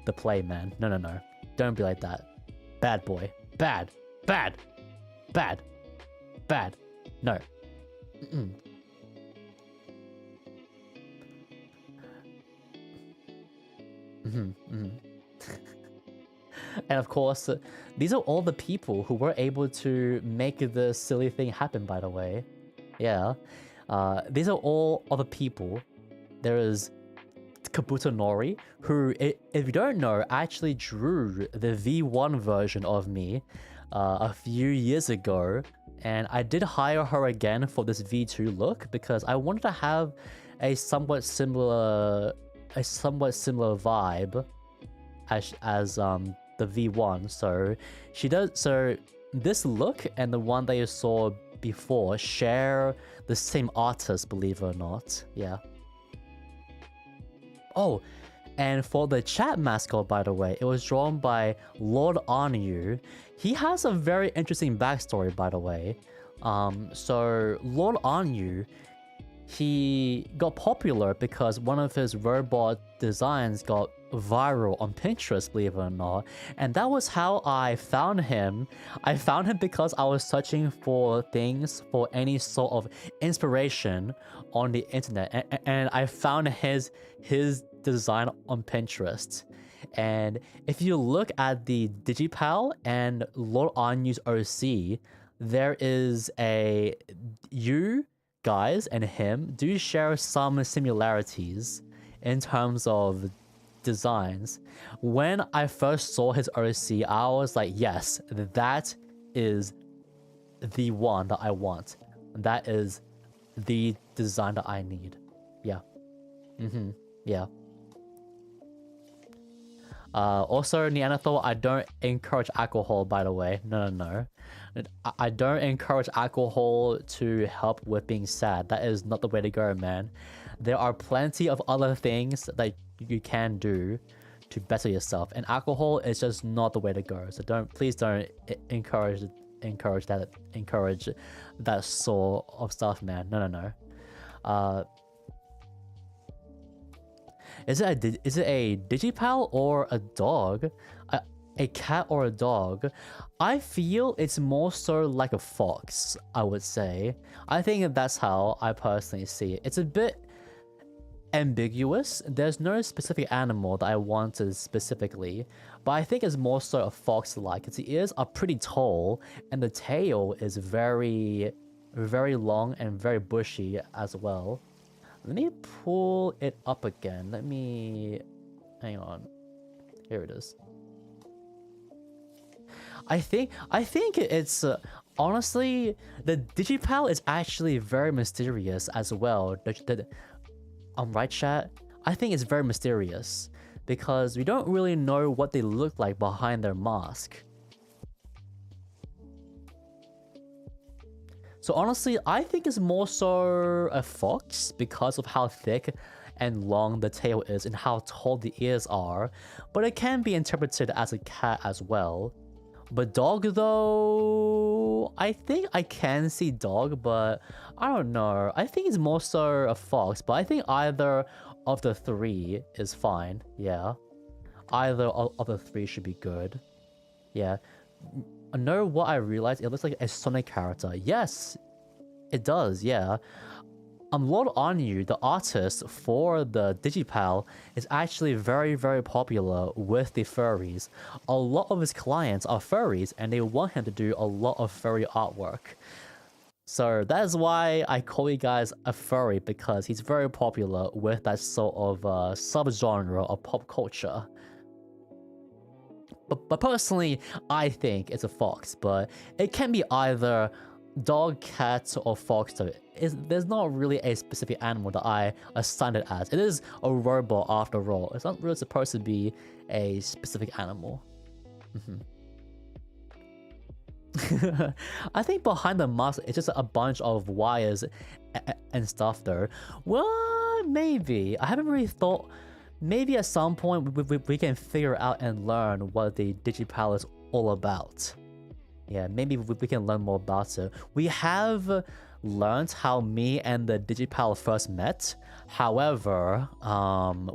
the play, man. No. Don't be like that. Bad boy. Bad. No. And of course, these are all the people who were able to make this silly thing happen, by the way. Yeah. These are all other people. There is Kabuto Nori, who, if you don't know, actually drew the V1 version of me a few years ago, and I did hire her again for this V2 look because I wanted to have a somewhat similar vibe as the V1. So she does. So this look and the one that you saw before share the same artist, believe it or not. Yeah. Oh, and for the chat mascot, by the way, it was drawn by Lord Anu. He has a very interesting backstory, by the way. So Lord Anu, he got popular because one of his robot designs got viral on Pinterest, believe it or not. And that was how I found him. I found him because I was searching for things for any sort of inspiration on the internet, and I found his design on Pinterest. And if you look at the Digipal and Lord Anu's OC, there is you guys and him do share some similarities in terms of designs. When I first saw his OC, I was like, yes, that is the one that I want. That is the design that I need. Yeah. Yeah. Also, Neanderthal, I don't encourage alcohol, by the way. No. I don't encourage alcohol to help with being sad. That is not the way to go, man. There are plenty of other things that you can do to better yourself, and alcohol is just not the way to go. So please don't encourage that sort of stuff, man. No. Is it a Digipal or a dog? A cat or a dog? I feel it's more so like a fox, I would say. I think that's how I personally see it. It's a bit ambiguous. There's no specific animal that I wanted specifically, but I think it's more so a fox-like. Its ears are pretty tall, and the tail is very, very long and very bushy as well. Let me pull it up again. Hang on. Here it is. I think it's honestly, the Digipal is actually very mysterious as well. Right, chat? I think it's very mysterious because we don't really know what they look like behind their mask. So honestly, I think it's more so a fox because of how thick and long the tail is and how tall the ears are, but it can be interpreted as a cat as well. But dog though, I think I can see dog, but I don't know. I think it's more so a fox, but I think either of the three is fine. Yeah, either of the three should be good. Yeah. I know what I realized. It looks like a Sonic character. Yes, it does. Yeah. Lord Anu, the artist for the Digipal, is actually very, very popular with the furries. A lot of his clients are furries, and they want him to do a lot of furry artwork. So that is why I call you guys a furry, because he's very popular with that sort of subgenre of pop culture. But personally, I think it's a fox, but it can be either dog, cat, or fox. So there's not really a specific animal that I assigned it as. It is a robot after all. It's not really supposed to be a specific animal. I think behind the mask, it's just a bunch of wires and stuff though. Well, maybe. I haven't really thought. Maybe at some point we can figure out and learn what the Digipal is all about. Yeah, maybe we can learn more about it. We have learned how me and the Digipal first met. However,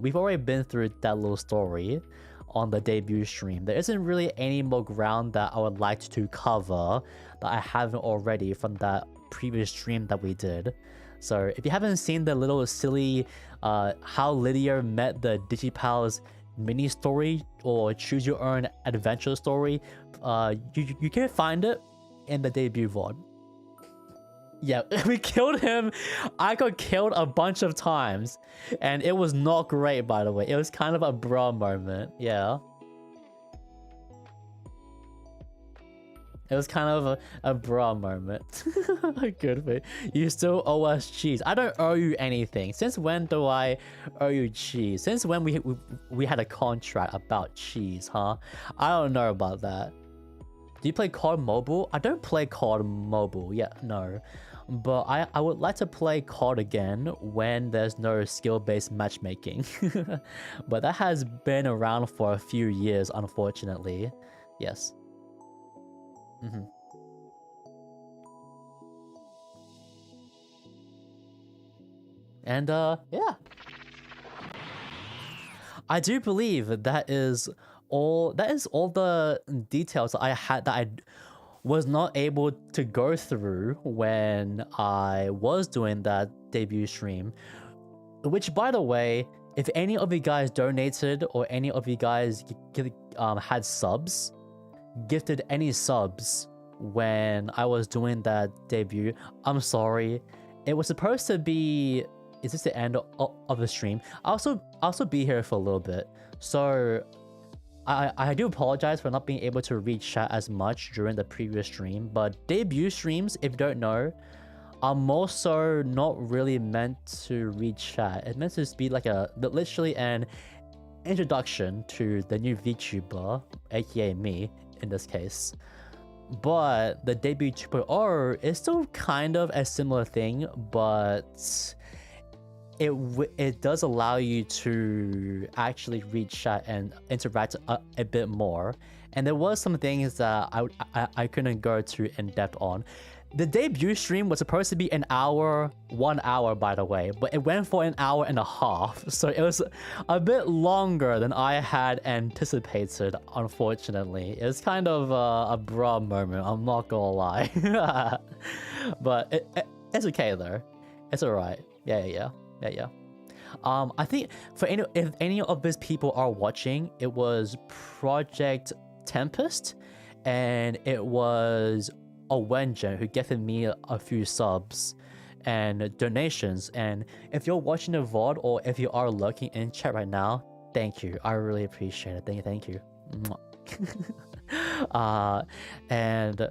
we've already been through that little story on the debut stream. There isn't really any more ground that I would like to cover that I haven't already from that previous stream that we did. So if you haven't seen the little silly how Lideo met the Digipal's mini story or choose your own adventure story, you can find it in the debut VOD. Yeah, we killed him. I got killed a bunch of times, and it was not great, by the way. It was kind of a bra moment. Yeah. It was kind of a bra moment. Good for you. You still owe us cheese. I don't owe you anything. Since when do I owe you cheese? Since when we had a contract about cheese, huh? I don't know about that. Do you play COD Mobile? I don't play COD Mobile. Yeah, no. But I would like to play COD again when there's no skill-based matchmaking. But that has been around for a few years, unfortunately. Yes. And yeah, I do believe that is all the details that I had that I was not able to go through when I was doing that debut stream. Which, by the way, if any of you guys donated or any of you guys had subs, gifted any subs when I was doing that debut, I'm sorry. It was supposed to be... Is this the end of the stream? I'll also be here for a little bit. So I do apologize for not being able to read chat as much during the previous stream, but debut streams, if you don't know, are more so not really meant to read chat. It's meant to just be like literally an introduction to the new VTuber, aka me in this case. But the debut 2.0 is still kind of a similar thing, but it does allow you to actually read chat and interact a bit more. And there was some things that I couldn't go too in depth on. The debut stream was supposed to be 1 hour, by the way, but it went for 1.5 hours. So it was a bit longer than I had anticipated, unfortunately. It was kind of a bra moment, I'm not gonna lie. But it's okay though. It's alright. Yeah. I think if any of these people are watching, it was Project Tempest, and it was Wenjen who gifted me a few subs and donations. And if you're watching the VOD or if you are lurking in chat right now, thank you. I really appreciate it. Thank you. And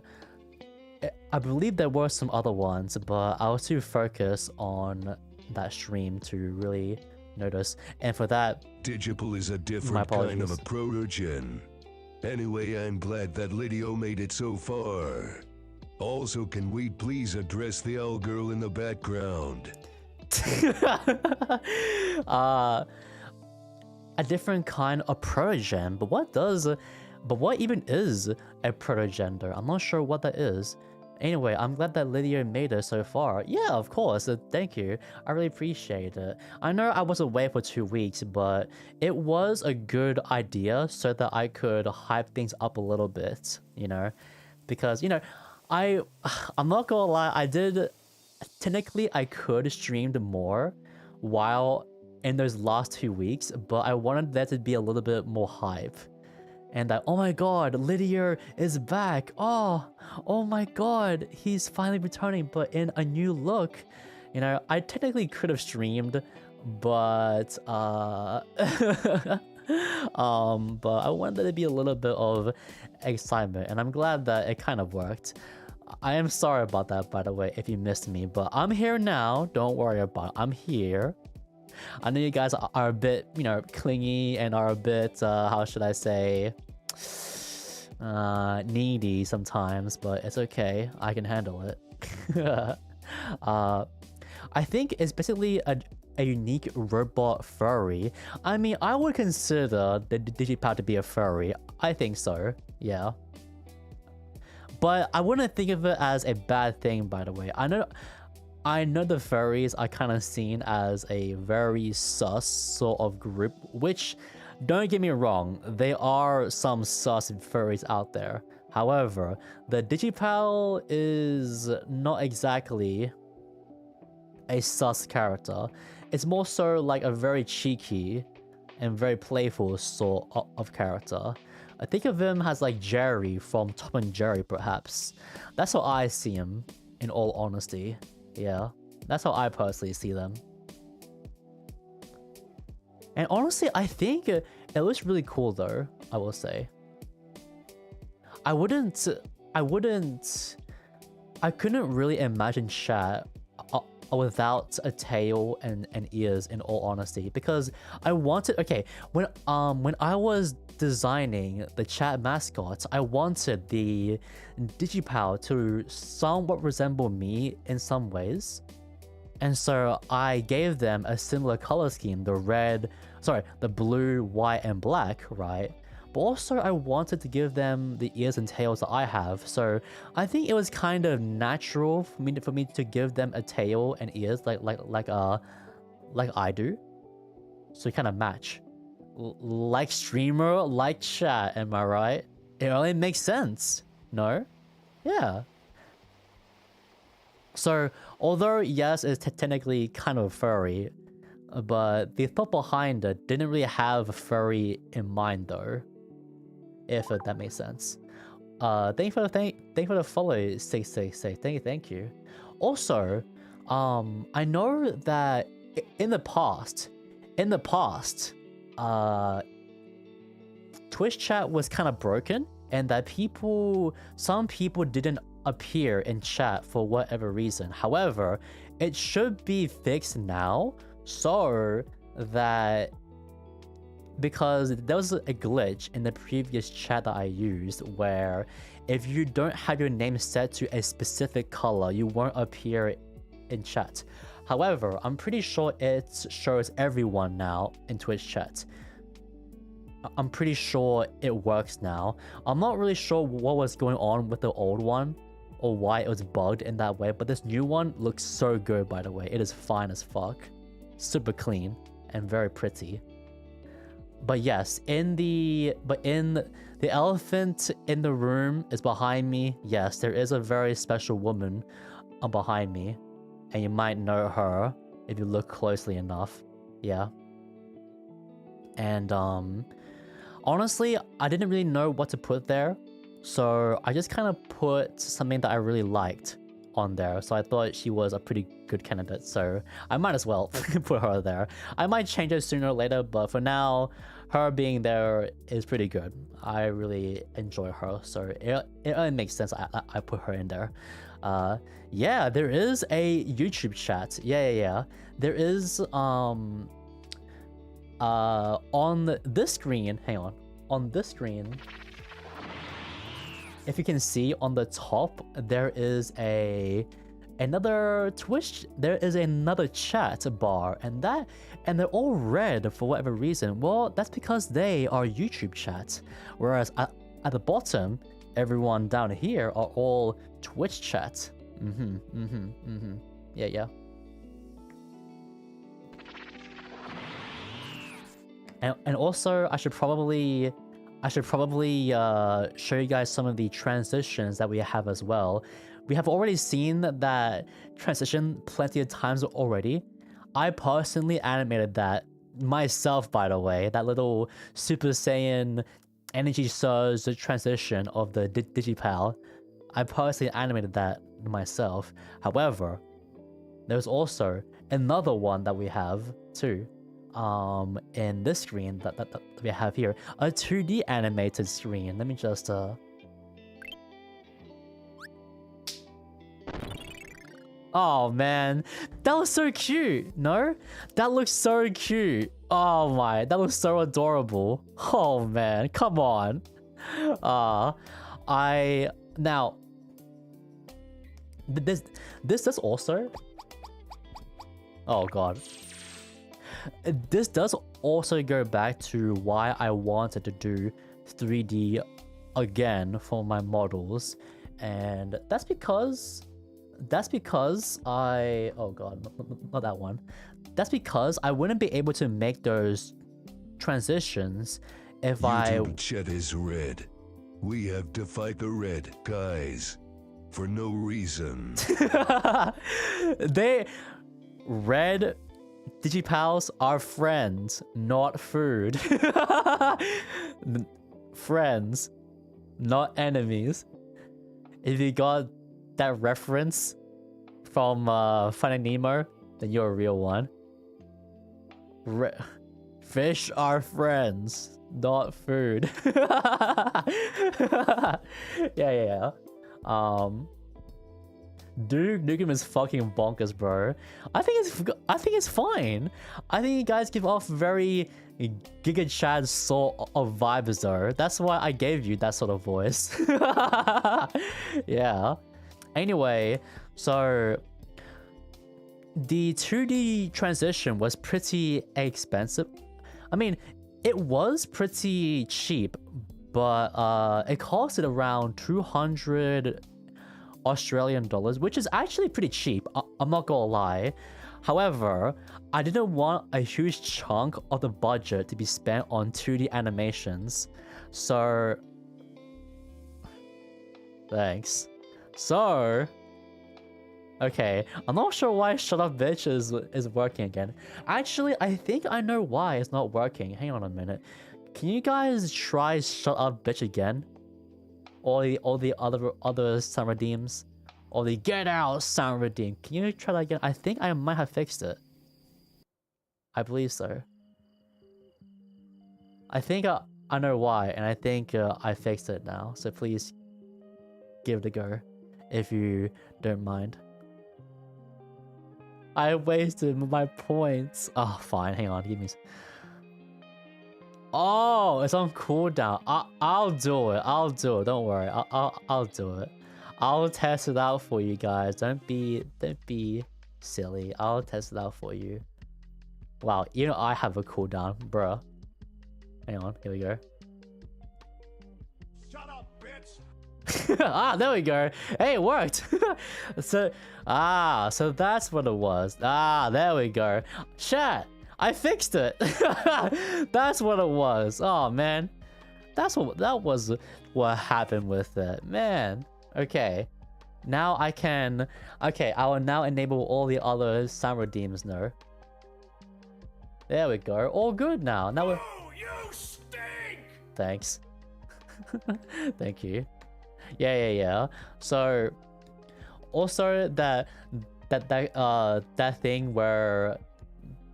I believe there were some other ones, but I was too focused on that stream to really notice. And for that, Digital is a different kind of a proto-gen. Anyway, I'm glad that Lideo made it so far. Also, can we please address the owl girl in the background? A different kind of proto-gen, but what even is a proto-gender? I'm not sure what that is. Anyway, I'm glad that Lideo made it so far. Yeah, of course. Thank you. I really appreciate it. I know I was away for 2 weeks, but it was a good idea so that I could hype things up a little bit, you know? Because, you know, I'm not gonna lie, technically I could stream more while in those last 2 weeks, but I wanted there to be a little bit more hype. And that, oh my god, Lideo is back. Oh my god, he's finally returning, but in a new look. You know, I technically could have streamed, but but I wanted there to be a little bit of excitement, and I'm glad that it kind of worked. I am sorry about that, by the way, if you missed me, but I'm here now. Don't worry about it. I'm here. I know you guys are a bit, you know, clingy and are a bit, how should I say, needy sometimes, but it's okay. I can handle it. I think it's basically a unique robot furry. I mean, I would consider the Digipad to be a furry. I think so, yeah. But I wouldn't think of it as a bad thing, by the way. I know the furries are kind of seen as a very sus sort of group, which, don't get me wrong, there are some sus furries out there. However, the Digipal is not exactly a sus character. It's more so like a very cheeky and very playful sort of character. I think of him as like Jerry from Tom and Jerry, perhaps. That's how I see him in all honesty. Yeah, that's how I personally see them. And honestly, I think it looks really cool though, I will say. I couldn't really imagine chat without a tail and ears in all honesty, because I wanted, okay, when I was designing the chat mascots, I wanted the Digipal to somewhat resemble me in some ways. And so I gave them a similar color scheme, the blue, white, and black, right? But also I wanted to give them the ears and tails that I have. So I think it was kind of natural for me to give them a tail and ears like I do. So kind of match. Like streamer, like chat, am I right? It only makes sense, no? Yeah. So although yes, it's technically kind of furry, but the thought behind it didn't really have furry in mind though. If that makes sense. Thank you for the follow, say. Thank you. Also, I know that in the past, Twitch chat was kind of broken, and that some people didn't appear in chat for whatever reason. However, it should be fixed now, so that, because there was a glitch in the previous chat that I used where if you don't have your name set to a specific color, you won't appear in chat. However, I'm pretty sure it shows everyone now in Twitch chat. I'm pretty sure it works now. I'm not really sure what was going on with the old one or why it was bugged in that way, but this new one looks so good, by the way. It is fine as fuck. Super clean and very pretty. But yes, in the elephant in the room is behind me. Yes, there is a very special woman behind me, and you might know her if you look closely enough. Yeah. And honestly, I didn't really know what to put there, so I just kind of put something that I really liked on there. So I thought she was a pretty good candidate, so I might as well put her there. I might change it sooner or later, but for now, her being there is pretty good. I really enjoy her, so it only makes sense I put her in there. Yeah, there is a YouTube chat. Yeah. There is on this screen. Hang on this screen. If you can see on the top, there is another Twitch. There is another chat bar, and they're all red for whatever reason. Well, that's because they are YouTube chats, whereas at the bottom, everyone down here are all Twitch chats. Yeah. And also, I should probably show you guys some of the transitions that we have as well. We have already seen that transition plenty of times already. I personally animated that myself, by the way. That little Super Saiyan energy surge transition of the Digipal. I personally animated that myself. However, there's also another one that we have too. In this screen that we have here, a 2D animated screen. Let me just oh man, that was so cute. No, that looks so cute. Oh my, that looks so adorable. Oh man, come on. Now this does also, oh god, this does also go back to why I wanted to do 3D again for my models, and that's because oh god, not that one. That's because I wouldn't be able to make those transitions if YouTube chat is red. We have to fight the red guys for no reason. Red Digipals are friends, not food. Friends, not enemies. If you got that reference, from Finding Nemo, then you're a real one. Fish are friends, not food. Yeah. Dude, Nukem is fucking bonkers, bro. I think it's fine. I think you guys give off very Giga Chad sort of vibes, though. That's why I gave you that sort of voice. Yeah. Anyway, so the 2D transition was pretty expensive. I mean, it was pretty cheap, but it costed around 200 Australian dollars, which is actually pretty cheap. I'm not gonna lie. However, I didn't want a huge chunk of the budget to be spent on 2D animations. So, thanks. So, okay, I'm not sure why Shut Up Bitch is working again. Actually, I think I know why it's not working. Hang on a minute. Can you guys try Shut Up Bitch again? All the other sound redeems? Or the Get Out sound redeem. Can you try that again? I think I might have fixed it. I believe so. I think I know why, and I think I fixed it now. So please give it a go, if you don't mind. I wasted my points. Oh, fine. Hang on. Give me. Oh, it's on cooldown. I'll do it. I'll do it. Don't worry. I'll do it. I'll test it out for you guys. Don't be silly. I'll test it out for you. Wow, even I have a cooldown, bruh. Hang on. Here we go. Shut up, bitch! Ah, there we go. Hey, it worked. So that's what it was. Ah, there we go. Chat, I fixed it. That's what it was. Oh man, that was what happened with it, man. Okay, now I can. Okay, I will now enable all the other sound redeems. No. There we go. All good now. Now we're. Oh, you stink! Thanks. Thank you. Yeah. So, also that thing where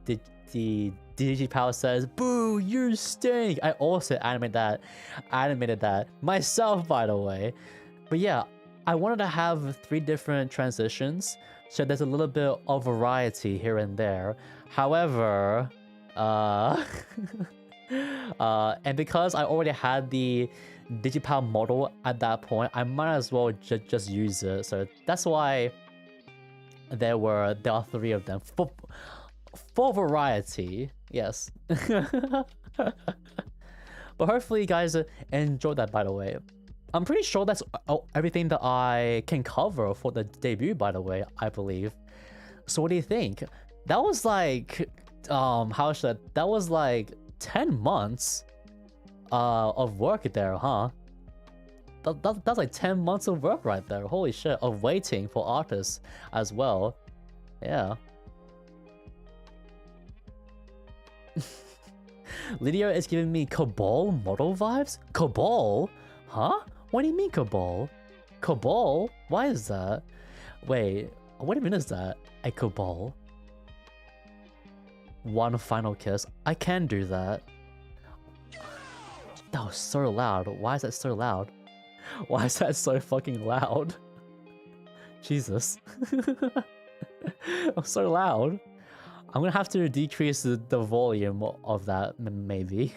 the DG Power says, "Boo, you stink." I also animated that myself, by the way. But yeah, I wanted to have 3 different transitions, so there's a little bit of variety here and there. However, and because I already had the Digipower model at that point, I might as well just use it. So that's why there are 3 of them for variety. Yes. But hopefully you guys enjoyed that, by the way. I'm pretty sure that's everything that I can cover for the debut, by the way, I believe. So what do you think? That was like that was like 10 months of work there, huh? That's like 10 months of work right there. Holy shit, of waiting for artists as well. Yeah. Lideo is giving me Cabal model vibes? Cabal? Huh? What do you mean Cabal? Cabal? Why is that? Wait, what even is that? A Cabal? One final kiss? I can do that. That was so loud. Why is that so loud? Why is that so fucking loud? Jesus. I'm so loud. I'm gonna have to decrease the volume of that, maybe.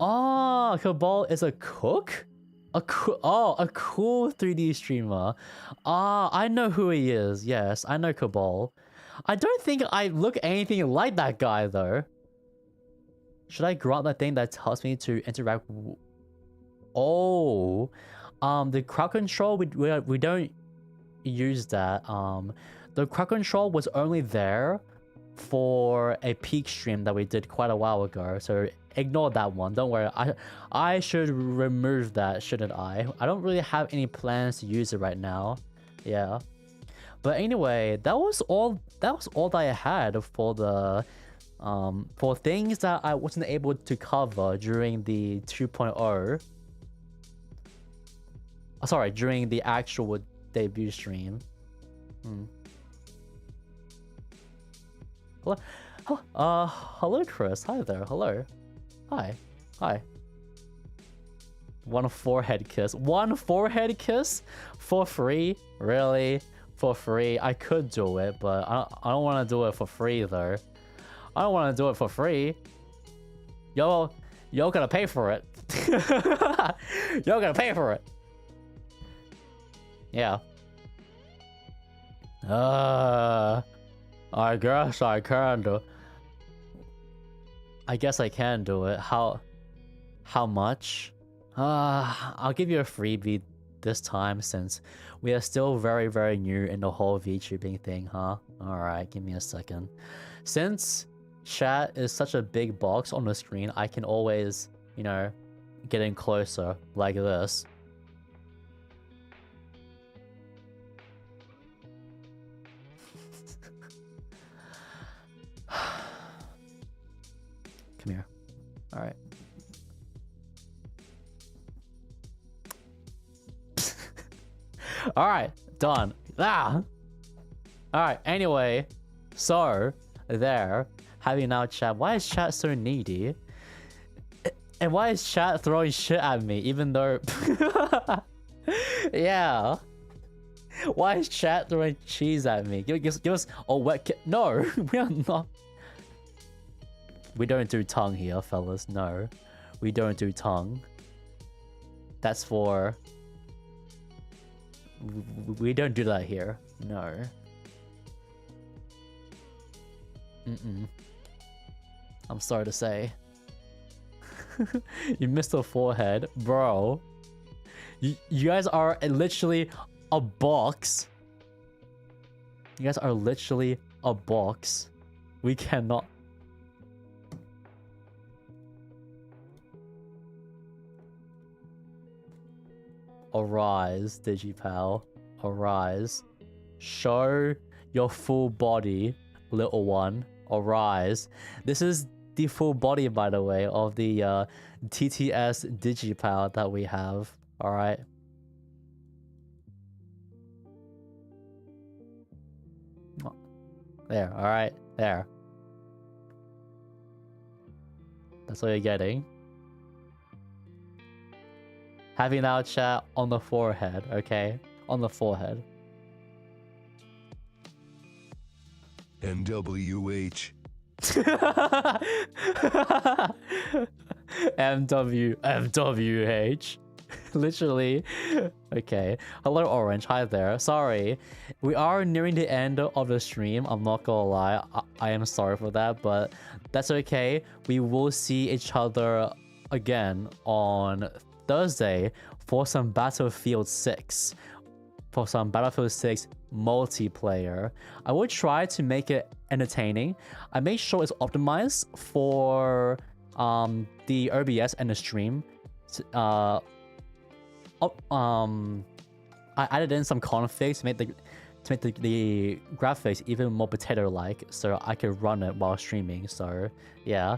Oh, Cabal is a cook? A cool 3D streamer. Ah, I know who he is. Yes, I know Cabal. I don't think I look anything like that guy, though. Should I grant that thing that helps me to interact? Oh, the crowd control, we don't use that. The crowd control was only there for a peak stream that we did quite a while ago, so ignore that one. Don't worry. I should remove that, shouldn't I? I don't really have any plans to use it right now. Yeah. But anyway, that was all that I had for the for things that I wasn't able to cover during the 2.0. Sorry, during the actual debut stream. Hello, hello, Chris. Hi there. Hello. Hi. Hi. One forehead kiss. One forehead kiss? For free? Really? For free? I could do it, but I don't want to do it for free, though. I don't want to do it for free. Yo gotta pay for it. Yo gotta pay for it. Yeah. I guess I can do. I guess I can do it. How much? I'll give you a freebie this time since we are still very, very new in the whole VTubing thing, huh? Alright, give me a second. Since chat is such a big box on the screen, I can always, you know, get in closer like this. Come here. Alright. Alright, done. Ah! Alright, anyway. So, there. Having now chat. Why is chat so needy? And why is chat throwing shit at me even though... Yeah. Why is chat throwing cheese at me? Give us a wet No, we are not. We don't do tongue here, fellas. No. We don't do tongue. That's for... We don't do that here. No. I'm sorry to say. You missed a forehead. Bro. You guys are literally a box. You guys are literally a box. We cannot... Arise, Digipal. Arise. Show your full body, little one. Arise. This is the full body, by the way, of the TTS Digipal that we have. Alright. There, alright. There. That's what you're getting. Having our chat on the forehead, okay? On the forehead. NWH. MWH. Literally. Okay. Hello, Orange. Hi there. Sorry. We are nearing the end of the stream. I'm not gonna lie. I am sorry for that, but that's okay. We will see each other again on Thursday for some Battlefield 6. For some Battlefield 6 multiplayer. I will try to make it entertaining. I make sure it's optimized for the OBS and the stream. I added in some configs to make the graphics even more potato-like, so I could run it while streaming. So yeah.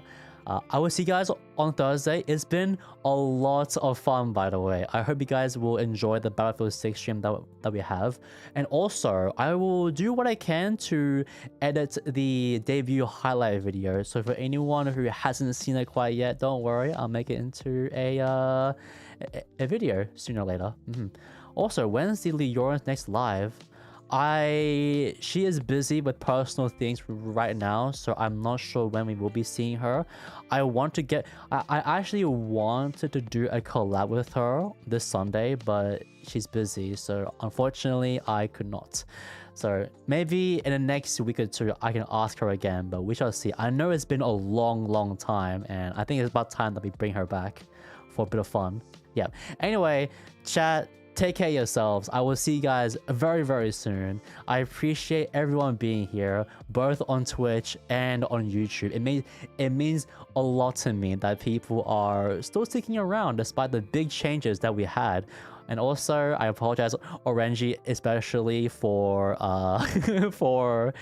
I will see you guys on Thursday. It's been a lot of fun, by the way. I hope you guys will enjoy the Battlefield 6 stream that we have. And also, I will do what I can to edit the debut highlight video. So for anyone who hasn't seen it quite yet, don't worry. I'll make it into a video sooner or later. Also, when's the Leoran's next live? She is busy with personal things right now, so I'm not sure when we will be seeing her. I actually wanted to do a collab with her this Sunday, but she's busy, so unfortunately I could not. So maybe in the next week or two I can ask her again, but we shall see. I know it's been a long time, and I think it's about time that we bring her back for a bit of fun. Yeah. Anyway, chat. Take care of yourselves. I will see you guys very soon. I appreciate everyone being here, both on Twitch and on YouTube. It means a lot to me that people are still sticking around despite the big changes that we had. And also, I apologize, Orangy, especially for for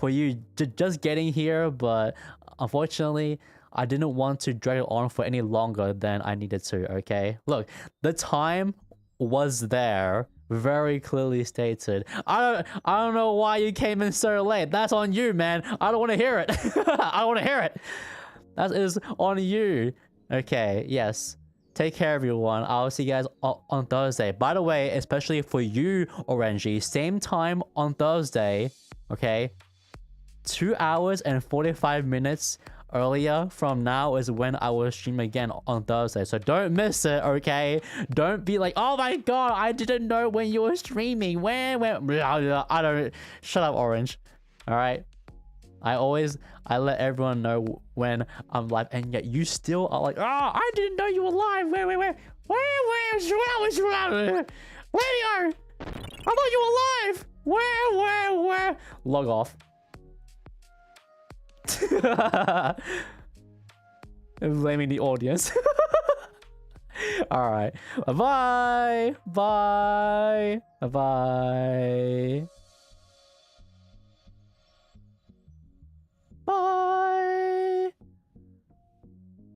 you just getting here. But unfortunately, I didn't want to drag it on for any longer than I needed to. Okay, look, the time was there, very clearly stated. I don't know why you came in so late. That's on you, man. I don't want to hear it. I don't want to hear it. That is on you. Okay, yes. Take care, everyone. I'll see you guys on Thursday. By the way, especially for you, Orangy, same time on Thursday, okay? 2 hours and 45 minutes earlier from now is when I will stream again on Thursday. So don't miss it, okay? Don't be like, oh my god, I didn't know when you were streaming. Where? I don't... Shut up, Orange. Alright? I let everyone know when I'm live, and yet you still are like, oh, I didn't know you were live. Where? Where are you? I thought you were live. Where? Log off. Blaming the audience. All right. Bye. Bye. Bye. Bye.